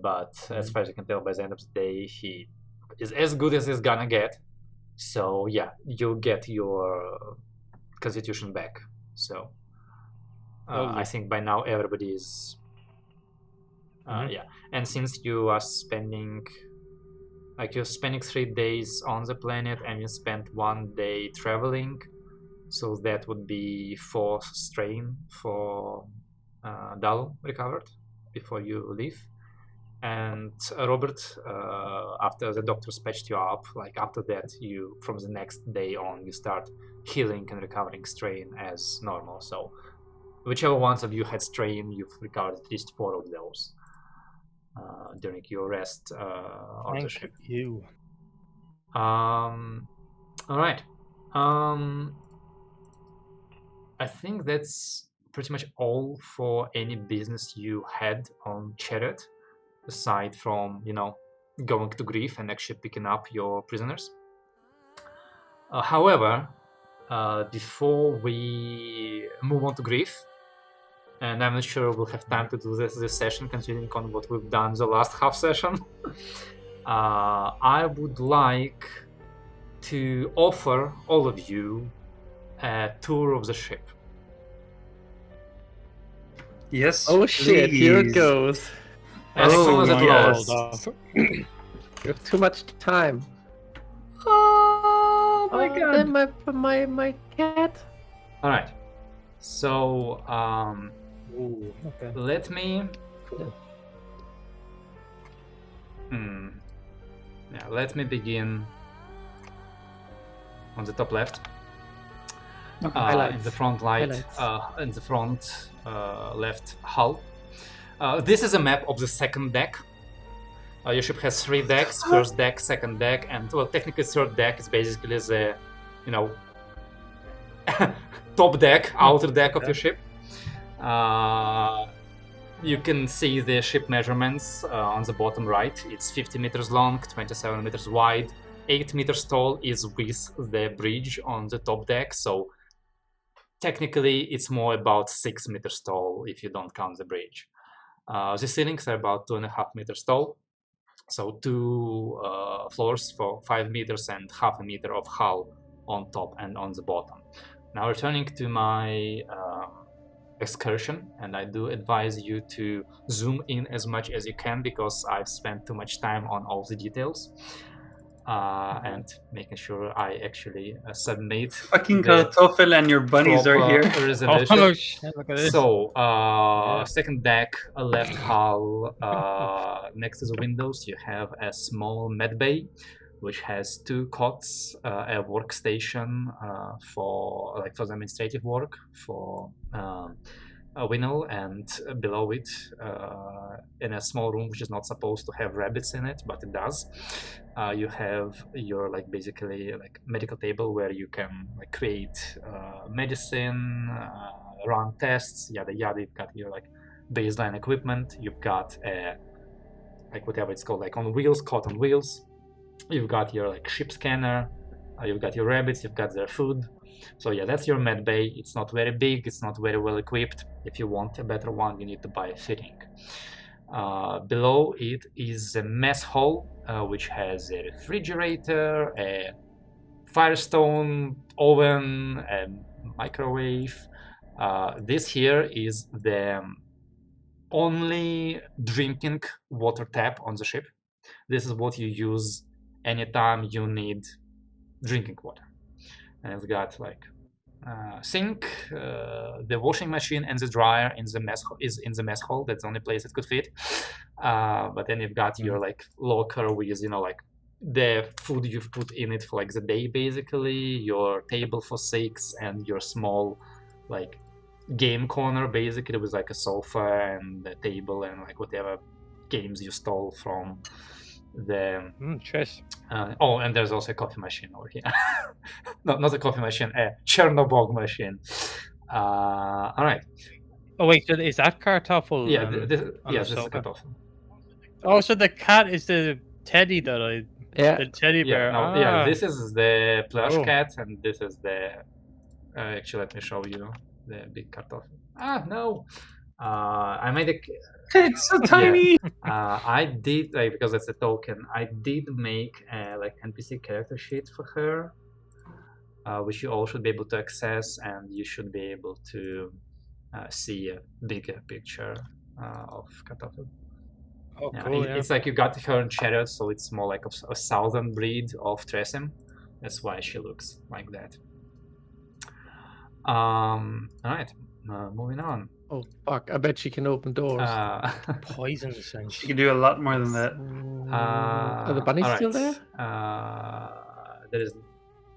But as far as you can tell, by the end of the day, he is as good as he's gonna get. So yeah, you'll get your constitution back. So I think by now everybody is. Yeah, and since you are spending, like you're spending 3 days on the planet and you spent 1 day traveling, so that would be 4 strain for Dalu recovered before you leave. And Robert, after the doctors patched you up, like after that, you from the next day on, you start healing and recovering strain as normal. So whichever ones of you had strain, you've recovered at least 4 of those during your rest on the ship. Thank you. All right. I think that's pretty much all for any business you had on Chariot, aside from, you know, going to Grief and actually picking up your prisoners. However, before we move on to Grief, and I'm not sure we'll have time to do this session considering on what we've done the last half session, I would like to offer all of you a tour of the ship. Yes. Oh shit, here it please. goes. As soon as it my loads. God. We have too much time. Oh my Oh, god. then my cat. All right. So Ooh, okay. let me. Let me begin on the top left. In Highlights. the front light, Highlights. in the front left hull. This is a map of the second deck. Your ship has 3 decks: first deck, second deck, and well, technically third deck is basically the, you know, top deck, outer deck of your ship. You can see the ship measurements on the bottom right. It's 50 meters long, 27 meters wide, 8 meters tall is with the bridge on the top deck. So technically it's more about 6 meters tall if you don't count the bridge. The ceilings are about 2.5 meters tall. So 2 floors for 5 meters and half a meter of hull on top and on the bottom. Now returning to my excursion, and I do advise you to zoom in as much as you can because I've spent too much time on all the details and making sure I actually submit Fucking the Kartoffel and your bunnies are proper here. resolution. Oh shit! Look at this. So, Yeah. second deck, left hull, next to the windows, you have a small med bay, which has 2 cots, a workstation for the administrative work for a Winnel, and below it, in a small room which is not supposed to have rabbits in it, but it does. You have your basically medical table where you can create medicine, run tests, yada yada. You've got your baseline equipment. You've got whatever it's called, on wheels, cot on wheels. You've got your ship scanner. You've got your rabbits. You've got their food. So yeah, that's your med bay. It's not very big. It's not very well equipped. If you want a better one, you need to buy a fitting. Below it is a mess hall, which has a refrigerator, a firestone, oven, a microwave. This here is the only drinking water tap on the ship. This is what you use anytime you need drinking water. And it's got sink, the washing machine, and the dryer in the mess is in the mess hall. That's the only place it could fit. But then you've got your locker with the food you've put in it for the day, basically your table for 6, and your small game corner basically with like a sofa and a table and like whatever games you stole from the Chess. oh, and there's also a coffee machine over here. Not a coffee machine, a Chernobyl machine. All right. Oh wait, so is that kartoffel? Yeah, on this the is a sofa? kartoffel. Oh, so the cat is the teddy that the teddy bear. Yeah, this is the plush Oh. cat, and this is the. Actually, let me show you the big kartoffel. No. I made a. It's so tiny. I did because it's a token. I did make like NPC character sheet for her, which you all should be able to access, and you should be able to see a bigger picture of kartoffel. Oh, cool! It's like you got her in chariot, so it's more like a southern breed of Tresim. That's why she looks like that. All right, moving on. Oh fuck! I bet she can open doors. Poison sense. She can do a lot more than that. Are the bunnies still there?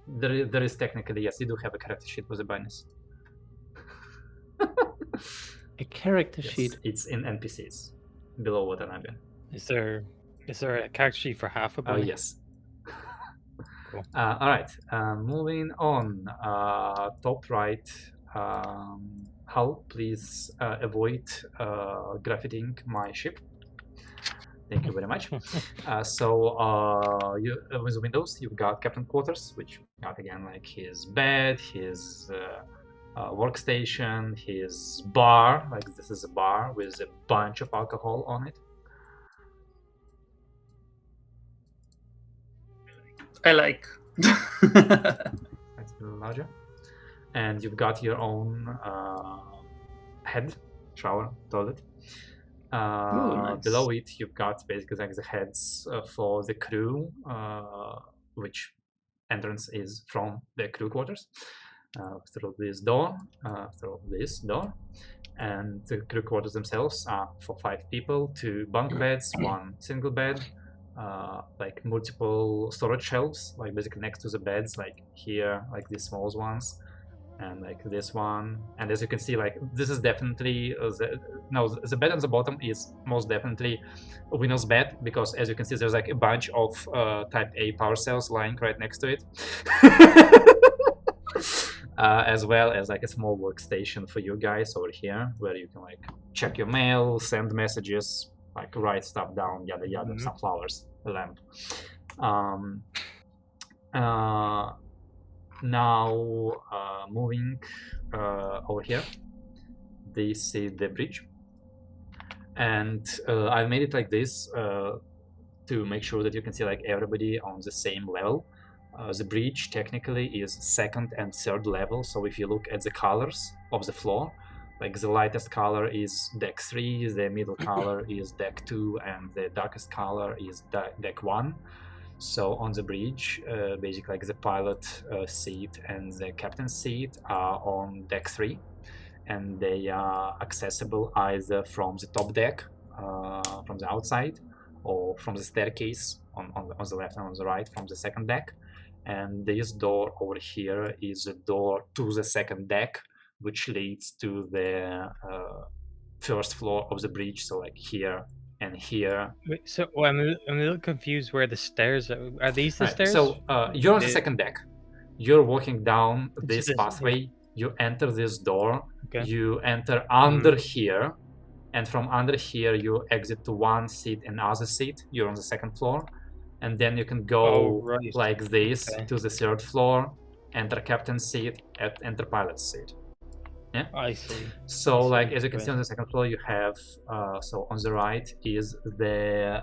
There is technically, yes, you do have a character sheet with the bunnies. A character Yes, sheet. it's in NPCs below Watanabe. Is there a character sheet for half a bunny? Oh yes. Cool. All right, moving on. Top right. Hull, please avoid graffitiing my ship. Thank you very much. You with Windows, you've got Captain Quarters, which got again like his bed, his workstation, his bar. Like this is a bar with a bunch of alcohol on it. I like. That's a little larger. And you've got your own head, shower, toilet. Nice. Below it, you've got basically like the heads for the crew, which entrance is from the crew quarters through this door, and the crew quarters themselves are for 5 people, 2 bunk beds, 1 single bed, like multiple storage shelves, like basically next to the beds, like here, like these small ones. And like this one, and as you can see, like this is definitely the bed on the bottom is most definitely a Windows bed, because as you can see, there's like a bunch of Type A power cells lying right next to it, as well as like a small workstation for you guys over here, where you can like check your mail, send messages, like write stuff down, yada yada, some flowers, a lamp. Now moving over here, this is the bridge, and I made it like this to make sure that you can see like everybody on the same level. The bridge technically is 2nd and 3rd level, so if you look at the colors of the floor, like the lightest color is deck 3, the middle color is deck 2, and the darkest color is deck 1. So on the bridge, basically like the pilot seat and the captain's seat are on deck 3, and they are accessible either from the top deck, from the outside, or from the staircase on the left and on the right from the 2nd deck. And this door over here is the door to the 2nd deck, which leads to the 1st floor of the bridge. So like here and here. Wait, so I'm a little confused where the stairs are. These the stairs? So you're on the 2nd deck. You're walking down this pathway. Yeah. You enter this door. Okay. You enter under here, and from under here you exit to 1 seat and other seat. You're on the 2nd floor, and then you can go like this to the 3rd floor, enter captain's seat, enter pilot's seat. Yeah, I see. So like as you can see on the 2nd floor, you have so on the right is the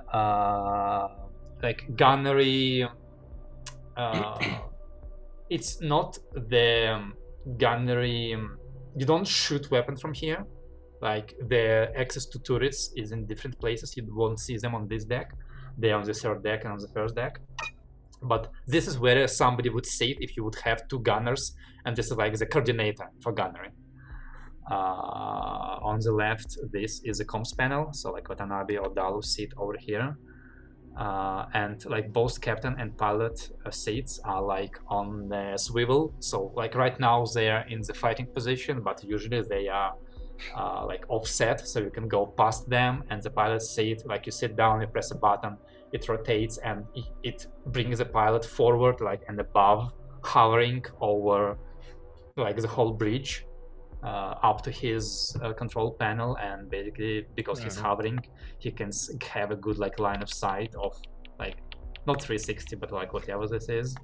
like gunnery. It's not the gunnery. You don't shoot weapons from here. Like the access to turrets is in different places. You won't see them on this deck. They're on the 3rd deck and on the 1st deck. But this is where somebody would sit if you would have 2 gunners, and this is like the coordinator for gunnery. On the left, this is a comms panel, so like Watanabe or Dalu sit over here. and like both captain and pilot seats are like on the swivel. So like right now they are in the fighting position, but usually they are like offset, so you can go past them. And the pilot seat, like you sit down, you press a button, it rotates, and it brings the pilot forward, like and above, hovering over like the whole bridge up to his control panel. And basically because he's hovering, he can have a good like line of sight of like not 360 but like whatever this is,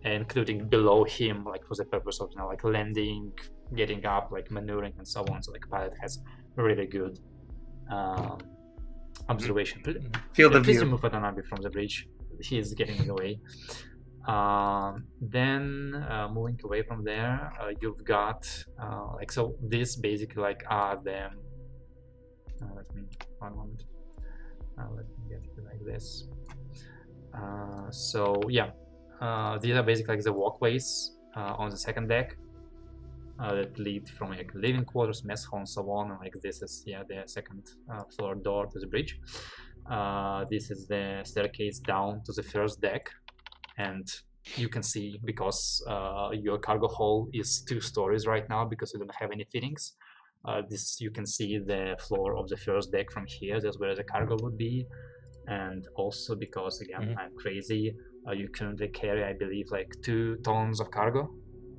including below him, like for the purpose of like landing, getting up, like maneuvering and so on. So like pilot has really good observation. Field of Please view. remove Watanabe from the bridge, he is getting in the way. Then moving away from there, you've got like, so this basically like are the let me one moment, let me get it like this. So yeah, these are basically like the walkways on the second deck that lead from like living quarters, mess hall, and so on. And like this is the second floor door to the bridge. This is the staircase down to the first deck. And you can see, because your cargo hold is 2 stories right now because you don't have any fittings, this you can see the floor of the first deck from here. That's where the cargo would be. And also because again I'm crazy, you currently carry, I believe, like 2 tons of cargo,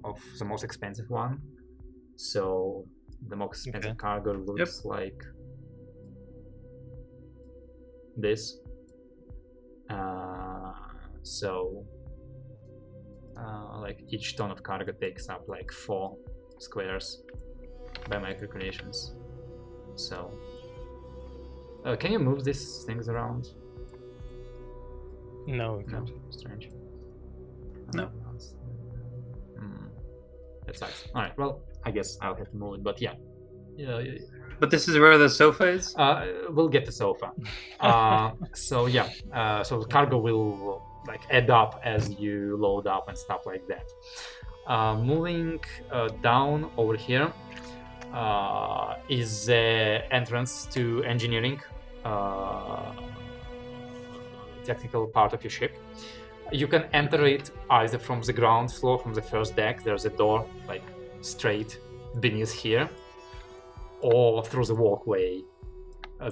of the most expensive one. So the most expensive cargo looks like this. So like each ton of cargo takes up like 4 squares by my calculations. So can you move these things around? No, we can't. Strange. No. That sucks. Alright, well, I guess I'll have to move it, but yeah. But this is where the sofa is? We'll get the sofa. So yeah, so the cargo will like add up as you load up and stuff like that. Moving down over here is the entrance to engineering, technical part of your ship. You can enter it either from the ground floor, from the first deck. There's a door like straight beneath here, or through the walkway.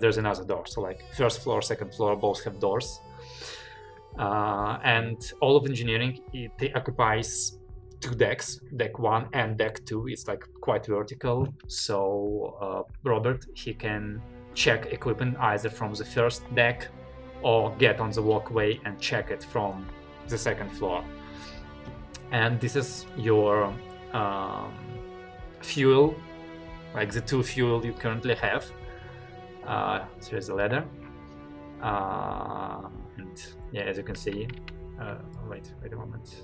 There's another door. So like first floor, second floor, both have doors. And all of engineering, it occupies 2 decks. Deck 1 and deck 2 is like quite vertical. So Robert, he can check equipment either from the first deck or get on the walkway and check it from the second floor. And this is your fuel, like the 2 fuel you currently have. So here's the ladder. And yeah, as you can see, wait a moment.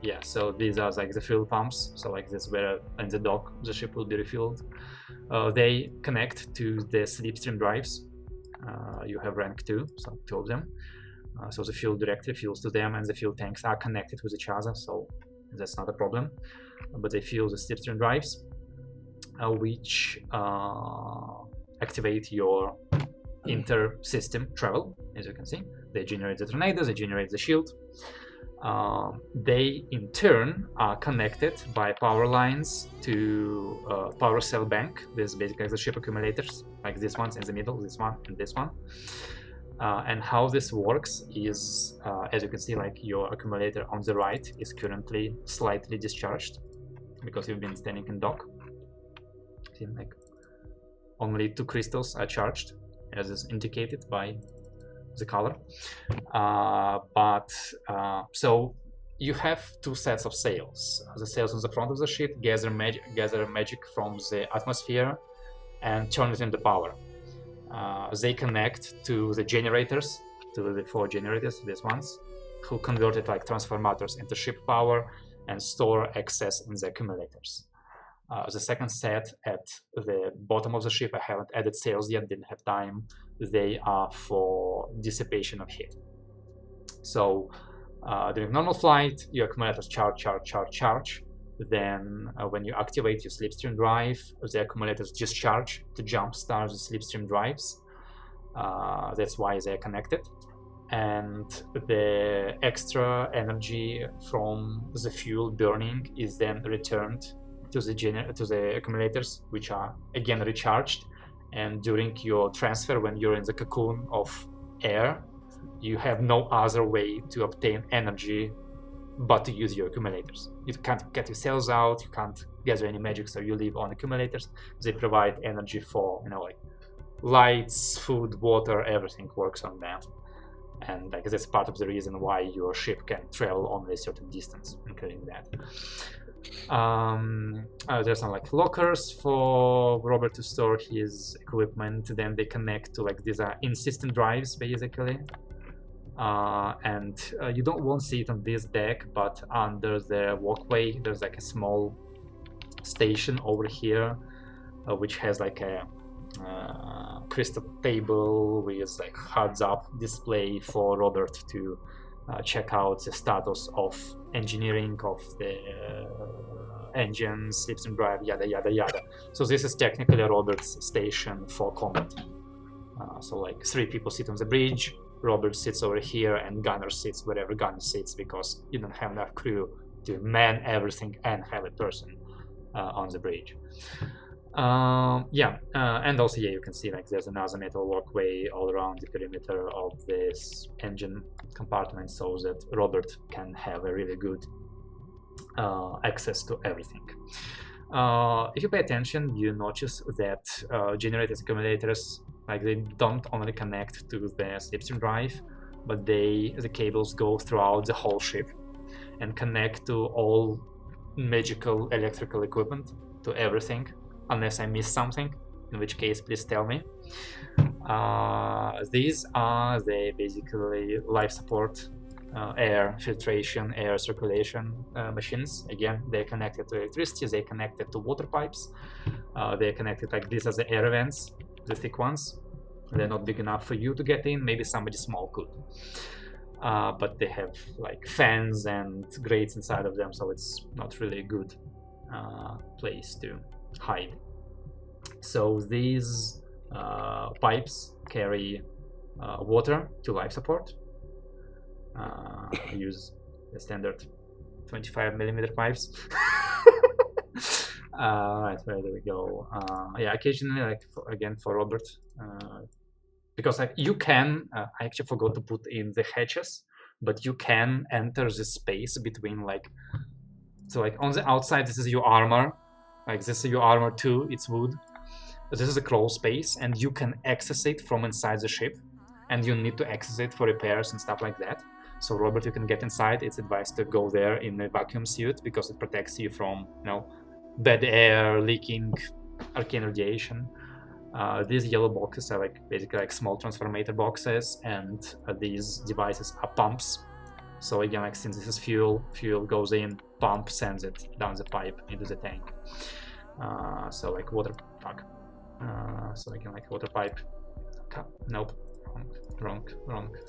Yeah, so these are like the fuel pumps. So like this, where in the dock the ship will be refueled. They connect to the slipstream drives. You have rank 2, so 2 of them. So the fuel directly fuels to them, and the fuel tanks are connected with each other, so that's not a problem. But they fuel the slipstream drives, which activate your inter-system travel. As you can see, they generate the tornado, they generate the shield. They in turn are connected by power lines to power cell bank. This is basically the ship accumulators, like this one's in the middle, this one and this one. And how this works is, as you can see, like your accumulator on the right is currently slightly discharged because you've been standing in dock. See, like only 2 crystals are charged, as is indicated by the color. So you have 2 sets of sails. The sails on the front of the ship gather magic from the atmosphere and turn it into power. They connect to the generators, to the 4 generators, these ones, who convert it like transformators into ship power and store excess in the accumulators. The second set at the bottom of the ship, I haven't added sails yet, didn't have time. They are for dissipation of heat. So during normal flight, your accumulators charge. Then when you activate your slipstream drive, the accumulators discharge to jumpstart the slipstream drives. That's why they're connected. And the extra energy from the fuel burning is then returned to the accumulators, which are again recharged. And during your transfer, when you're in the cocoon of air, you have no other way to obtain energy but to use your accumulators. You can't get your cells out, you can't gather any magic, so you live on accumulators. They provide energy for, like lights, food, water, everything works on them. And like that's part of the reason why your ship can travel only a certain distance, including that. There's some like lockers for Robert to store his equipment. Then they connect to like these are in-system drives basically. And you won't see it on this deck, but under the walkway there's like a small station over here, which has like a crystal table with like heads-up display for Robert to check out the status of engineering of the engines, system drive, yada yada yada. So this is technically Robert's station for combat. So like 3 people sit on the bridge, Robert sits over here, and Gunner sits wherever Gunner sits, because you don't have enough crew to man everything and have a person on the bridge. And also you can see like there's another metal walkway all around the perimeter of this engine compartment, so that Robert can have a really good access to everything. If you pay attention, you notice that generated accumulators, like they don't only connect to the slipstream drive, but the cables go throughout the whole ship and connect to all magical electrical equipment, to everything, unless I missed something, in which case please tell me. These are the basically life support, air filtration, air circulation machines. Again, they're connected to electricity, they're connected to water pipes, they're connected like these are the air vents, the thick ones. They're not big enough for you to get in, maybe somebody small could. But they have like fans and grates inside of them, so it's not really a good place to hide. So these pipes carry water to life support. Use the standard 25mm pipes. Right, where do we go? Occasionally, like for Robert, because like you can, I actually forgot to put in the hatches, but you can enter the space between so like on the outside this is your armor, like this is your armor too, it's wood. This is a crawl space, and you can access it from inside the ship, and you need to access it for repairs and stuff like that. So Robert, you can get inside. It's advised to go there in a vacuum suit because it protects you from bad air, leaking, arcane radiation. These yellow boxes are basically small transformator boxes, and these devices are pumps. So again, since this is fuel goes in, pump sends it down the pipe into the tank. So water, fuck. So again, water pipe. Nope, wrong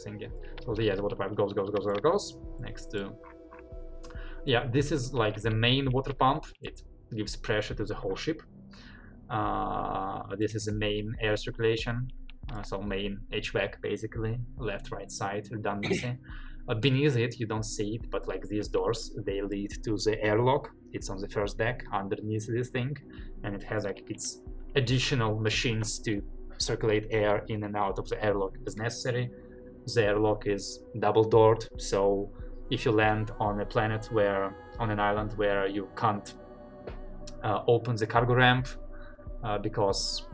thing. So the water pipe goes next to. This is the main water pump. It gives pressure to the whole ship. This is the main air circulation, so main HVAC basically, left, right side redundancy. Beneath it, you don't see it, but these doors, they lead to the airlock. It's on the first deck underneath this thing, and it has its additional machines to circulate air in and out of the airlock as necessary. The airlock is double doored, so if you land on a planet on an island where you can't open the cargo ramp because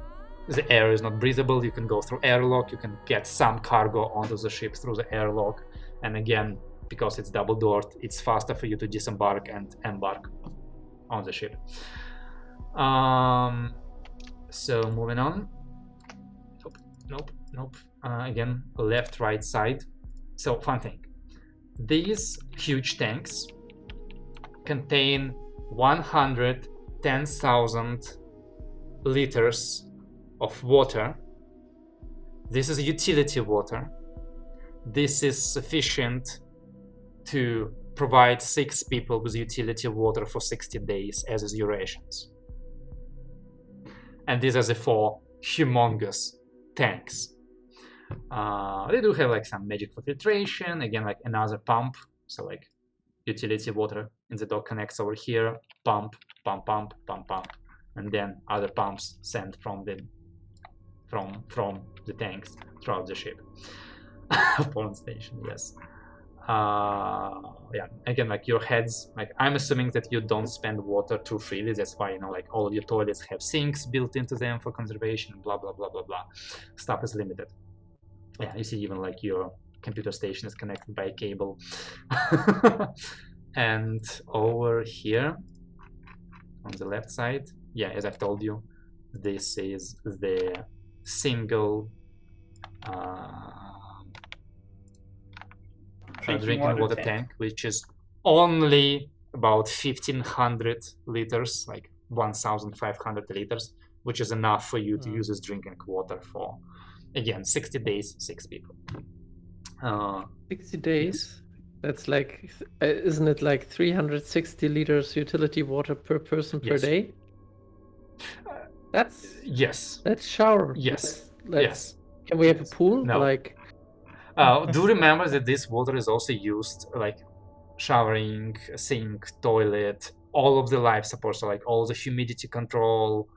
the air is not breathable, you can go through airlock, you can get some cargo onto the ship through the airlock, and again, because it's double doored, it's faster for you to disembark and embark on the ship. So moving on. Nope. Again, left, right side. So fun thing. These huge tanks contain 110,000 liters of water. This is utility water. This is sufficient to provide 6 people with utility water for 60 days, as is your rations. And these are the 4 humongous tanks. They do have like some magic for filtration. Again, like another pump. So like utility water in the dock connects over here. Pump, pump, pump, pump, pump, and then other pumps sent from the tanks throughout the ship. Porn station, yes. Yeah, again, like your heads, like I'm assuming that you don't spend water too freely. That's why, you know, like all of your toilets have sinks built into them for conservation, blah blah blah blah blah. Stuff is limited. Yeah, you see even like your computer station is connected by a cable. And over here on the left side, yeah, as I've told you, this is the single drinking water tank, which is only about 1,500 liters, like 1,500 liters, which is enough for you to use as drinking water for, again, 60 days, 6 people. 60 days? That's like, isn't it like 360 liters utility water per person per day? That's yes. Let's shower. Yes. Yes. Can we have a pool? No. Like. Do remember that this water is also used like showering, sink, toilet, all of the life support, so like all the humidity control,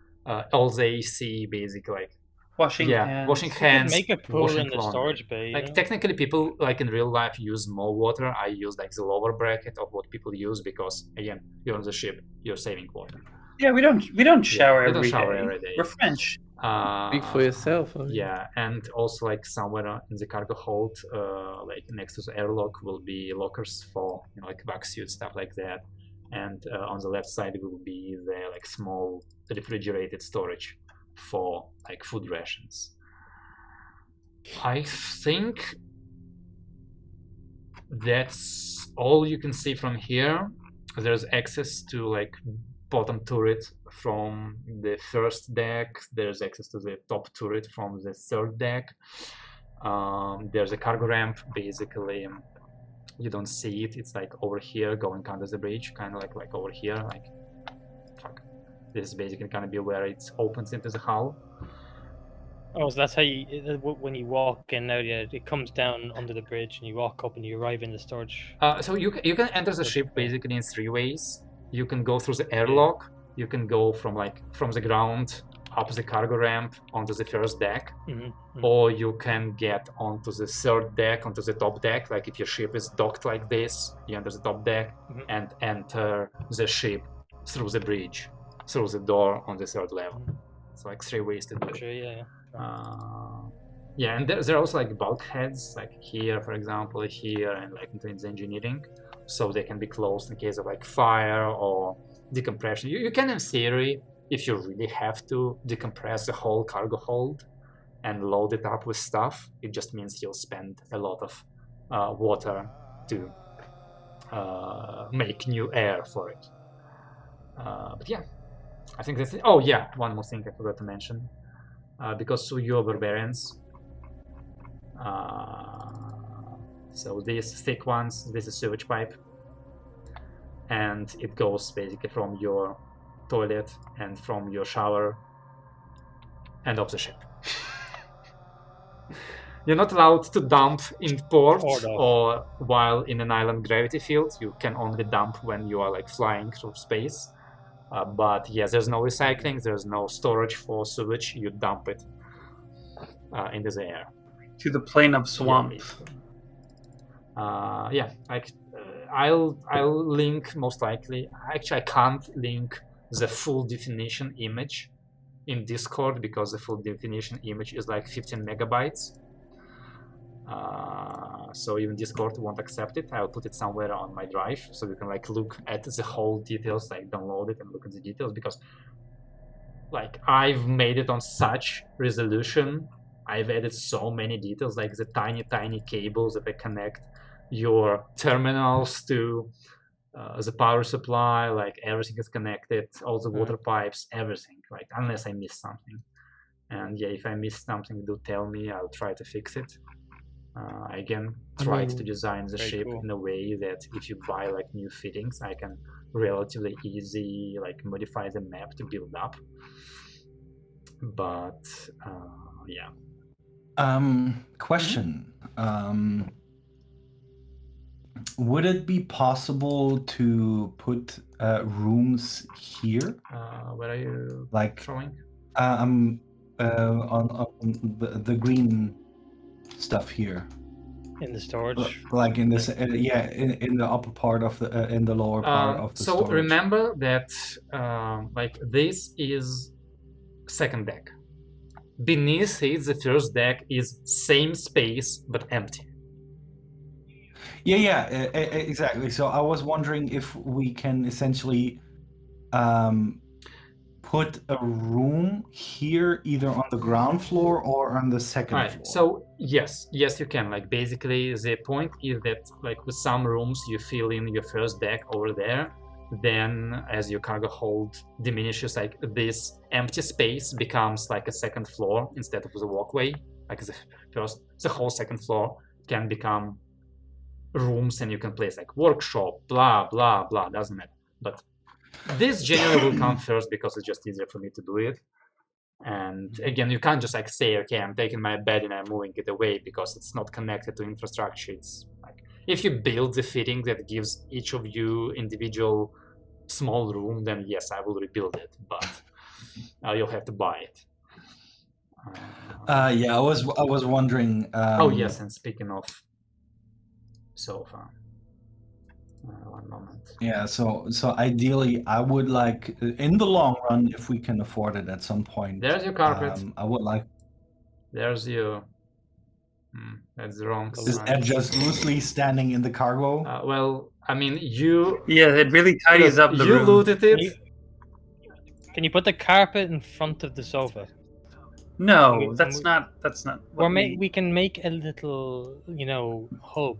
all the AC, basically, like washing hands. Washing hands, make a pool in the storage bay. Like technically, people like in real life use more water. I use like the lower bracket of what people use because again, you're on the ship, you're saving water. Yeah, we don't shower every day. We're French. Speak for yourself. I mean. Yeah, and also like somewhere in the cargo hold, like next to the airlock, will be lockers for, you know, like vac suits, stuff like that. And on the left side will be the like small refrigerated storage for like food rations. I think that's all you can see from here. There's access to like bottom turret from the first deck. There's access to the top turret from the third deck. There's a cargo ramp. Basically, you don't see it. It's like over here, going under the bridge, kind of like over here. Like, fuck. This is basically gonna be where it opens into the hull. Oh, so that's how you, when you walk in now, yeah, it comes down under the bridge and you walk up and you arrive in the storage. So you can enter the ship basically in 3 ways. You can go through the airlock. You can go from the ground up the cargo ramp onto the first deck, or you can get onto the third deck, onto the top deck. Like if your ship is docked like this, you enter the top deck and enter the ship through the bridge, through the door on the third level. It's like 3 ways to do it. Yeah. Yeah, and there are also like bulkheads, like here, for example, here, and like into the engineering, so they can be closed in case of like fire or decompression. You can, in theory, if you really have to, decompress the whole cargo hold and load it up with stuff. It just means you'll spend a lot of water to make new air for it. But yeah, I think that's it. Oh yeah, one more thing I forgot to mention. Because you are barbarians, so these thick ones, this is sewage pipe, and it goes basically from your toilet and from your shower and off the ship. You're not allowed to dump in port or while in an island gravity field. You can only dump when you are like flying through space. But yes, there's no recycling, there's no storage for sewage. You dump it into the air. To the plane of swamp. Yeah, like I'll link most likely. Actually, I can't link the full definition image in Discord because the full definition image is like 15 megabytes. So even Discord won't accept it. I'll put it somewhere on my drive so you can like look at the whole details, like download it and look at the details, because like I've made it on such resolution. I've added so many details, like the tiny cables that connect your terminals to the power supply, like everything is connected, all the water pipes, everything, like unless I missed something. And yeah, if I missed something, do tell me, I'll try to fix it. I again tried to design the ship in a way that if you buy like new fittings, I can relatively easy like modify the map to build up. But yeah. Question. Would it be possible to put rooms here? Where are you Like, showing? on the green stuff here. In the storage. Like in this, in the upper part of the, in the lower part of the So storage. remember that like this is second deck. Beneath it, the first deck is same space but empty. Yeah, exactly. So I was wondering if we can essentially put a room here, either on the ground floor or on the second floor. So yes, you can. Like basically, the point is that like with some rooms you fill in your first deck over there. Then as your cargo hold diminishes, like this empty space becomes like a second floor instead of the walkway. Like the whole second floor can become rooms, and you can place like workshop, blah blah blah. Doesn't matter. But this generally will come first because it's just easier for me to do it. And again, you can't just like say, okay, I'm taking my bed and I'm moving it away because it's not connected to infrastructure. It's like if you build the fitting that gives each of you individual small room, then yes, I will rebuild it, but you'll have to buy it. Yeah, I was wondering. Oh yes, and speaking of sofa, one moment. Yeah, so ideally, I would like, in the long run, if we can afford it at some point. There's your carpet. I would like. There's your. That's the wrong Is side. Ed just loosely standing in the cargo? Well, I mean, you. Yeah, it really tidies up the you room. looted it. Can you put the carpet in front of the sofa? No, that's not. Or we can make a little, hub.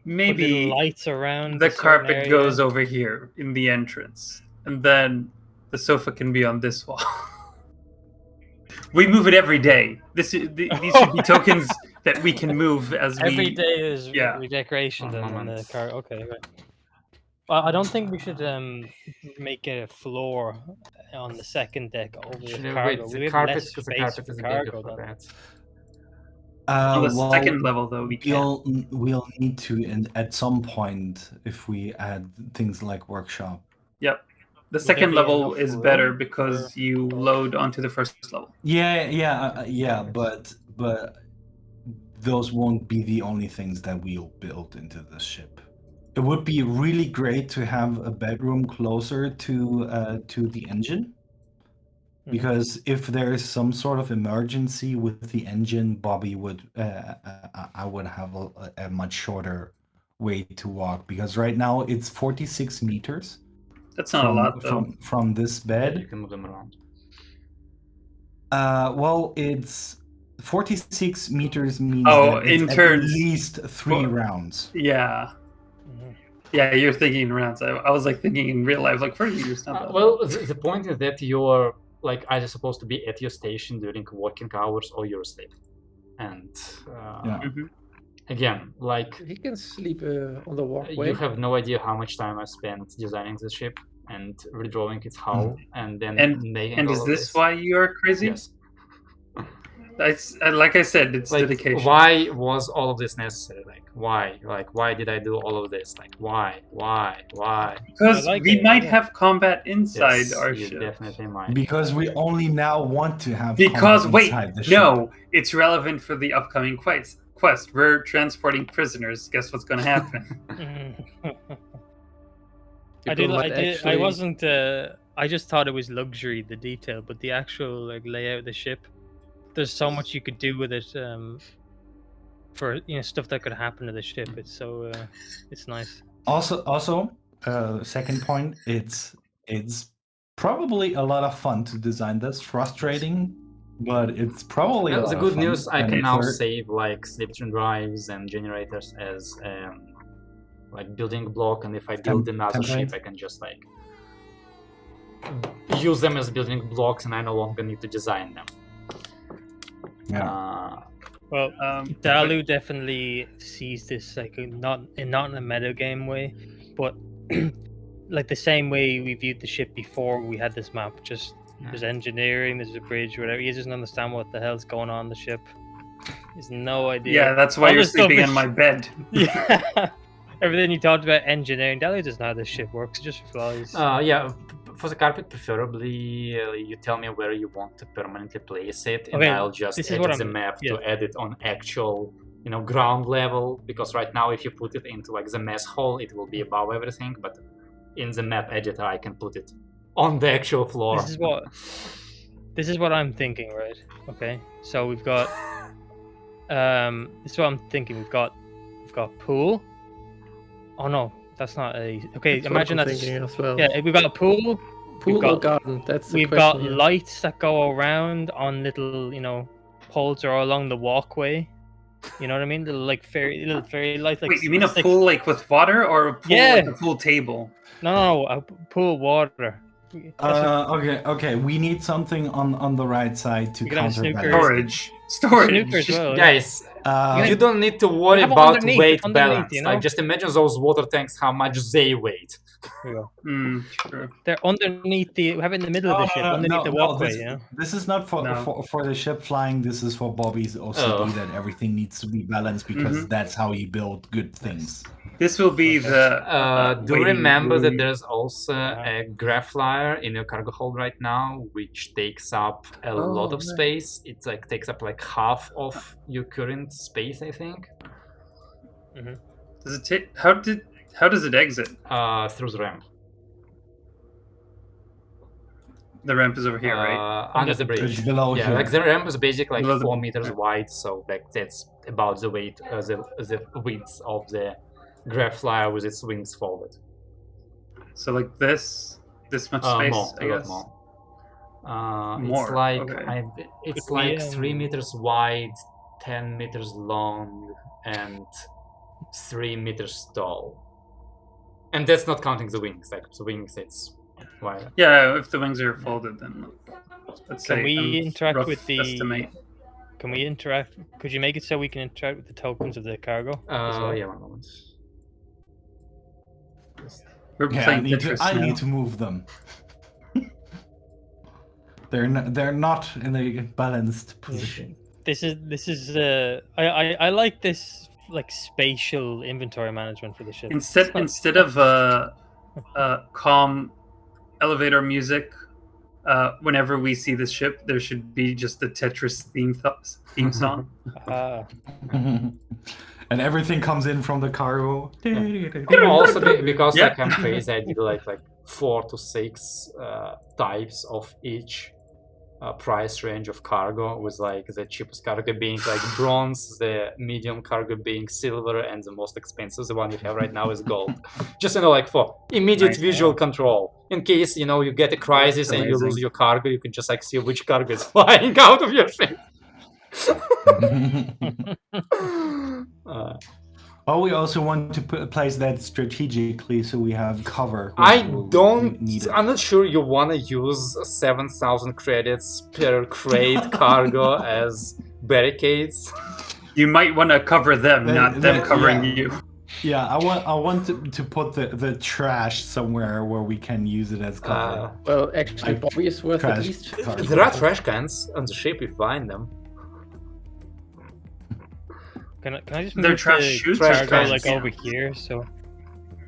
Maybe Put little lights around the a certain carpet area. goes over here in the entrance, and then the sofa can be on this wall. We move it every day. These should be tokens that we can move as every day is Yeah. redecoration One then on the moment. car. Okay, right. Well, I don't think we should make a floor on the second deck over the Actually, cargo. wait, the we have carpet, less because the space carpet for is bigger cargo for then. that. On the Well, second level, though, we can. we'll need to, and at some point, if we add things like workshop. Yep. The there second be level enough is room better because for you load onto the first level. Yeah, but those won't be the only things that we'll build into the ship. It would be really great to have a bedroom closer to the engine, because if there is some sort of emergency with the engine, Bobby would I would have a much shorter way to walk, because right now it's 46 meters. That's not a lot, though. From this bed. You can move them around. Well, it's 46 meters means Oh, that it's in at turns. least 3 rounds. Yeah. Mhm. Yeah, you're thinking in rounds. I was like thinking in real life, like 40 meters. Not that Well, long. the point is that you're like either supposed to be at your station during working hours or you're asleep. And Mhm. again, like He can sleep on the walkway. you have no idea how much time I spent designing the ship and redrawing its hull, and then making And all is of this why you're crazy? Yes. That's like I said, it's Like, dedication. why was all of this necessary? Like, why? Like, why did I do all of this? Like, why? Because I like we it, might yeah. have combat inside Yes, our you ship. definitely might. Because we only now want to have Because combat wait, inside the ship. no, it's relevant for the upcoming quest. We're transporting prisoners. Guess what's going to happen? People might I actually- wasn't. I just thought it was luxury, the detail, but the actual layout of the ship. There's so much you could do with it. For stuff that could happen to the ship. It's so. It's nice. Also, second point, it's probably a lot of fun to design this. Frustrating, but it's probably a Well, lot the of good fun. news, I can And now third- save like slipstream drives and generators as like building block, and if I build another ship, templates? I can just like use them as building blocks, and I no longer need to design them. Yeah. Well, Dalu definitely sees this like not in a meta game way, but like the same way we viewed the ship before we had this map. Just there's engineering, there's a bridge, whatever. He doesn't understand what the hell's going on the ship. He's no idea. Yeah, that's why All you're this stuff sleeping is- in my bed. Yeah. Everything you talked about engineering, Dalu doesn't know how this shit works. It just flies. Yeah, for the carpet, preferably you tell me where you want to permanently place it, and Okay, I'll just this is what edit the I'm- map yeah. to edit on actual, ground level. Because right now, if you put it into like the mess hall, it will be above everything. But in the map editor, I can put it on the actual floor. This is what I'm thinking, right? Okay, so we've got. This is what I'm thinking. We've got pool. Oh no, that's not a. Okay, That's imagine what I'm that's. thinking as well. Yeah, we've got a pool. Pool or got- garden? That's the We've question. got here. lights that go around on little, poles or along the walkway. You know what I mean? Little fairy lights. Like Wait, you mean a it's like- pool like with water, or a pool Yeah. like a pool table? No, a pool of water. That's what- Okay. We need something on the right side to You can have a snooker. counterbalance. Storage. snooker as well. Yeah. Guys, you don't need to worry have it about underneath, weight underneath, balance. you know? Like, just imagine those water tanks, how much they weigh. Here we go. True. They're underneath the. We have it in the middle of the ship, underneath the walkway. This is not for, No. for the ship flying. This is for Bobby's OCD that everything needs to be balanced because that's how you build good things. This will be the. Do waiting remember that room. there's also a graph flyer in your cargo hold right now, which takes up a lot of right. space. It takes up like half of your current space, I think. Does it take? How does it exit? Through the ramp. The ramp is over here, right? Under the bridge. It's below Yeah, here. like the ramp is basically Below like the- 4 meters wide, so that's about the weight, the width of the graph flyer with its wings folded. So like this much space, More, I a lot guess. more. More, It's like okay. it's Could we, like 3 meters wide, 10 meters long, and 3 meters tall. And that's not counting the wings. Like the wings, it's wide. Yeah, if the wings are folded, then let's Can say. we interact rough with the? estimate. Can we interact? Could you make it so we can interact with the tokens of the cargo? as well? Yeah, one moment. We're Yeah, playing Tetris I now. need to move them. They're not in a balanced position. This is. I like this like spatial inventory management for the ship. Instead of calm elevator music, whenever we see this ship, there should be just the Tetris theme song. And everything comes in from the cargo. Also, because Yeah. like I'm crazy, I did like 4 to 6 types of each price range of cargo, with like the cheapest cargo being like bronze, the medium cargo being silver, and the most expensive, the one you have right now, is gold. Just like for immediate Nice. visual control, in case you get a crisis and you lose amazing. your cargo, you can just like see which cargo is flying out of your ship. Oh, we also want to place that strategically so we have cover. I'm not sure you want to use 7,000 credits per crate cargo as barricades. You might want to cover them, not them covering yeah. you. Yeah, I want to put the trash somewhere where we can use it as cover. Well, actually, Like Bobby is worth at trash least. cars. There are trash cans on the ship if you find them. Can I just They're move trash the chutes? cargo Trash like cans. over here? So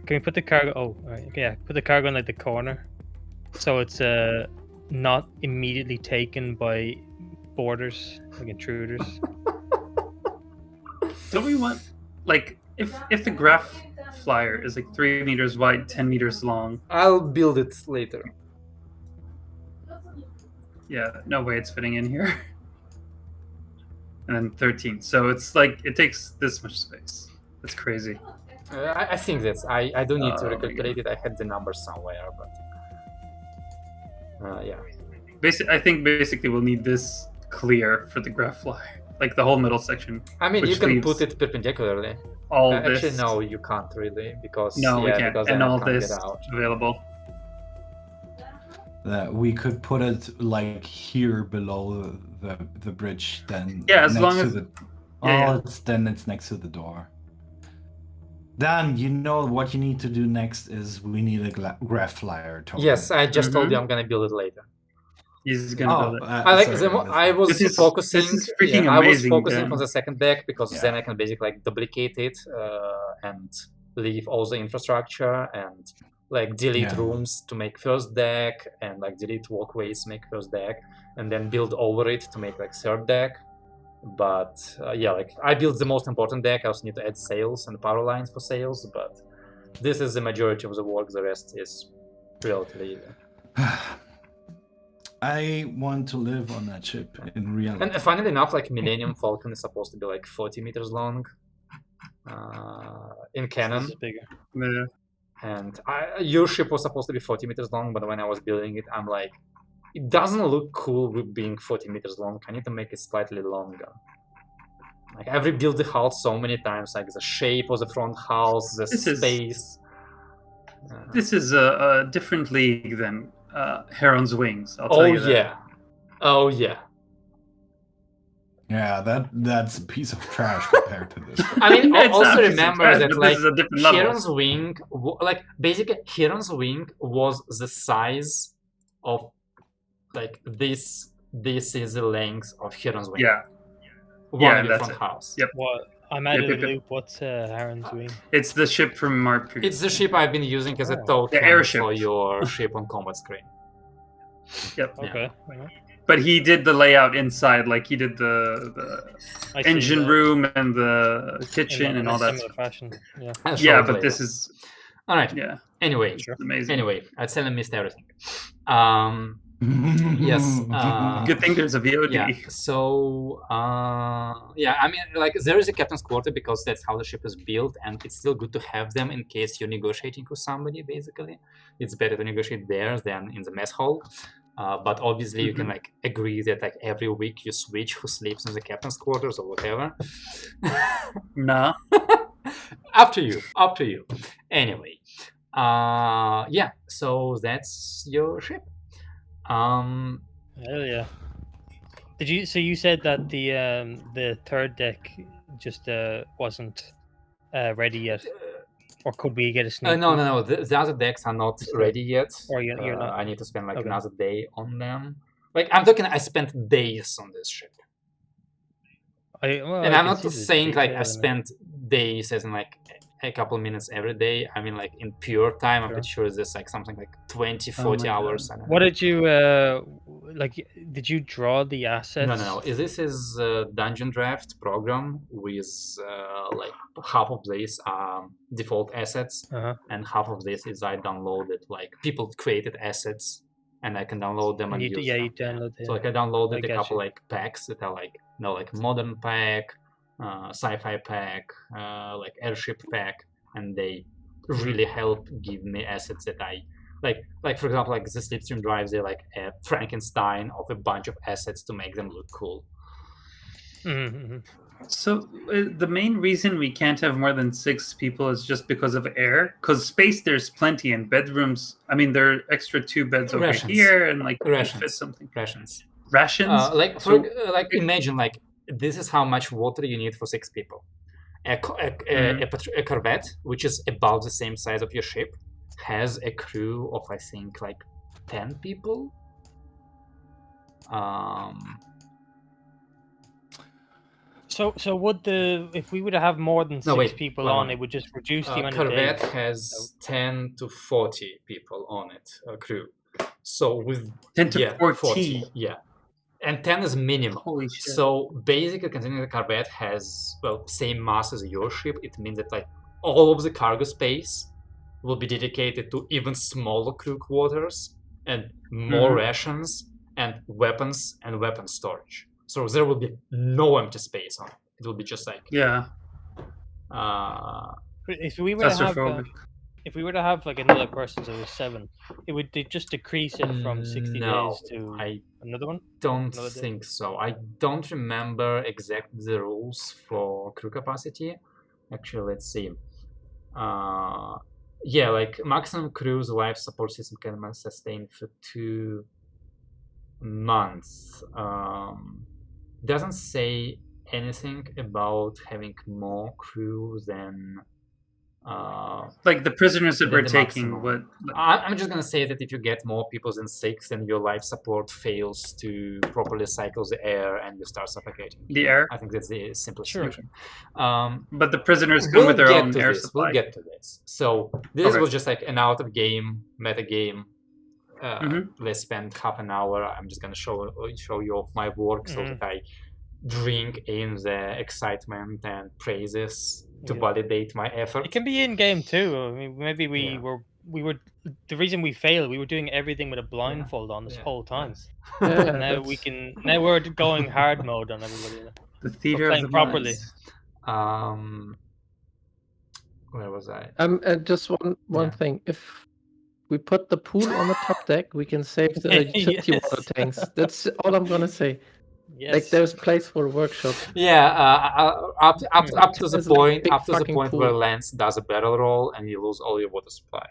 can we put the cargo? Oh, all right. Yeah, put the cargo in like the corner, so it's not immediately taken by boarders like intruders. Don't we want like if the graph flyer is like 3 meters wide, 10 meters long? I'll build it later. Yeah, no way it's fitting in here. And then 13. So it's like it takes this much space. That's crazy. I think that's. I don't need to Oh my recalculate it. I had the number somewhere, but yeah. I think basically we'll need this clear for the graph flyer, like the whole middle section. I mean, Which you can leaves put it perpendicularly. All Actually, this. no, you can't really because No, we yeah, can't. because And then all it can't this get out. available. That we could put it like here below the bridge, then Yeah, as next long to as- the yeah. it's next to the door. Dan, you know what you need to do next is we need a graph flyer token. Yes, I just told you Mhm. I'm gonna build it later. He's gonna Oh, build it. I like sorry, the I missed I that. was This is focusing. freaking I was amazing, focusing Dan. on the second deck because then Yeah. I can basically like duplicate it and leave all the infrastructure and like delete Yeah. rooms to make first deck and like delete walkways to make first deck and then build over it to make like third deck. But yeah, like I built the most important deck. I also need to add sails and power lines for sails, but this is the majority of the work. The rest is relatively easy. I want to live on that ship in reality. And funnily enough, like Millennium Falcon is supposed to be like 40 meters long in This canon. is bigger. Yeah. And your ship was supposed to be 40 meters long, but when I was building it, I'm like, it doesn't look cool with being 40 meters long. I need to make it slightly longer. Like I've rebuilt the hull so many times, like the shape of the front house, the space. This is a different league than Heron's Wings. I'll tell you that. Yeah. Oh yeah. Yeah, that's a piece of trash compared to this. I mean, It's also not remember trash, that but like this is a different level. Heron's Wing, like basically Heron's Wing was the size of like this. This is the length of Heron's Wing. Yeah. One Yeah, of your that's front it. house. Yep. What? I'm out of Yep, the yep. loop. What's Aaron's Wing? It's the ship from Mark. It's the ship I've been using as a Oh. token The airship. for your ship on combat screen. Yep. Yeah. Okay. alright. But he did the layout inside, like he did the I see engine that room and the kitchen in and a all that. similar fashion. Yeah. I'll show Yeah, it but later. this is All right. yeah, Anyway, Sure. amazing. anyway, I tell him missed everything. Yes. Good thing there's a VOD. Yeah. So yeah, I mean, like there is a captain's quarter because that's how the ship is built, and it's still good to have them in case you're negotiating with somebody. Basically, it's better to negotiate there than in the mess hall. But obviously, you can like agree that like every week you switch who sleeps in the captain's quarters or whatever. Nah. Up to you. Anyway, yeah. So that's your ship. Hell yeah. Did you? So you said that the third deck just wasn't ready yet, or could we get a sneak? No. The other decks are not Is it- ready yet. or you're not- I need to spend like okay. another day on them. Like I'm talking, I spent days on this ship, and I'm not saying like I spent days as in like a couple minutes every day. I mean like in pure time, I'm Sure. pretty sure there's like something like 20, Oh 40 my hours. What did you like? Did you draw the assets? No. This is a dungeon draft program with like half of this are default assets, Uh-huh. and half of this is I downloaded. Like people created assets, and I can download them and use them. You download So like I I downloaded a get couple you. like packs that are like like modern pack, sci-fi pack, like airship pack, and they really help give me assets that I like for example like the slipstream drives, they're like a Frankenstein of a bunch of assets to make them look cool. Mm-hmm. So the main reason we can't have more than 6 people is just because of air. Because space there's plenty, and bedrooms. I mean, there are extra 2 beds over Rations. here, and like you could Rations. fit something. Rations. Rations. Like So- like imagine like this is how much water you need for 6 people. A corvette, which is about the same size of your ship, has a crew of I think like 10 people. So would if we were to have more than 6 people wait, on, wait. it would just reduce the amount Corvette of days. has 10 to 40 people on it, crew. So with 10 to 40. 40, yeah, and 10 is minimum. Holy shit. So basically, considering the Corvette has same mass as your ship, it means that like all of the cargo space will be dedicated to even smaller crew quarters and more rations and weapons and weapon storage. So there will be no empty space on it. It will be just like Yeah. If we were to have Claustrophobic. if we were to have like another person, so it was 7, it would just decrease it from 60 no, days to I another one. don't Another day? think so. I don't remember exactly the rules for crew capacity. Actually, let's see. Yeah, like maximum crew's life support system can be sustained for 2 months. Doesn't say anything about having more crew than Like the prisoners that Then we're the taking, maximum. what? I'm just gonna say that if you get more people than 6, then your life support fails to properly cycle the air, and you start suffocating. The air? I think that's the simplest Sure. solution. But the prisoners come with their own air supply. We'll get to this. So this Okay. was just like an out of game meta game. Mhm. Let's spend half an hour. I'm just gonna show you off my work so that I drink in the excitement and praises to validate my effort. It can be in game too. I mean, maybe we Yeah. were the reason we failed. We were doing everything with a blindfold on this whole time. Yeah, Now we that's- can. Now we're going hard mode on everybody. The theater of playing the properly. minds. Where was I? Just one Yeah. thing. If we put the pool on the top deck, we can save the utility water Yes. tanks. That's all I'm gonna say. Yes. Like there's place for a workshop. Yeah, up to the It's like a point big where fucking Lance pool. does a barrel roll and you lose all your water supply.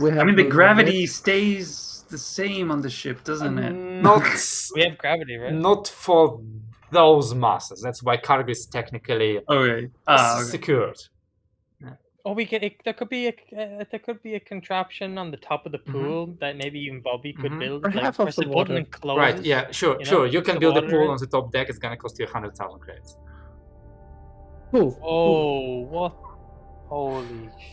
We have I mean, the a gravity limit. stays the same on the ship, doesn't it? Not we have gravity, right? not for those masses. That's why cargo is technically Okay. Okay. secured. Or we could. There could be a contraption on the top of the pool that maybe even Bobby could build. Or Like half of press the the button water. and close. Right? Yeah. Sure. you know, Sure. You push can the build a water pool in. on the top deck. It's gonna cost you 100,000 credits. Ooh, Oh, what? Holy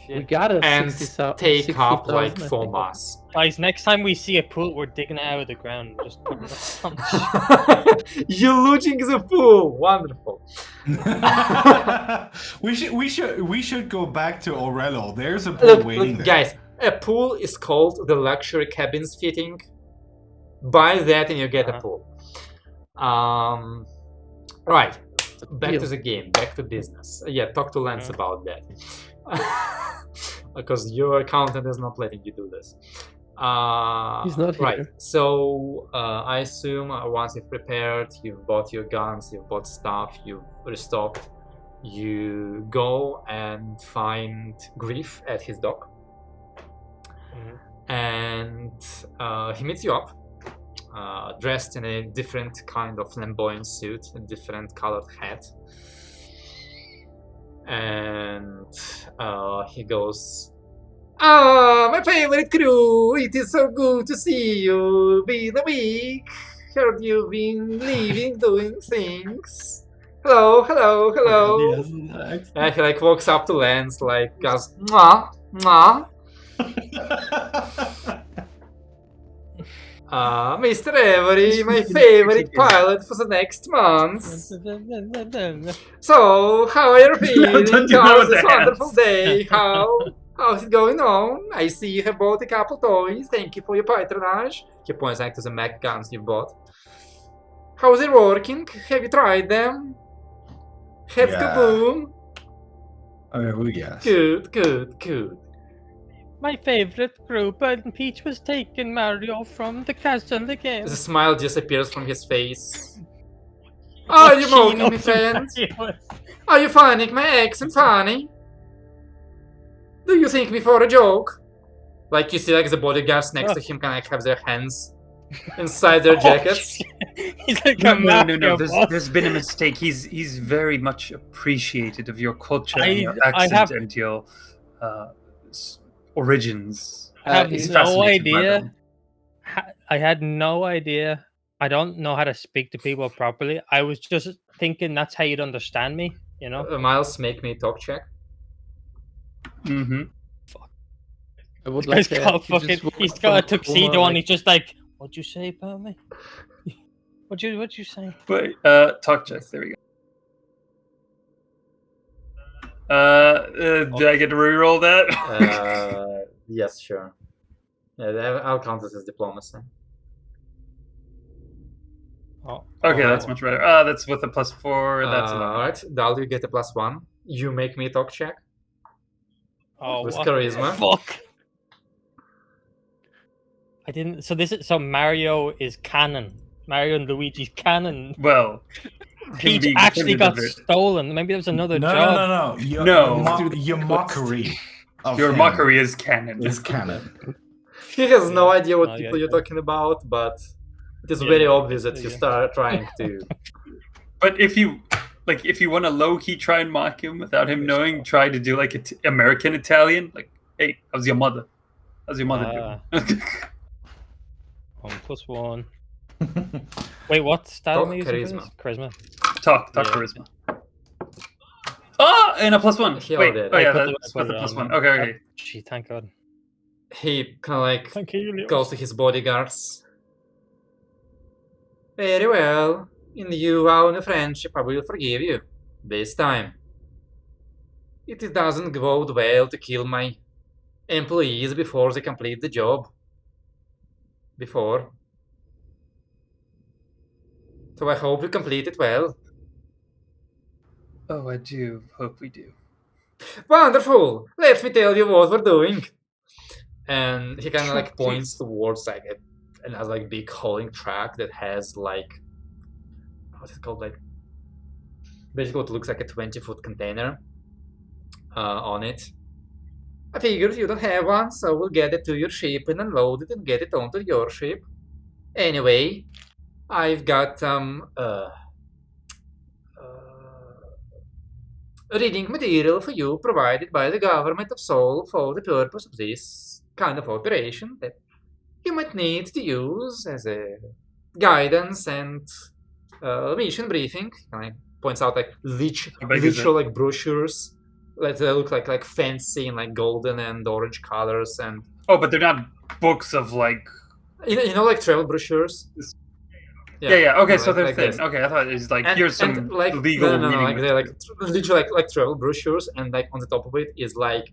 we shit! got a And 60,000. take up 60,000, like I 4 think. mass. Guys, next time we see a pool, we're digging it out of the ground, and just putting it on the ship. You're looting the pool. Wonderful. we should go back to Aurello. There's a pool waiting there. Guys, a pool is called the luxury cabins fitting. Buy that and you get a pool. Right. Back to the game. Back to business. Yeah, talk to Lance about that. Because your accountant is not letting you do this. He's not here. Right. So I assume once you've prepared, you've bought your guns, you've bought stuff, you've restocked, you go and find Grief at his dock. And he meets you up, dressed in a different kind of flamboyant suit, a different colored hat. And he goes, my favorite crew, it is so good to see you. Been a week. Heard you've been leaving, doing things. Hello. And he like walks up to Lance, like goes, mwah, mwah. Mr. Avery, my favorite pilot for the next month. So, how are you feeling? Don't you know How's this the wonderful hands? day? How's it going on? I see you have bought a couple toys. Thank you for your patronage. He points out to the mech guns you bought. How's it working? Have you tried them? Heads Yeah. kaboom. Oh, yes. Good. My favorite group, and Peach was taking Mario from the castle again. The smile disappears from his face. Are you mocking me, friend? Are you finding my accent funny? Do you think me for a joke? Like you see, like the bodyguards next to him kind of have their hands inside their jackets. He's like No, a no. mafia boss. There's been a mistake. He's very much appreciated of your culture and your I accent have- and your origins. I have He's no fascinated by idea. them. I had no idea. I don't know how to speak to people properly. I was just thinking that's how you'd understand me, you know? Miles, make me a talk check. Mm-hmm. I would He's like got, he just woke he's up got a from coma, tuxedo on. like- He's just like, what'd you say about me? What'd you say? Wait, talk check. There we go. Did I get to reroll that? Yes, sure. Yeah, I'll count this as diplomacy. Oh, Okay, that's much better. That's with a +4. That's 11. Alright, Dal, you get a +1. You make me a talk check. Oh, With what charisma. the fuck? I didn't. So Mario is canon. Mario and Luigi's canon. Well, him Peach being actually offended got of it. stolen. Maybe there was another No, job. no. No. Your mockery. Of Your him mockery is canon. is canon. He has no idea what Oh, people yeah, you're talking about, but it is Yeah, very yeah, obvious that you yeah. start trying to. But if you like if you want to low key try and mock him without him knowing, try to do like American Italian, like, hey, how's your mother? How's your mother doing? 1+1. Wait, what stat am I using for this? charisma. Charisma. Talk Yeah. charisma. Oh, and a +1. He Wait, already- oh yeah, I put that's it with the on. +1. Okay. Gee, thank God. He kind of like Thank you, goes to his bodyguards. Very well. In you our new friendship, I will forgive you. This time. It doesn't go well to kill my employees before they complete the job. Before. So I hope you complete it well. Oh, I do hope we do. Wonderful! Let me tell you what we're doing. And he kind of Sure, like points please. towards like another like big hauling track that has like, what's it called, like basically what looks like a 20-foot container on it. I figured you don't have one, so we'll get it to your ship and unload it and get it onto your ship. Anyway, I've got reading material for you provided by the government of Seoul for the purpose of this kind of operation that you might need to use as a guidance and mission briefing. And I points out like How big is literal like brochures that look like fancy and like golden and orange colors, and Oh, but they're not books of like. you know like travel brochures. Yeah. Okay, no, so they're like thin. this. Okay, I thought it was like And, here's some and like legal no, reading like they're like material. literally like travel brochures, and like on the top of it is like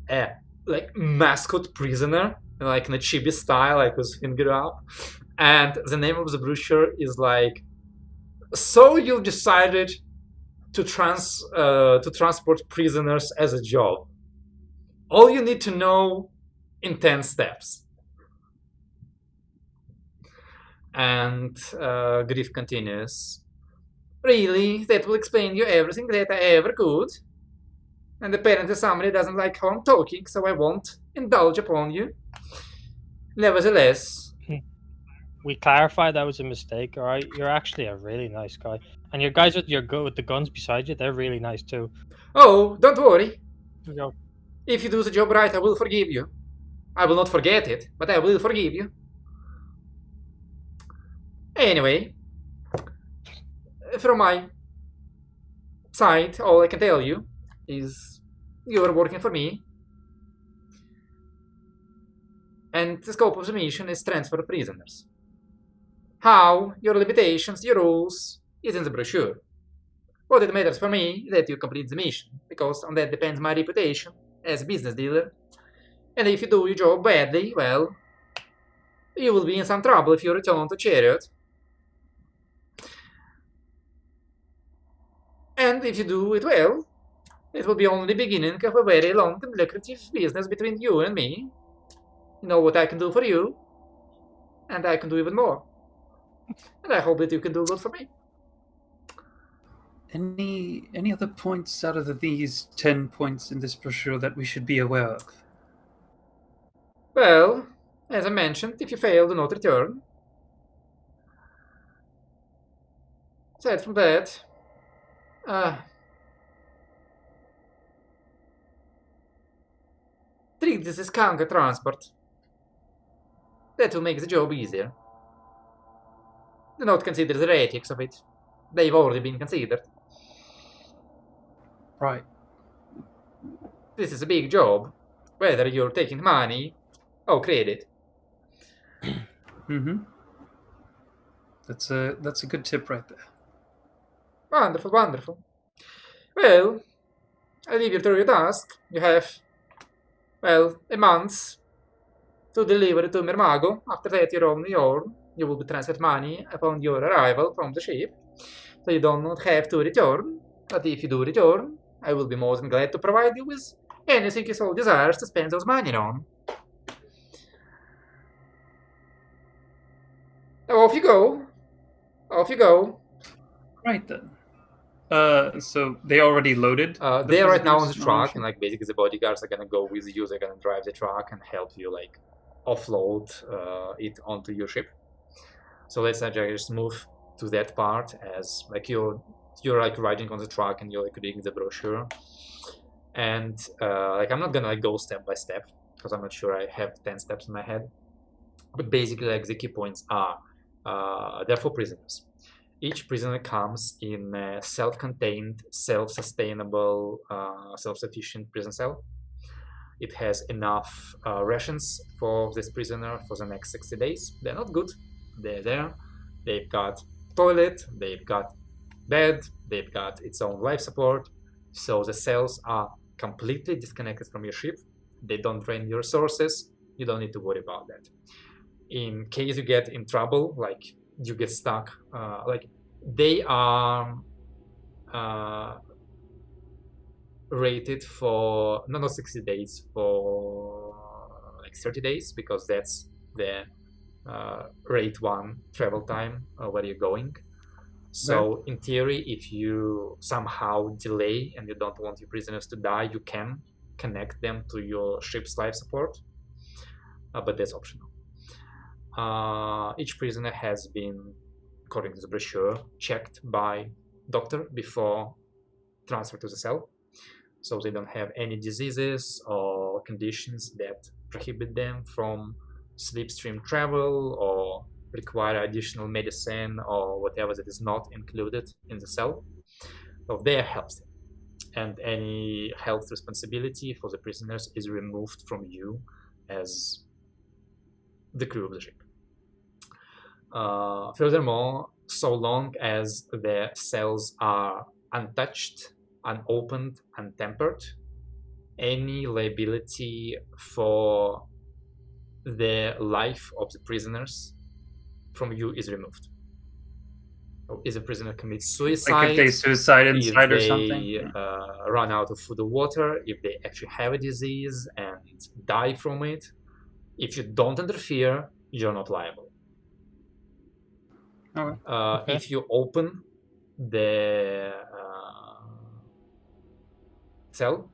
a like mascot prisoner, like in a chibi style, like with finger up, and the name of the brochure is like, so you decided to transport prisoners as a job. All you need to know in 10 steps. And Griff continues. Really, that will explain you everything that I ever could. And apparently somebody doesn't like how I'm talking, so I won't indulge upon you. Nevertheless, We clarified that was a mistake, alright? You're actually a really nice guy. And your guys with the guns beside you, they're really nice too. oh, don't worry. You know, If you do the job right, I will forgive you. I will not forget it, but I will forgive you. Anyway, from my side, all I can tell you is you are working for me. And the scope of the mission is transfer of prisoners. How, your limitations, your rules, is in the brochure. What it matters for me is that you complete the mission, because on that depends my reputation as a business dealer. And if you do your job badly, well, you will be in some trouble if you return to Chariot. And if you do it well, it will be only the beginning of a very long and lucrative business between you and me. You know what I can do for you, and I can do even more. And I hope that you can do good for me. Any other points out of these 10 points in this brochure that we should be aware of? Well, as I mentioned, if you fail, do not return. Aside from that, treat this as cargo transport. That will make the job easier. Do not consider the ethics of it. They've already been considered. Right. This is a big job, whether you're taking money or credit. Mm-hmm. That's a good tip right there. Wonderful, wonderful. Well, I leave you to your task. You have, well, a month to deliver it to Mermago. After that, you're on your own. You will be transferred money upon your arrival from the ship, so you do not have to return. But if you do return, I will be more than glad to provide you with anything your soul desires to spend those money on. Now off you go. Off you go. Right then. So they already loaded. They are right now on the prisoners truck, ship? and like basically the bodyguards are gonna go with you. They're gonna drive the truck and help you like offload it onto your ship. So let's just move to that part as like you're you're like riding on the truck and you're like reading the brochure. And like I'm not gonna like go step by step because I'm not sure I have 10 steps in my head. But basically, like the key points are they're for prisoners. Each prisoner comes in a self-contained, self-sustainable, self-sufficient prison cell. It has enough rations for this prisoner for the next 60 days. They're not good. They're there. They've got toilet. They've got bed. They've got its own life support. So the cells are completely disconnected from your ship. They don't drain your resources. You don't need to worry about that. In case you get in trouble, like you get stuck, like they are rated for not 60 days, for like 30 days, because that's the rate 1 travel time where you're going. So in theory, if you somehow delay and you don't want your prisoners to die, you can connect them to your ship's life support, but that's optional. Each prisoner has been, according to the brochure, checked by doctor before transfer to the cell, so they don't have any diseases or conditions that prohibit them from slipstream travel or require additional medicine or whatever that is not included in the cell. So they are healthy, and any health responsibility for the prisoners is removed from you as the crew of the ship. Furthermore, so long as the cells are untouched, unopened, untempered, any liability for the life of the prisoners from you is removed. So if a prisoner commits suicide, Like if they suicide inside or if something. they run out of food or water, if they actually have a disease and die from it, if you don't interfere, you're not liable. Okay. If you open the cell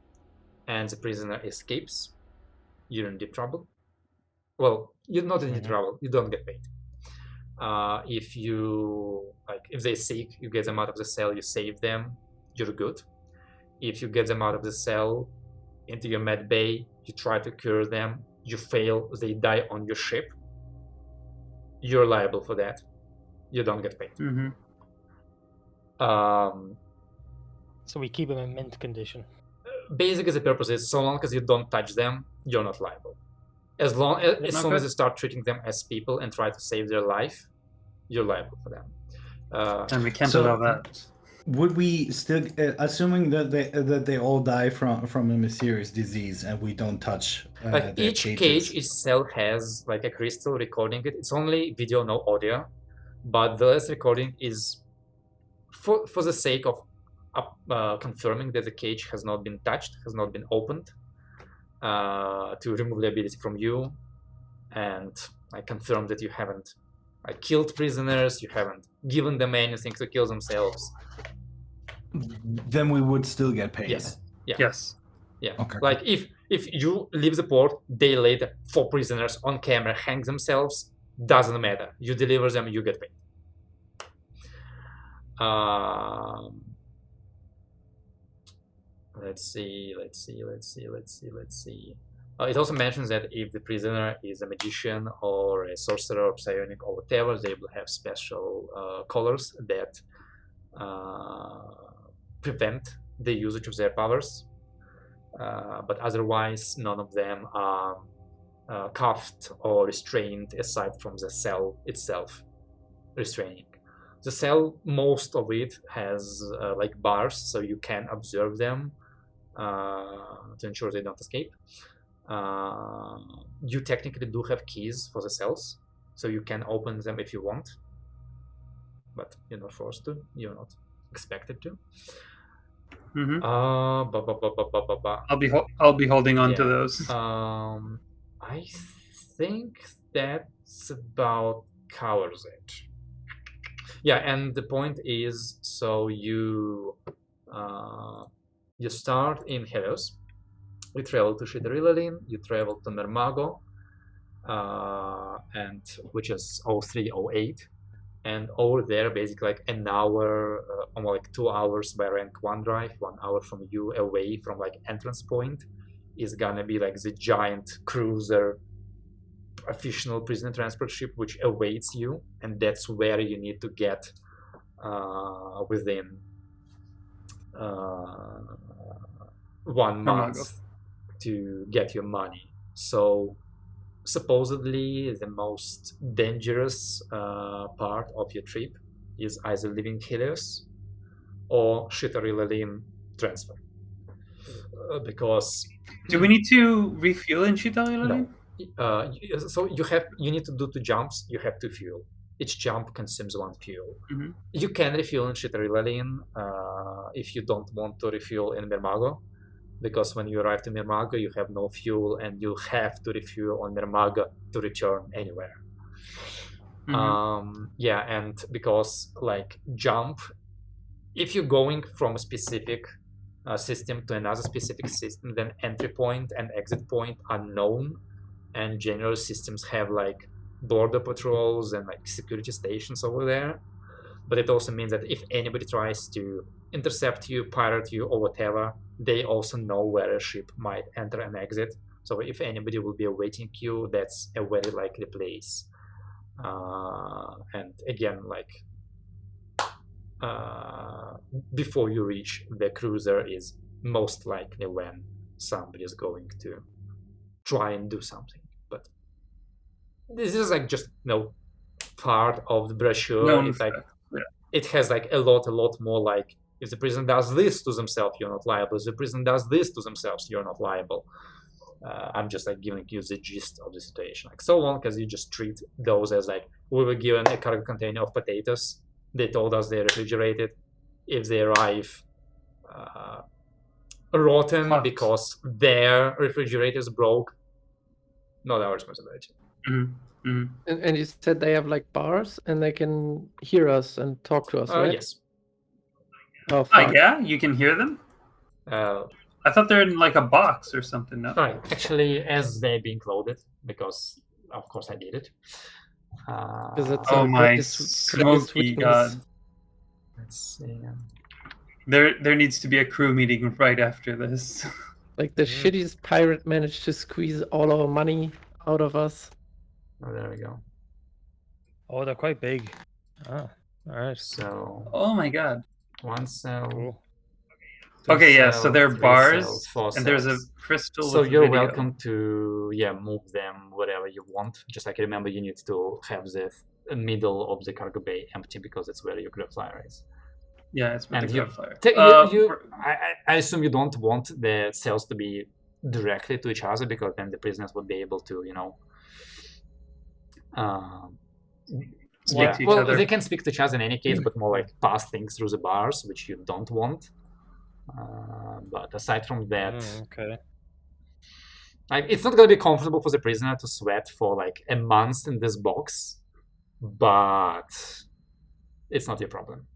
and the prisoner escapes, you're in deep trouble. Well, you're not in deep trouble. You don't get paid. If you if they're sick, you get them out of the cell. You save them. You're good. If you get them out of the cell into your med bay, you try to cure them. You fail. They die on your ship. You're liable for that. You don't get paid. So we keep them in mint condition. Basically, the purpose is so long as you don't touch them, you're not liable. As soon as you start treating them as people and try to save their life, you're liable for them. And we can't allow that. Would we still, assuming that they all die from a mysterious disease and we don't touch like their each cages? cage itself has like a crystal recording it. It's only video, no audio, but the last recording is for the sake of confirming that the cage has not been touched, has not been opened, to remove liability from you, and I confirm that you haven't killed prisoners, you haven't given them anything to kill themselves. Then we would still get paid. Yes. Yeah. Yes. Yeah. Okay. Like if you leave the port, day later, 4 prisoners on camera hang themselves, doesn't matter. You deliver them, you get paid. Let's see. It also mentions that if the prisoner is a magician or a sorcerer or psionic or whatever, they will have special collars that prevent the usage of their powers. But otherwise, none of them are cuffed or restrained aside from the cell itself restraining. The cell, most of it has like bars, so you can observe them to ensure they don't escape. You technically do have keys for the cells, so you can open them if you want, but you're not forced to. You're not expected to. I'll be holding on to those. I think that's about covers it. Yeah, and the point is, so you start in Helios. You travel to Shidarilalin, you travel to Mermago, and which is 0308, and over there, basically like an hour, or like 2 hours by rank 1 drive, 1 hour from you away from like entrance point, is gonna be like the giant cruiser official prisoner transport ship which awaits you, and that's where you need to get within 1 month to get your money. So supposedly the most dangerous part of your trip is either leaving Helios or Shitarilalin transfer. Because Do we need to refuel in Shitarilalin? no. So you need to do 2 jumps. You have 2 fuel. Each jump consumes 1 fuel. Mhm. You can refuel in Shitarilalin if you don't want to refuel in Mermago, because when you arrive to Mermago, you have no fuel, and you have to refuel on Mermago to return anywhere. Yeah, and because like jump, if you're going from a specific system to another specific system, then entry point and exit point are known, and general systems have like border patrols and like security stations over there. But it also means that if anybody tries to intercept you, pirate you, or whatever, they also know where a ship might enter and exit. So if anybody will be awaiting you, that's a very likely place. And again, like before you reach the cruiser is most likely when somebody is going to try and do something. But this is like just part of the brochure. It's like it has like a lot more like, if the prison does this to themselves, you're not liable. If the prison does this to themselves, you're not liable. I'm just like giving you the gist of the situation. Like so long as you just treat those as like, we were given a cargo container of potatoes. They told us they're refrigerated. If they arrive rotten Hot. because their refrigerators broke, not our responsibility. And you said they have like bars and they can hear us and talk to us, right? Yes. Oh, fuck. Yeah, you can hear them. I thought they're in like a box or something. No. Right. Actually, as they're being loaded, because of course I did it. Because it's Oh our my greatest smoky weakness. god! Let's see. There needs to be a crew meeting right after this. Like the shittiest pirate managed to squeeze all our money out of us. Oh, there we go. Oh, they're quite big. Ah, all right. So Oh my god! 1 cell. Cool. 2 Okay, yeah. So cells, they're 3 bars, cells, 4 and there's a cells. crystal. So with you're video. welcome to move them wherever you want. Just like remember, you need to have the middle of the cargo bay empty because it's where your grab flyer is. Yeah, it's with And the you, flyer. I assume you don't want the cells to be directly to each other, because then the prisoners would be able to, Speak to each well, other. they can speak to each other in any case, but more like pass things through the bars, which you don't want. But aside from that, Okay. like it's not gonna be comfortable for the prisoner to sweat for like a month in this box, but it's not your problem.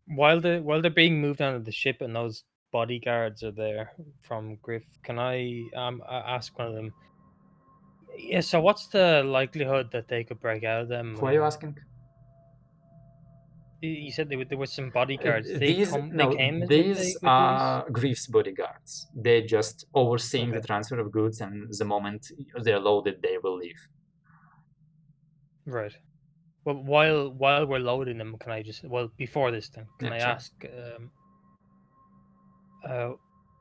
While they're being moved onto the ship and those bodyguards are there from Griff, can I ask one of them? Yeah. So what's the likelihood that they could break out of them? Who are you asking? You said there were some bodyguards. These are Griff's bodyguards. They're just overseeing the transfer of goods, and the moment they're loaded, they will leave. Right. Well, while we're loading them, can I just before this then can I ask?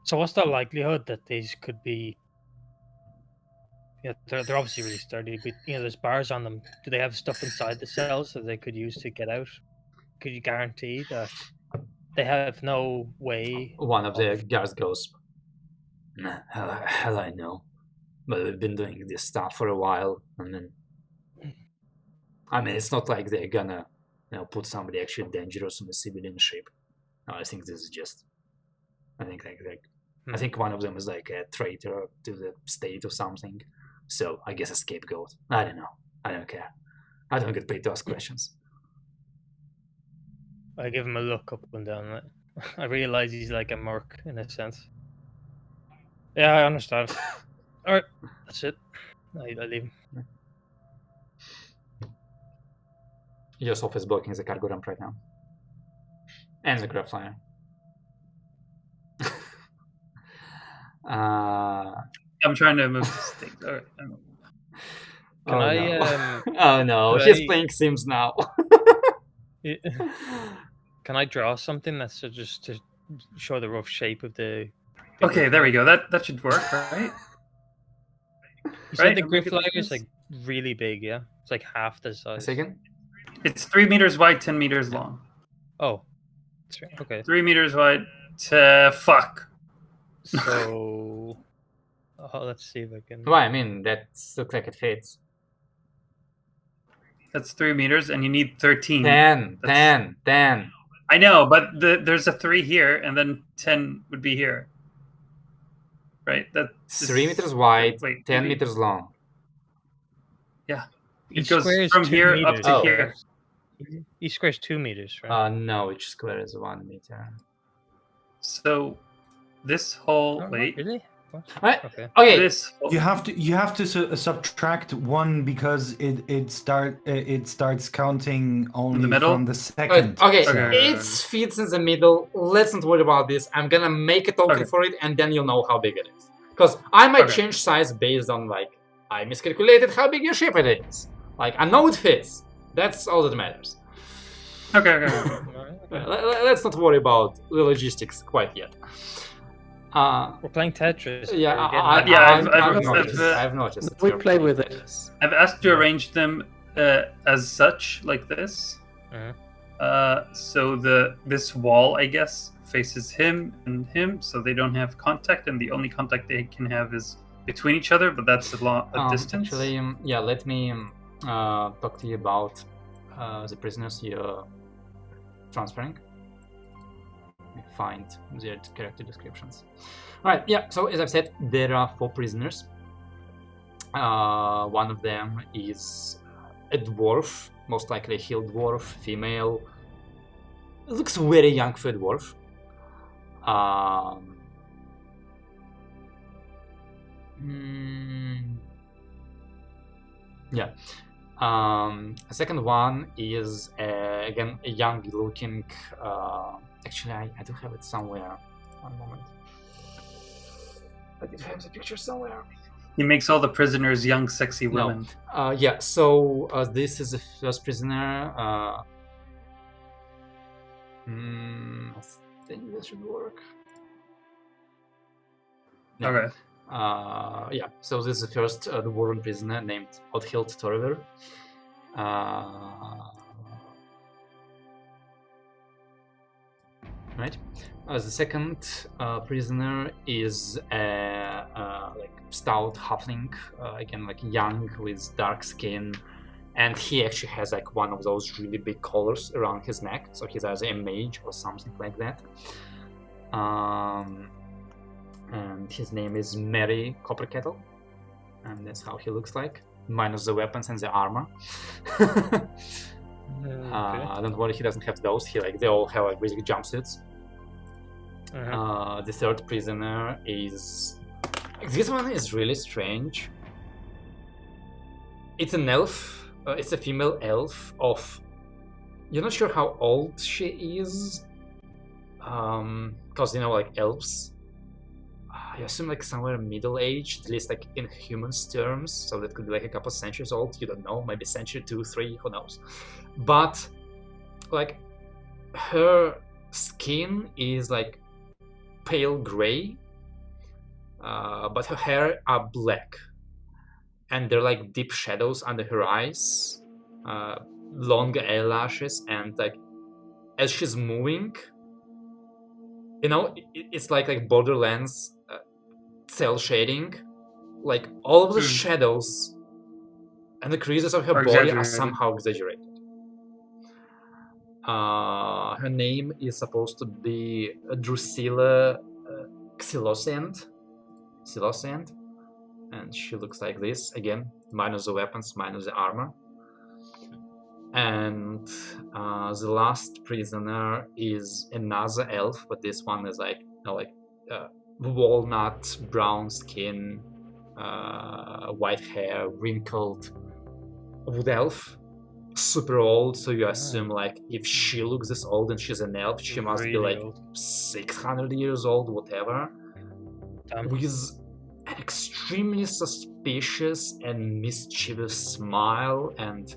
So what's the likelihood that these could be? Yeah, they're obviously really sturdy, but there's bars on them. Do they have stuff inside the cells that they could use to get out? Could you guarantee that they have no way? One of the guards goes, "Nah, hell I know, but we've been doing this stuff for a while, and then it's not like they're gonna put somebody actually dangerous on a civilian ship. No, I think this is just, I think one of them is like a traitor to the state or something. So I guess a scapegoat. I don't know. I don't care. I don't get paid to ask questions." I give him a look up and down. I realize he's like a merc in a sense. Yeah, I understand. All right, that's it. I leave him. Yourself is blocking the cargo ramp right now. And the grab flyer. I'm trying to move this thing. All right. Can oh, I, no. Oh no, could he's I- playing Sims now. Can I draw something that's just to show the rough shape of the? Okay, there we go. That should work, right? You said Right? the Am I griff good at flyer is this? like really big, yeah. It's like half the size. Second. It's 3 meters wide, 10 meters long. Oh, okay. 3 meters wide. Fuck. So, let's see if I can. Well, I mean, that looks like it fits. That's 3 meters, and you need 13. 10, That's- 10, 10. I know, but there's a 3 here, and then 10 would be here. Right? 3 meters wide, wait, 10 maybe- meters long. It Each goes square is from 2 here meters. up to Oh. here. Each square is 2 meters, right? No, each square is 1 meter. So this whole Oh, wait, really? What? Right. Okay. Okay, this whole, You have to subtract one because it starts counting only middle? from the second. okay, Okay. it fits in the middle. Let's not worry about this. I'm gonna make a token Okay. for it, and then you'll know how big it is. Because I might Okay. change size based on, like, I miscalculated how big your ship it is. Like, I know it fits. That's all that matters. okay. Let's not worry about the logistics quite yet. We're playing Tetris. Yeah, We're getting I, it. Yeah, I've I've- noticed. I've, I've noticed. We you're play playing with it. Tetris. I've asked to arrange them as such, like this. Uh-huh. So this wall, I guess, faces him and him, so they don't have contact, and the only contact they can have is between each other. But that's a distance. Actually, yeah, let me talk to you about the prisoners you're transferring. Let me find their character descriptions. Alright, yeah, so as I've said, there are 4 prisoners. One of them is a dwarf, most likely a hill dwarf, female. Looks very young for a dwarf. Yeah. A second one is again a young-looking. Actually, I do have it somewhere. One moment. I did have the picture somewhere. He makes all the prisoners young, sexy women. Yeah. So this is the first prisoner. I think this should work. Yeah. Okay. Yeah, so this is the first the warren prisoner named Othild Torver. Right. The second prisoner is a like stout halfling, again like young with dark skin, and he actually has like one of those really big collars around his neck, so he's either a mage or something like that. And his name is Mary Copperkettle, and that's how he looks like, minus the weapons and the armor. Don't worry, he doesn't have those. They all have like basic jumpsuits. The third prisoner is this one is really strange. It's an elf. It's a female elf of. You're not sure how old she is, because like elves. I assume like somewhere middle-aged, at least like in humans terms, so that could be like a couple centuries old, you don't know, maybe century 2, 3, who knows. But like her skin is like pale gray, but her hair are black, and they're like deep shadows under her eyes, long eyelashes, and like as she's moving, it's like Borderlands cell shading, like all of the shadows and the creases of her body are exaggerated. somehow exaggerated. Her name is supposed to be Drusilla Xilosand, and she looks like this again, minus the weapons, minus the armor. And the last prisoner is another elf, but this one is like walnut brown skin, white hair, wrinkled wood elf, super old, so you assume like if she looks this old and she's an elf, she must be Really like old. 600 years old, whatever. Damn. With an extremely suspicious and mischievous smile, and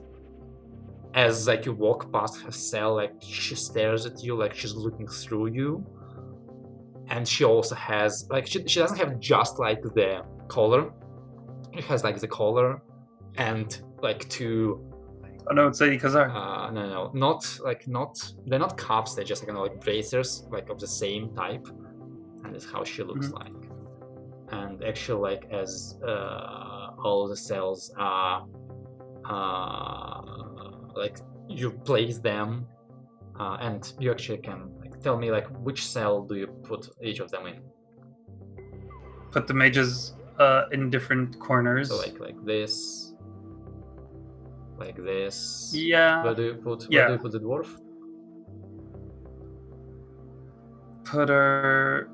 as like you walk past her cell, like she stares at you like she's looking through you. And she also has like she doesn't have just like the collar. She has like the collar and like two Oh no, it's a Khazar. no, not they're not cuffs, they're just like bracers, like of the same type, and that's how she looks like. And actually, like as all the cells are like you place them, and you actually can like tell me like which cell do you put each of them in. Put the mages in different corners. So like this, like this. Yeah. Where do you put the dwarf? Put her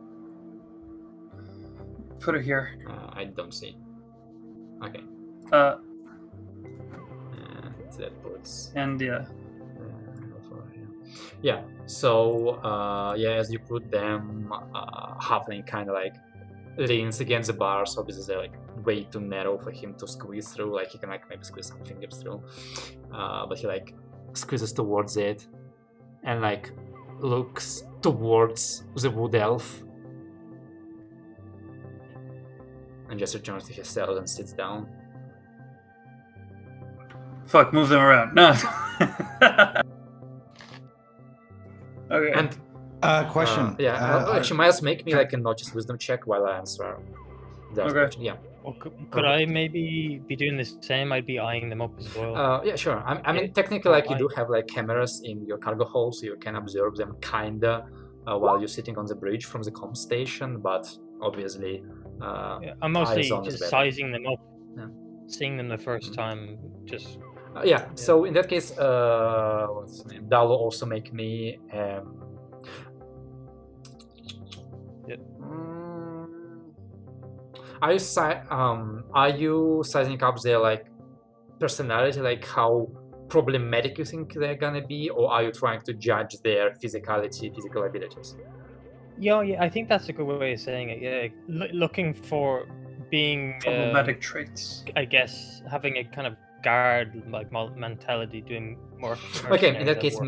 here. I don't see. Okay. And that puts. And yeah. Yeah. So as you put them, Halfling kind of like leans against the bars. Obviously, they're like way too narrow for him to squeeze through. Like he can like maybe squeeze some fingers through, but he like squeezes towards it, and like looks towards the wood elf, and just returns to his cell and sits down. Fuck, move them around. No. Okay. And question. actually, might as make me like a notice wisdom check while I answer. That question. Yeah. Well, could I maybe be doing the same? I'd be eyeing them up as well. Yeah, sure. I mean, technically, like you do have like cameras in your cargo hold, so you can observe them kinda while you're sitting on the bridge from the comm station. But obviously, I'm mostly just sizing them up, seeing them the first time. Just So in that case, what's his name? That will also make me. Are you sizing up their like personality, like how problematic you think they're gonna be, or are you trying to judge their physical abilities? Yeah, I think that's a good way of saying it. Yeah, looking for being problematic traits. I guess having a kind of guard like mentality, doing more. Okay, in that case,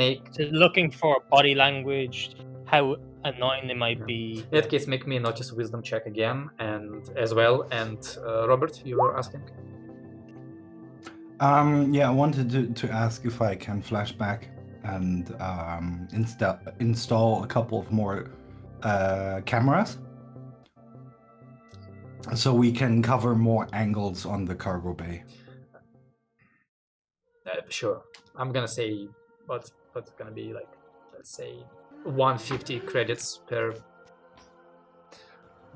looking for body language, how annoying they might be. In that case, make me a notice wisdom check again, and as well. And Robert, you were asking. I wanted to ask if I can flashback and install a couple of more cameras, so we can cover more angles on the cargo bay. Sure. I'm gonna say what's gonna be like, let's say 150 credits per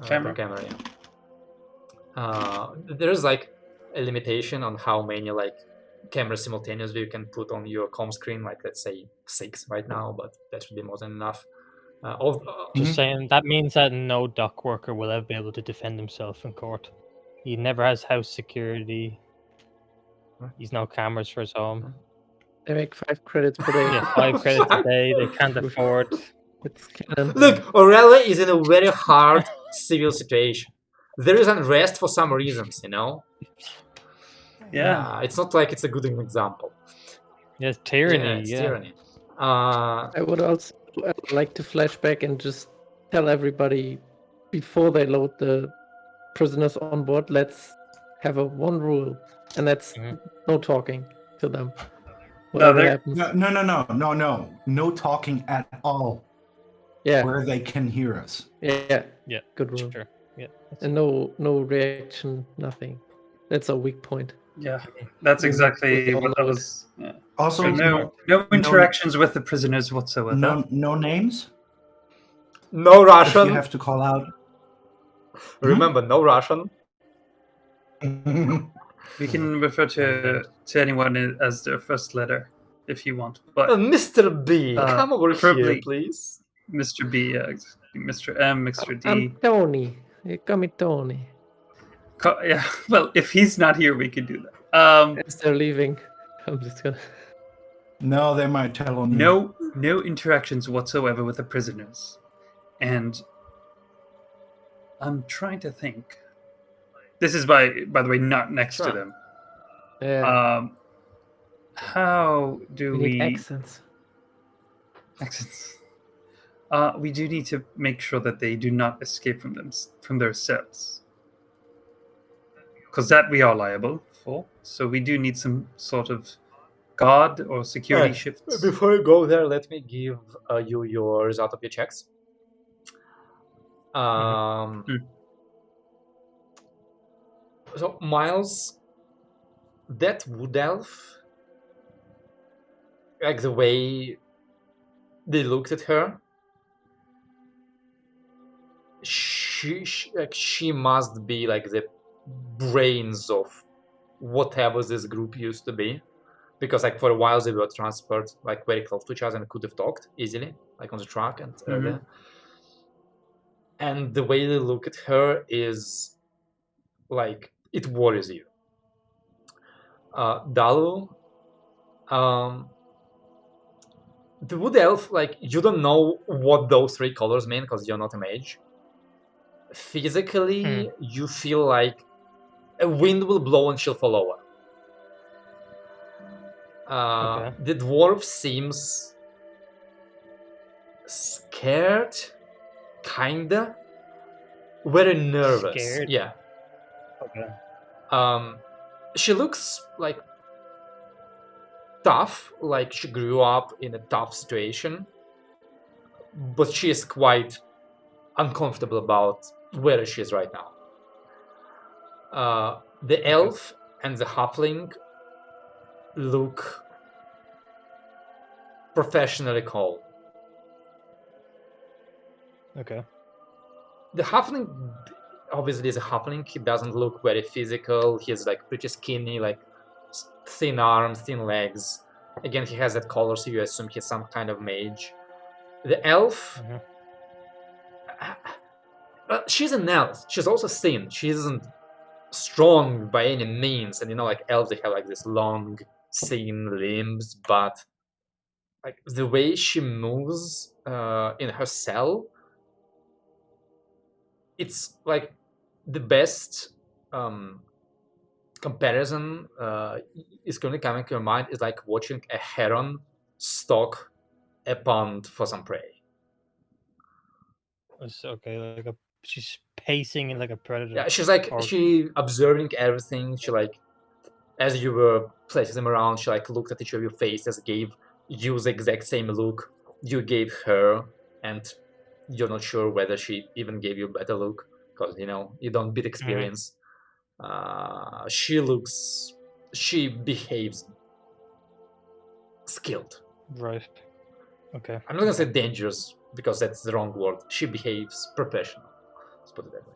camera. There's like a limitation on how many like cameras simultaneously you can put on your comm screen, like let's say 6 right now, but that should be more than enough. Just saying, that means that no dock worker will ever be able to defend himself in court. He never has house security. He's no cameras for his home. They make 5 credits per day. Yeah, 5 credits a day. They can't afford. Look, Aurelia is in a very hard civil situation. There is unrest for some reasons, you know. Yeah, it's not like it's a good example. Yes, tyranny. Yeah, it's tyranny. I would also like to flash back and just tell everybody before they load the prisoners on board, let's have one rule, and that's no talking to them. Whatever happens. No talking at all. Yeah. Where they can hear us. Yeah. Good rule. Sure. Yeah. And no reaction, nothing. That's a weak point. Yeah, that's exactly what I was. Yeah. Also, so no interactions with the prisoners whatsoever. No names. No Russian. If you have to call out. Remember, no Russian. We can refer to anyone as their first letter if you want. But Mr. B, come over here, please. Mr. B, Mr. M, Mr. D. I'm Tony. You call me Tony. Yeah, well, if he's not here, we can do that. As they're leaving, I'm just gonna. No, they might tell on you. No interactions whatsoever with the prisoners. And I'm trying to think. This is by the way not next to Sure. them. Yeah. How do We need we accents. accents? We do need to make sure that they do not escape from their cells, because that we are liable for. So we do need some sort of guard or security shifts. Before you go there, let me give you your result of your checks. So Miles, that wood elf, like the way they looked at her, she must be like the brains of whatever this group used to be, because like for a while they were transferred like very close to each other and could have talked easily, like on the truck and earlier. And the way they look at her is like it worries you. Dalu, the wood elf, like you don't know what those three colors mean because you're not a mage. Physically, you feel like a wind will blow and she'll fall over. The dwarf seems scared, kinda, very nervous. Scared? Yeah. Okay. She looks like tough, like she grew up in a tough situation, but she is quite uncomfortable about where she is right now. The elf and the halfling look professionally calm. Okay. The halfling obviously is a halfling. He doesn't look very physical. He's like pretty skinny, like thin arms, thin legs. Again, he has that color, so you assume he's some kind of mage. The elf, she's an elf. She's also thin. She isn't strong by any means. And you know, like elves, they have like this long, thin limbs, but like the way she moves in her cell, it's like the best comparison is currently coming to your mind is like watching a heron stalk a pond for some prey. It's okay, like she's pacing like a predator. Yeah, she's like she observing everything. She like, as you were placing them around, she like looked at each of your faces, gave you the exact same look you gave her, and you're not sure whether she even gave you a better look because you know you don't beat experience. She behaves skilled. Right. Okay. I'm not gonna say dangerous because that's the wrong word. She behaves professional. Let's put it that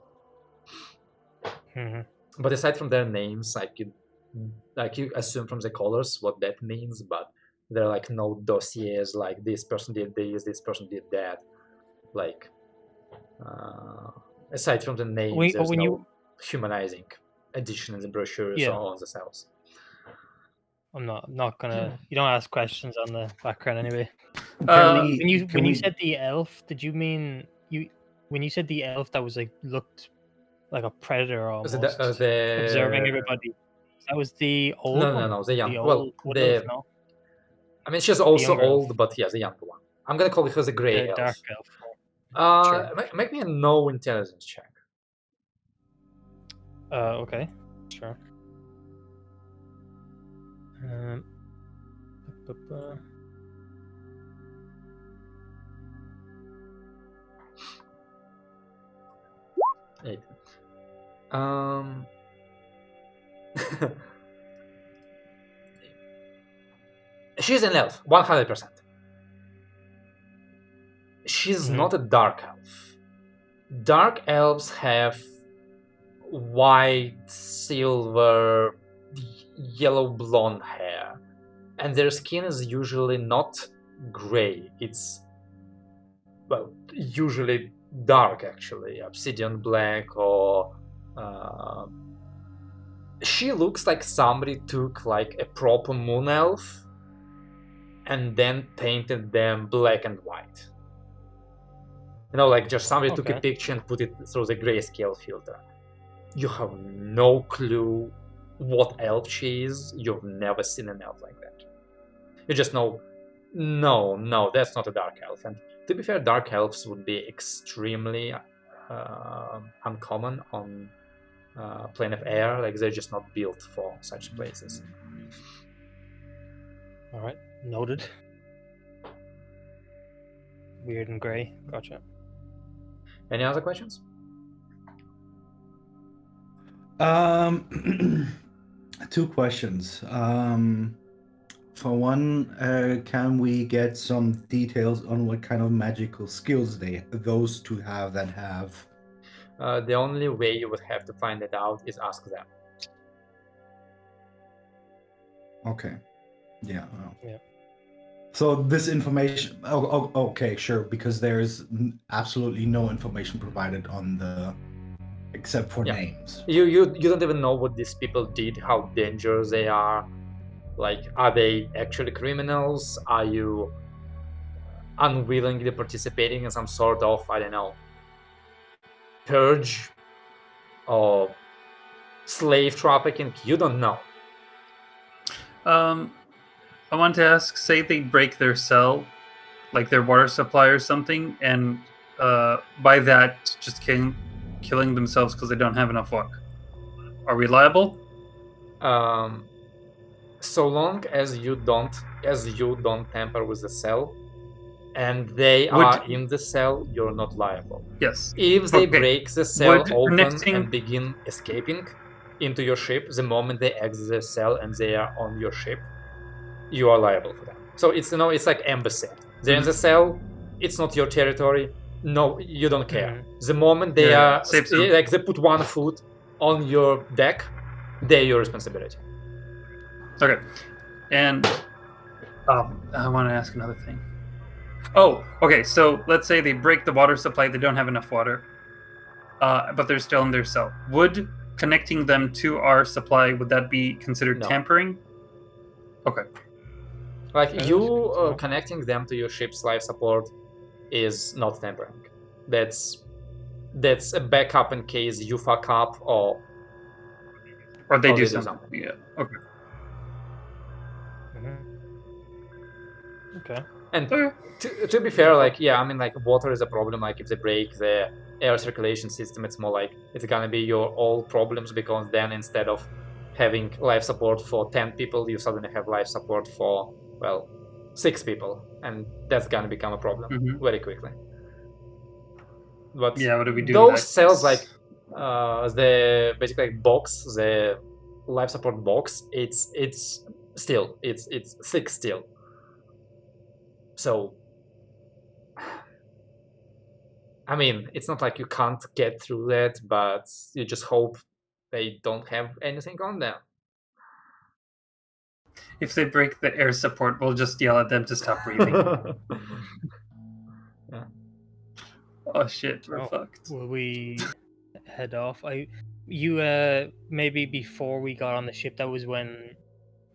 way. But aside from their names, like you assume from the colors what that means, but there are like no dossiers like this person did this person did that. Like aside from the names, there's no humanizing addition in the brochures or on the cells. I'm not gonna. You don't ask questions on the background anyway. When you said the elf, did you mean when you said the elf that was like looked like a predator almost, observing everybody? That was the old one? No, the young. Elf, no? I mean, she's also old, but yeah, the younger one. I'm gonna call her the gray elf. Dark elf. Sure. Make me a no intelligence check. Okay, sure. Eight. She's an elf, 100%. She's not a dark elf. Dark elves have white, silver, yellow blonde hair, and their skin is usually not gray. It's, well, usually dark actually, obsidian black or she looks like somebody took like a proper moon elf and then painted them black and white. Like just somebody took a Okay. picture and put it through the grayscale filter. You have no clue what elf she is. You've never seen an elf like that. You just know, no, that's not a dark elf. And to be fair, dark elves would be extremely uncommon on plane of air. Like, they're just not built for such places. All right, noted. Weird and grey. Gotcha. Any other questions? Two questions. For one, can we get some details on what kind of magical skills those two have that have? The only way you would have to find it out is ask them. Okay. Yeah. Yeah. So this information. Okay, sure. Because there's absolutely no information provided on the, except for names. You don't even know what these people did, how dangerous they are. Like, are they actually criminals? Are you unwillingly participating in some sort of, I don't know, purge or slave trafficking? You don't know. I want to ask, say they break their cell, like their water supply or something, and by that just killing themselves because they don't have enough water. Are we liable? So long as you don't tamper with the cell, and they are in the cell, you're not liable. Yes. If they break the cell open and begin escaping into your ship, the moment they exit the cell and they are on your ship, you are liable for them. So it's it's like embassy. They're in the cell, it's not your territory. No, you don't care. The moment they are like, they put one foot on your deck, they're your responsibility. Okay. And I want to ask another thing. Oh, okay. So let's say they break the water supply, they don't have enough water, but they're still in their cell. Would connecting them to our supply, would that be considered tampering? Okay. Like, you connecting them to your ship's life support is not tampering. That's a backup in case you fuck up or they do something. Yeah. Okay. Okay. And to be fair, like, yeah, I mean, like, water is a problem. Like, if they break the air circulation system, it's more like it's gonna be your all problems, because then instead of having life support for 10 people, you suddenly have life support for, well, 6 people, and that's gonna become a problem very quickly. But yeah, what do we do? Those cells, like the basically like box, the life support box, it's thick still. So, I mean, it's not like you can't get through that, but you just hope they don't have anything on them. If they break the air support, we'll just yell at them to stop breathing. Yeah. Oh shit, we're fucked. Will we head off? Maybe before we got on the ship, that was when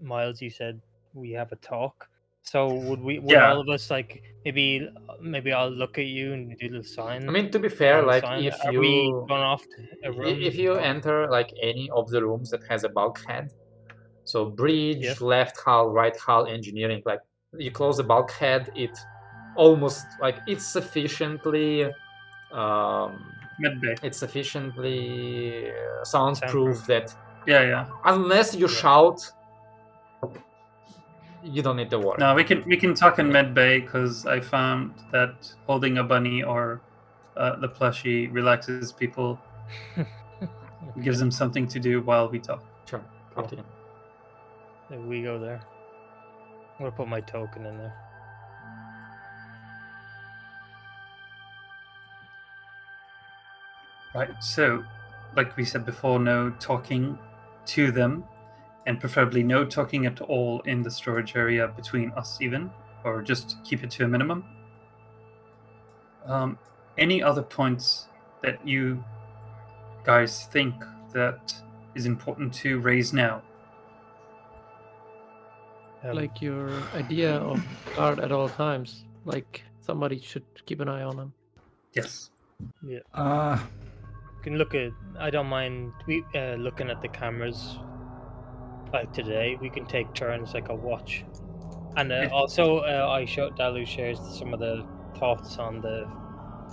Miles, you said we have a talk. So would all of us, like, maybe I'll look at you and do the sign? I mean, to be fair, like, if we gone off to a room, if you enter like any of the rooms that has a bulkhead, so bridge, left hull, right hull, engineering, like, you close the bulkhead, it almost like it's sufficiently soundproof that unless you shout, you don't need to worry. No, we can talk in med bay, because I found that holding a bunny or the plushie relaxes people, gives them something to do while we talk. Sure, up to you. If we go there, I'm gonna put my token in there. Right, so like we said before, no talking to them, and preferably no talking at all in the storage area between us, even, or just keep it to a minimum. Any other points that you guys think that is important to raise now? like your idea of guard at all times. Like somebody should keep an eye on him. Yes. Yeah. Uh, You can look at. I don't mind we looking at the cameras. Like today, we can take turns, like a watch. And also, I showed Dalu shares some of the thoughts on the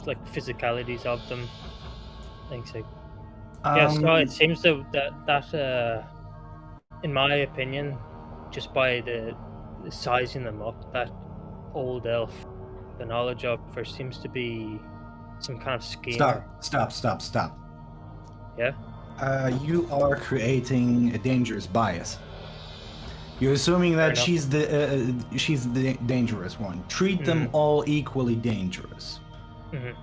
like physicalities of them. Things like so it seems that in my opinion, just by the sizing them up, that old elf, the knowledge of her seems to be some kind of schemer. Stop. Yeah. You are creating a dangerous bias. You're assuming that enough. she's the dangerous one. Treat them all equally dangerous. Mhm.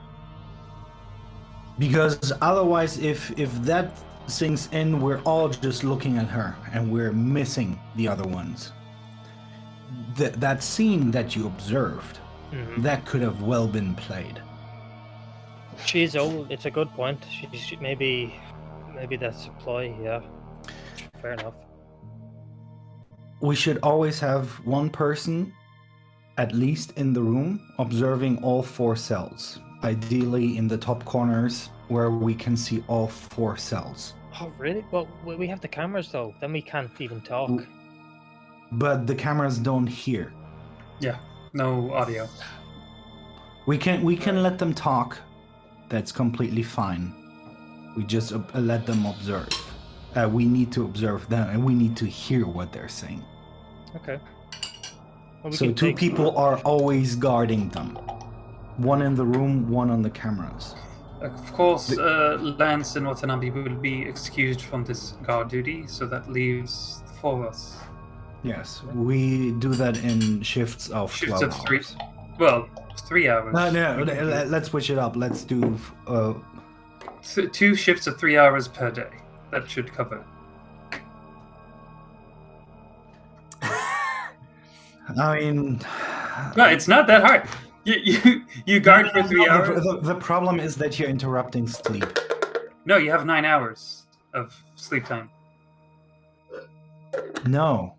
Because otherwise, if that sinks in, we're all just looking at her and we're missing the other ones. That scene that you observed, that could have well been played. She's old. It's a good point. Maybe that's a ploy. Yeah, fair enough. We should always have one person, at least in the room, observing all 4 cells. Ideally in the top corners where we can see all 4 cells. Oh, really? Well, we have the cameras though. Then we can't even talk. But the cameras don't hear. Yeah. No audio. We can let them talk. That's completely fine. We just let them observe. We need to observe them, and we need to hear what they're saying. Okay. Well, So 2 people are always guarding them. One in the room, one on the cameras. Of course, Lance and Watanabe will be excused from this guard duty, so that leaves the 4 of us. Yes, we do that in shifts of 12 of 3. hours. Well, 3 hours. No, let's switch it up. Let's do 2 shifts of 3 hours per day. That should cover it. I mean, no, it's not that hard. You guard for 3 hours. The problem is that you're interrupting sleep. No, you have 9 hours of sleep time. No.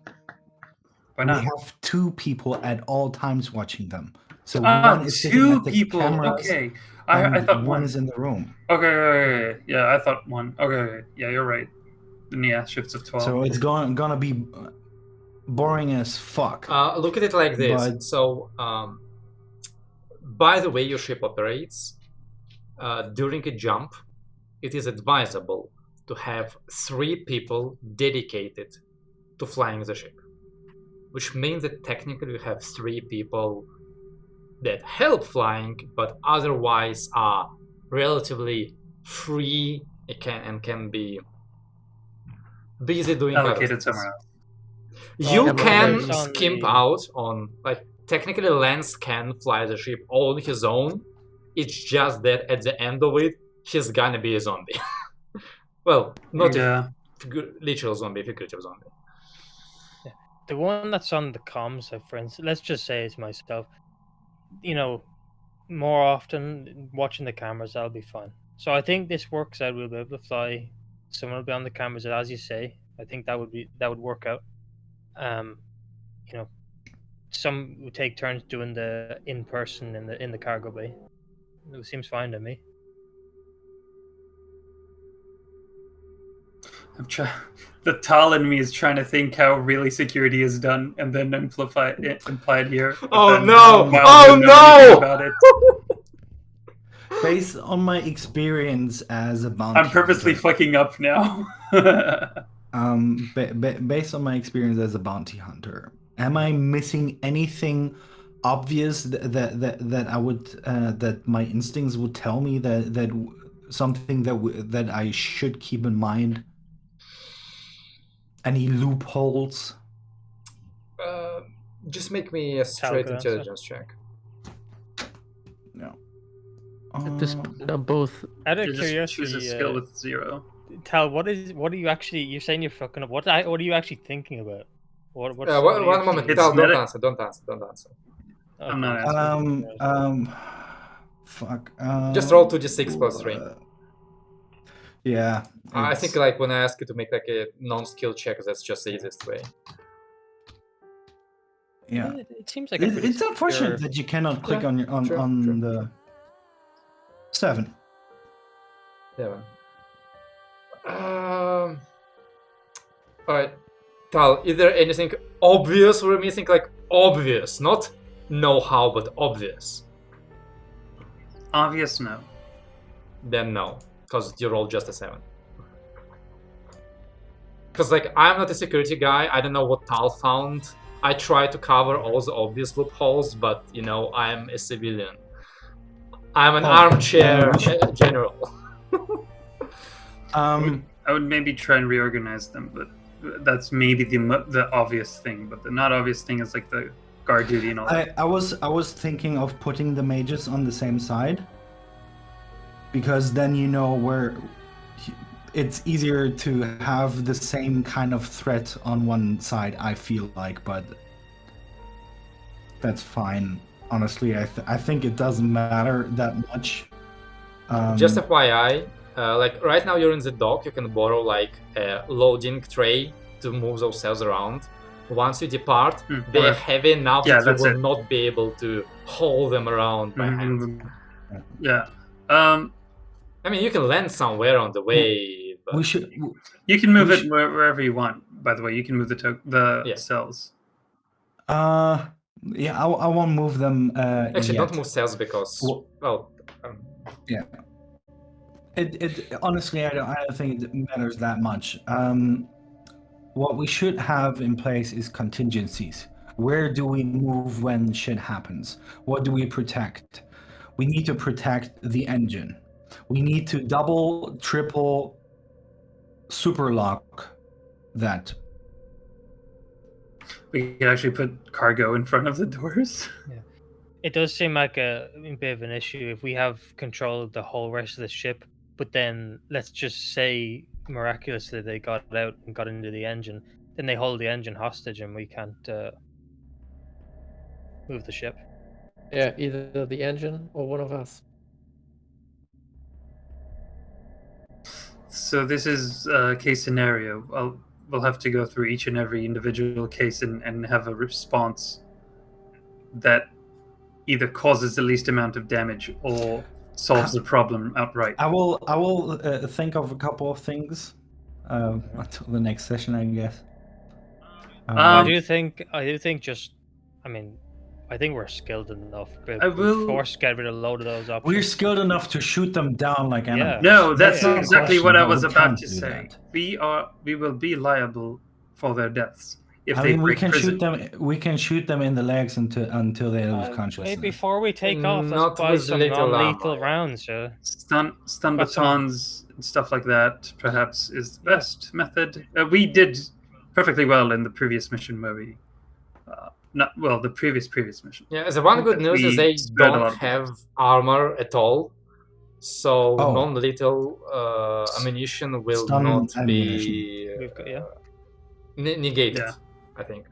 Why not? We have 2 people at all times watching them. So one is sitting 2 at the people. cameras, Okay, I thought one is in the room. Okay, yeah, I thought 1. Okay, yeah, you're right. Then yeah, shifts of 12. So it's gonna be boring as fuck. Look at it like this. But- So, by the way your ship operates, during a jump, it is advisable to have 3 people dedicated to flying the ship. Which means that technically you have 3 people that help flying, but otherwise are relatively free and can be busy doing allocated other somewhere things. else. You Yeah, can but- skimp out on, like, technically Lance can fly the ship all on his own. It's just that at the end of it, he's gonna be a zombie. Well, not Yeah. literal zombie, figurative zombie. The one that's on the comms, for instance, let's just say it's myself. You know, more often watching the cameras, that'll be fun. So I think this works out. We'll be able to fly. Someone will be on the cameras, as you say. I think that would work out. You know, some would take turns doing the in person in the cargo bay. It seems fine to me. The Tal in me is trying to think how really security is done, and then implied here. but Oh then no! Miles Oh didn't know anything no! About it. Based on my experience as a bounty I'm purposely hunter, fucking up now. based on my experience as a bounty hunter, am I missing anything obvious that I would that my instincts would tell me that something that I should keep in mind? Any loopholes? Just make me a straight Tal, good intelligence check. No. At this point, I'm both. Out of You just choose a curiosity, skill with 0. Tal, what are you actually? You're saying you're fucking up. What are you actually thinking about? What are you One actually- moment, It's Tal, don't meta- answer. Don't answer. Okay. I'm not answering. Fuck. Just roll 2d6 plus 3. Yeah. I it's- think, like, when I ask you to make like a non-skill check, that's just the easiest way. Yeah. It seems like a pretty It's unfortunate secure- that you cannot click Yeah, on your sure. the 7. 7. Alright. Tal, is there anything obvious we're missing? Like, obvious, not know-how, but obvious. Obvious, no. Then no, because you rolled just a 7. Because, like, I'm not a security guy, I don't know what Tal found. I try to cover all the obvious loopholes, but, you know, I'm a civilian. I'm an armchair general. I would maybe try and reorganize them, but that's maybe the obvious thing. But the not obvious thing is like the guard duty and all that. I was thinking of putting the mages on the same side, because then you know where it's easier to have the same kind of threat on one side, I feel like, but that's fine. Honestly, I think it doesn't matter that much. Just FYI, like right now you're in the dock, you can borrow like a loading tray to move those cells around. Once you depart, they're heavy enough that you will not be able to haul them around by hand. Yeah. I mean, you can land somewhere on the way. But we should. You can move it wherever you want. By the way, you can move the cells. Yeah, I won't move them. Actually, yet. don't move cells because yeah. It honestly, I don't think it matters that much. What we should have in place is contingencies. Where do we move when shit happens? What do we protect? We need to protect the engine. We need to double, triple, super lock that. We can actually put cargo in front of the doors. Yeah. It does seem like a bit of an issue if we have control of the whole rest of the ship, but then let's just say miraculously they got out and got into the engine, then they hold the engine hostage and we can't move the ship. Yeah, either the engine or one of us. So this is a case scenario. We'll have to go through each and every individual case and have a response that either causes the least amount of damage or solves the problem outright. I will think of a couple of things until the next session, I guess. I do think just, I think we're skilled enough. Force get rid of a load of those options. We're skilled enough to shoot them down like animals. No, that's exactly what I was about to say. That. We will be liable for their deaths if I they mean, break prison. We can shoot them in the legs until they lose consciousness. Before we take off, let's buy some non-lethal rounds. Stun batons and stuff like that perhaps is the best method. We did perfectly well in the previous mission where we the previous mission. Yeah, the one good news is they don't have armor at all, so non-lethal ammunition will not be negated. Yeah. I think.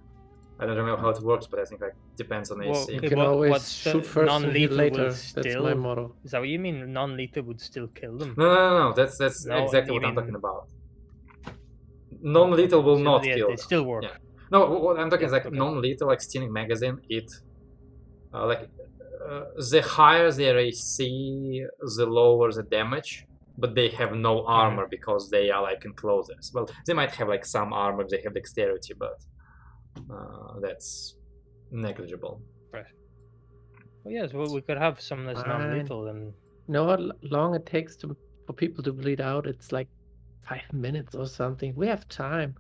I don't remember how it works, but I think like depends on AC. You can always shoot first and heal later. That's my motto. Is that what you mean? Non-lethal would still kill them? No. That's exactly what I'm talking about. Non-lethal will not kill. They still work. Yeah. No, what I'm talking is like non-lethal, like stinging magazine. The higher their AC, the lower the damage. But they have no armor because they are like enclosures. Well, they might have like some armor if they have dexterity, but that's negligible. Right. Well, yes, we could have some that's non-lethal. And you know how long it takes for people to bleed out? It's like 5 minutes or something. We have time.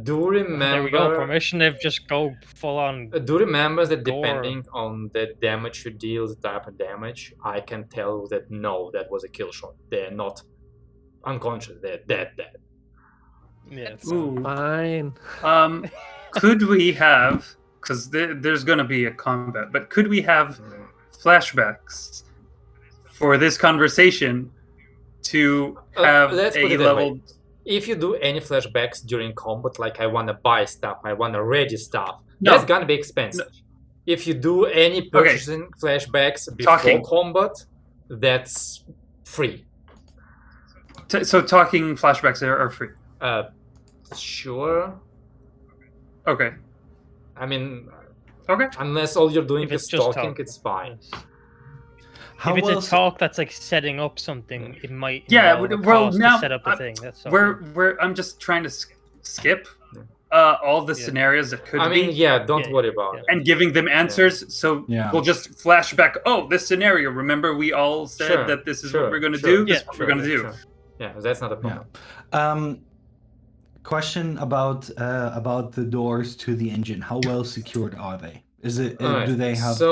Do remember. There we go. Permission to just go full on. Do remember that depending on the damage you deal, the type of damage, I can tell that no, that was a kill shot. They're not unconscious. They're dead. Yeah. Fine. Could we have? Because there's going to be a combat, but could we have flashbacks for this conversation to have a level? If you do any flashbacks during combat, like I want to buy stuff, I want to ready stuff, that's gonna be expensive. No. If you do any purchasing flashbacks before combat, that's free. So talking flashbacks are free? Sure. Okay. I mean, Okay. unless all you're doing If it's is just talking, talk, it's fine. yes. How If it's well a talk that's like setting up something, it might Yeah. involve a Well, cost now to set up the thing. That's all. I'm just trying to skip Yeah. all the Yeah. scenarios that could I mean, be. yeah, don't Yeah, worry about yeah. it. And giving them answers, so Yeah. we'll just flash back. Oh, this scenario. Remember, we all said Sure, that this is sure, what we're going to sure. do. This Yeah, is what Sure, we're going to do. sure. Yeah, that's not a Yeah. problem. Question about the doors to the engine. How well secured are they? Is it? Alright, Do they have? so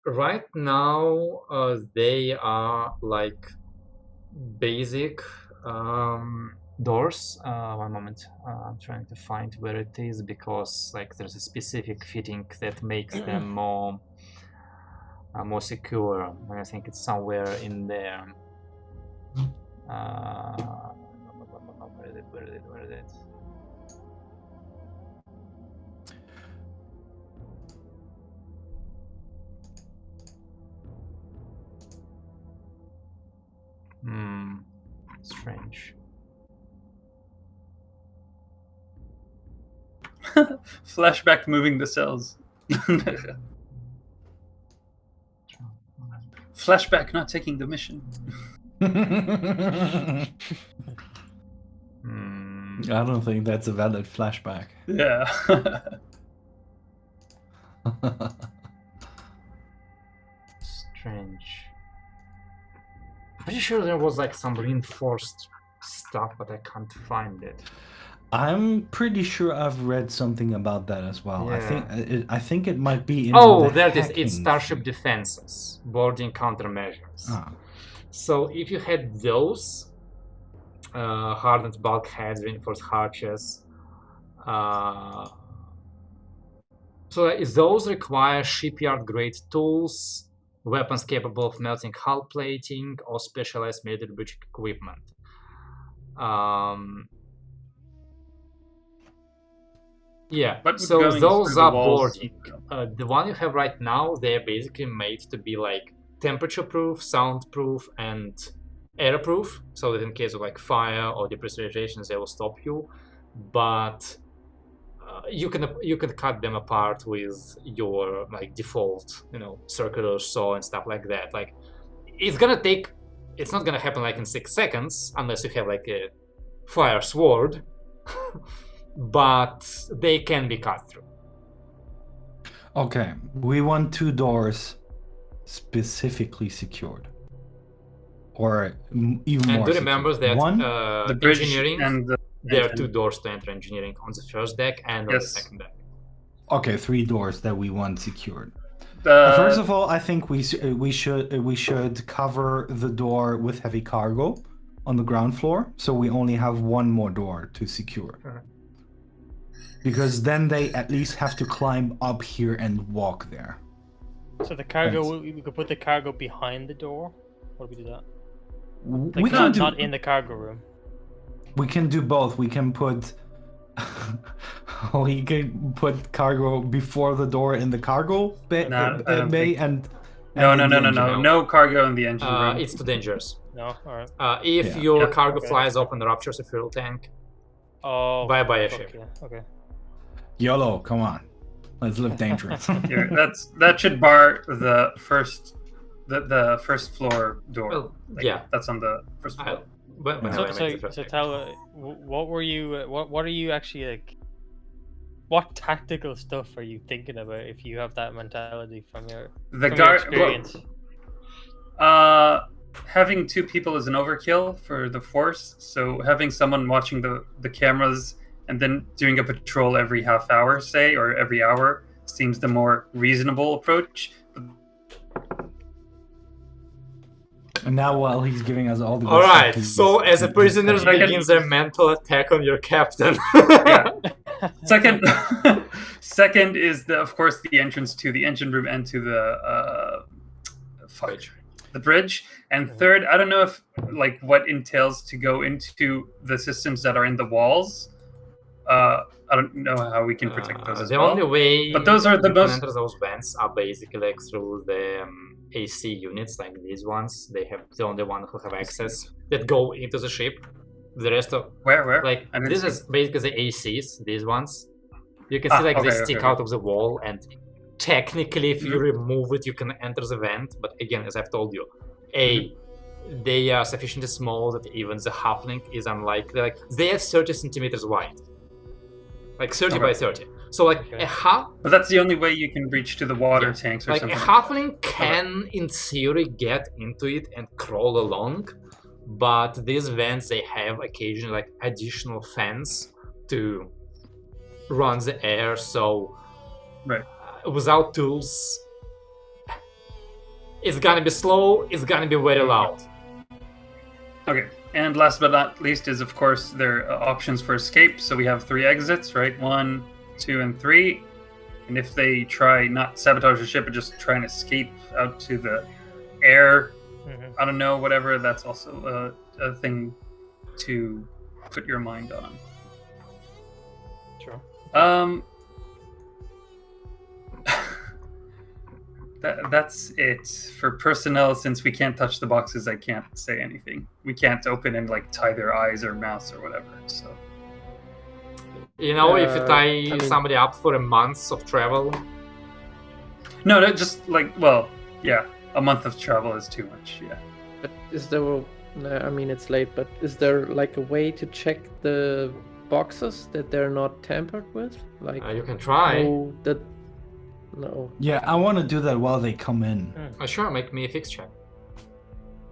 right now they are like basic doors. One moment, I'm trying to find where it is because like there's a specific fitting that makes them more secure. And I think it's somewhere in there. Where is it? Strange. Flashback moving the cells. Flashback not taking the mission. I don't think that's a valid flashback. Yeah. Strange. Pretty sure there was like some reinforced stuff, but I can't find it. I'm pretty sure I've read something about that as well. I think it might be in Oh, the there it is. It's hacking Starship thing. Defenses, boarding countermeasures. Ah. So if you had those hardened bulkheads, reinforced hatches, so those require shipyard-grade tools, weapons capable of melting hull plating, or specialized military bridge equipment. Yeah, But so going those through the are walls- boarding. The one you have right now, they're basically made to be like temperature-proof, soundproof, and airproof, so that in case of like fire or depressurization, they will stop you. But you can cut them apart with your like default, circular saw and stuff like that. Like it's not gonna happen like in 6 seconds unless you have like a fire sword, but they can be cut through. Okay, we want 2 doors specifically secured, or even And more. do remember secured. that One, the bridge engineering, and the there are engine. 2 doors to enter engineering on the first deck and on the Yes. second deck. okay, 3 doors that we want secured. The- First of all, I think we should cover the door with heavy cargo on the ground floor, so we only have 1 more door to secure. Alright. Because then they at least have to climb up here and walk there. So the cargo, we could put the cargo behind the door. Or do we do that? Like We not, can not in the cargo room. We can do both. We can put cargo before the door in the cargo bay, No, I don't bay think- and No, in no, the no, no, engine. no. No cargo in the engine room. It's too dangerous. No, all right. If Yeah. your Yeah, cargo okay. flies off and ruptures a fuel tank, Oh, bye a fuck ship. yeah. Okay. YOLO, come on. Let's live dangerous. Here, that should bar the first floor door. Well, Like, yeah. that's on the first floor. But Yeah. So, I meant the first so deck. tell, what were you? What are you actually like? What tactical stuff are you thinking about if you have that mentality from your experience? Having 2 people is an overkill for the force. So having someone watching the cameras and then doing a patrol every half hour, say, or every hour, seems the more reasonable approach. And now while he's giving us all the good Alright, stuff, so as a prisoner Second- begins their mental attack on your captain. Yeah. Second is of course the entrance to the engine room and to the bridge. And third, I don't know if like what entails to go into the systems that are in the walls. I don't know how we can protect those as the well. only way But those are the you can most- enter those vents are basically like through the AC units, like these ones. They have the only one who have access that go into the ship. The rest of Where? like I didn't this see. is basically the ACs. These ones. You can see like they okay, stick okay. out of the wall, and technically, if you Mhm. remove it, you can enter the vent. But again, as I've told you, they are sufficiently small that even the halfling is unlikely. Like they are 30 centimeters wide, like 30 by Okay. 30. So like Okay. a half. But that's the only way you can reach to the water Yeah. tanks or Like something a like that. halfling can, in theory, get into it and crawl along, but these vents they have occasionally like additional fans to run the air. So Right. without tools, it's gonna be slow. It's gonna be very loud. Okay. And last but not least is, of course, there are options for escape. So we have 3 exits, right? 1, 2, and 3. And if they try not sabotage the ship, but just try and escape out to the air, I don't know, whatever, that's also a thing to put your mind on. Sure. That's it for personnel. Since we can't touch the boxes, I can't say anything. We can't open and like tie their eyes or mouths or whatever. So You know, if you tie I mean- somebody up for a month of travel, no, that just like, well, yeah, a month of travel is too much. Yeah. But is there? I mean, it's late. But is there like a way to check the boxes that they're not tampered with? Like you can try. no, that no. Yeah, I want to do that while they come in. Sure, make me a fix check.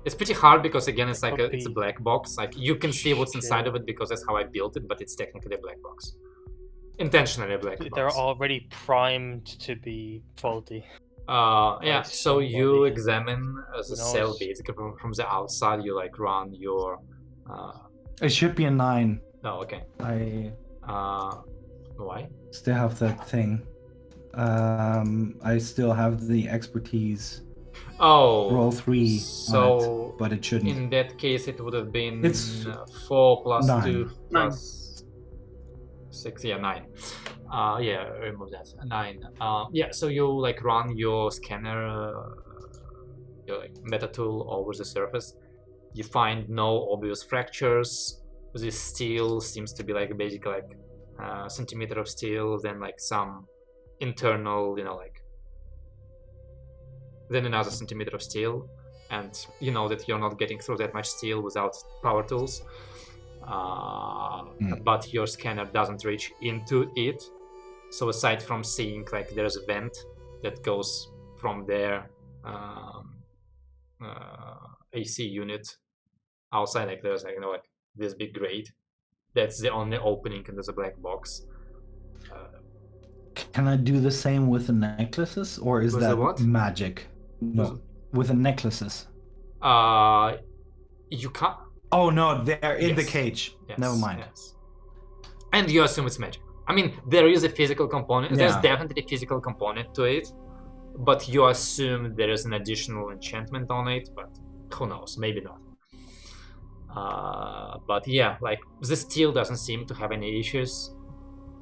It's pretty hard because again, it's like it's a Copy. black box. Like you can see what's inside Sure. of it because that's how I built it, but it's technically a black box. Intentionally a black They're box. already primed to be faulty. Yeah. by So you somebody. examine the Who cell knows? basically from the outside. You like run your. It should be a 9. Oh, okay. I Why? still have that thing. I still have the expertise. Oh. Roll 3 So on it, but it shouldn't. in that case, it would have been It's 4 plus 9. 2 plus 6. Yeah, 9. Yeah, remove that. 9. Yeah, so you like run your scanner, your like meta tool over the surface. You find no obvious fractures. The steel seems to be like basically like a centimeter of steel, then like some internal, then another centimeter of steel, and you know that you're not getting through that much steel without power tools. But your scanner doesn't reach into it. So aside from seeing like there's a vent that goes from their AC unit outside, like there's like like this big grate. That's the only opening, and there's a black box. Can I do the same with the necklaces, or is With the that what? magic? No, with the necklaces. You can't. Oh no, they're in the Yes. cage. Yes, Never mind. yes. And you assume it's magic. I mean, there is a physical component. There's Yeah. definitely a physical component to it, but you assume there is an additional enchantment on it. But who knows? Maybe not. But yeah, like the steel doesn't seem to have any issues.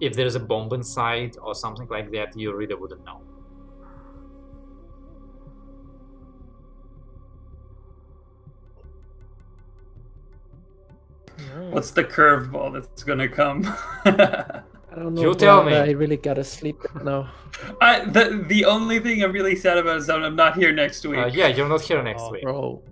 If there's a bomb inside or something like that, you really wouldn't know. What's the curveball that's gonna come? I don't know. You tell but me. I really gotta sleep now. The only thing I'm really sad about is that I'm not here next week. Yeah, you're not here next week. Bro,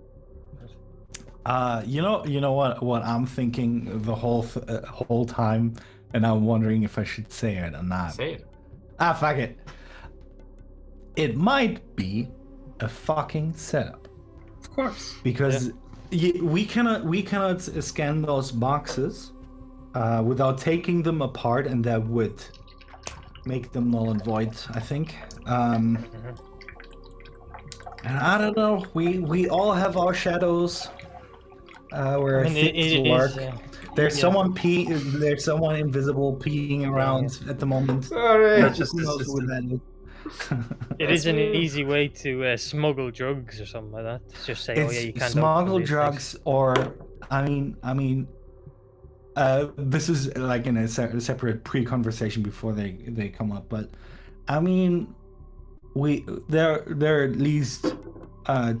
You know what I'm thinking the whole time, and I'm wondering if I should say it or not. Say it. Fuck it. It might be a fucking setup Of course. because we cannot scan those boxes without taking them apart, and that would make them null and void, I think. And I don't know. We all have our shadows. Where things work. There's someone there's someone invisible peeing around at the moment. Sorry. That's just Who knows it's who just- that is? It is an easy way to smuggle drugs or something like that. Just say, oh yeah, you It's can't smuggle open these drugs, or I mean, this is like in a separate pre-conversation before they come up. But I mean, there are at least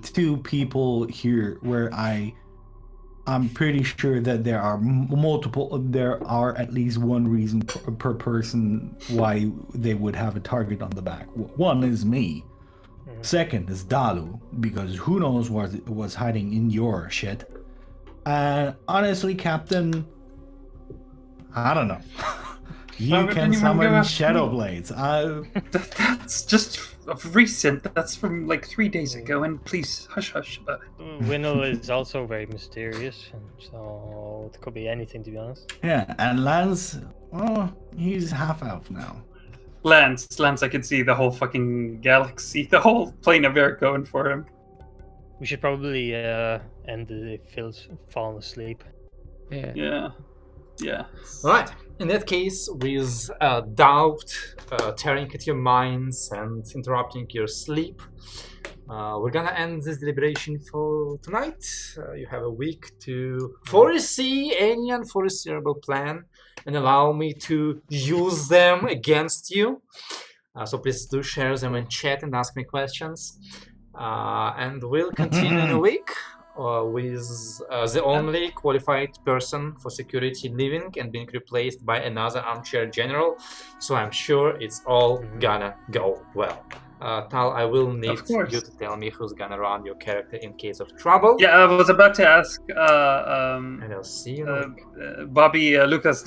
2 people here where I I'm pretty sure that there are there are at least one reason per person why they would have a target on the back. One is me. Second is Dalu, because who knows what was hiding in your shit. And honestly, Captain, I don't know. You Why would can anyone go summon after shadow me? blades. That's just recent. That's from like 3 days ago. And please, hush, hush. Winnel is also very mysterious, and so it could be anything, to be honest. Yeah, and Lance, well, he's half elf now. Lance, I can see the whole fucking galaxy, the whole plane of air going for him. We should probably end it if Phil's fallen asleep. Yeah. Yeah. Right. In that case, with doubt tearing at your minds and interrupting your sleep, we're gonna end this deliberation for tonight. You have a week to foresee any unforeseeable plan and allow me to use them against you. So please do share them in chat and ask me questions. And we'll continue in a week with the only qualified person for security leaving and being replaced by another armchair general. So I'm sure it's all gonna go well. Tal, I will need you to tell me who's gonna run your character in case of trouble. Yeah, I was about to ask And I'll see you in a week. Bobby, Lucas,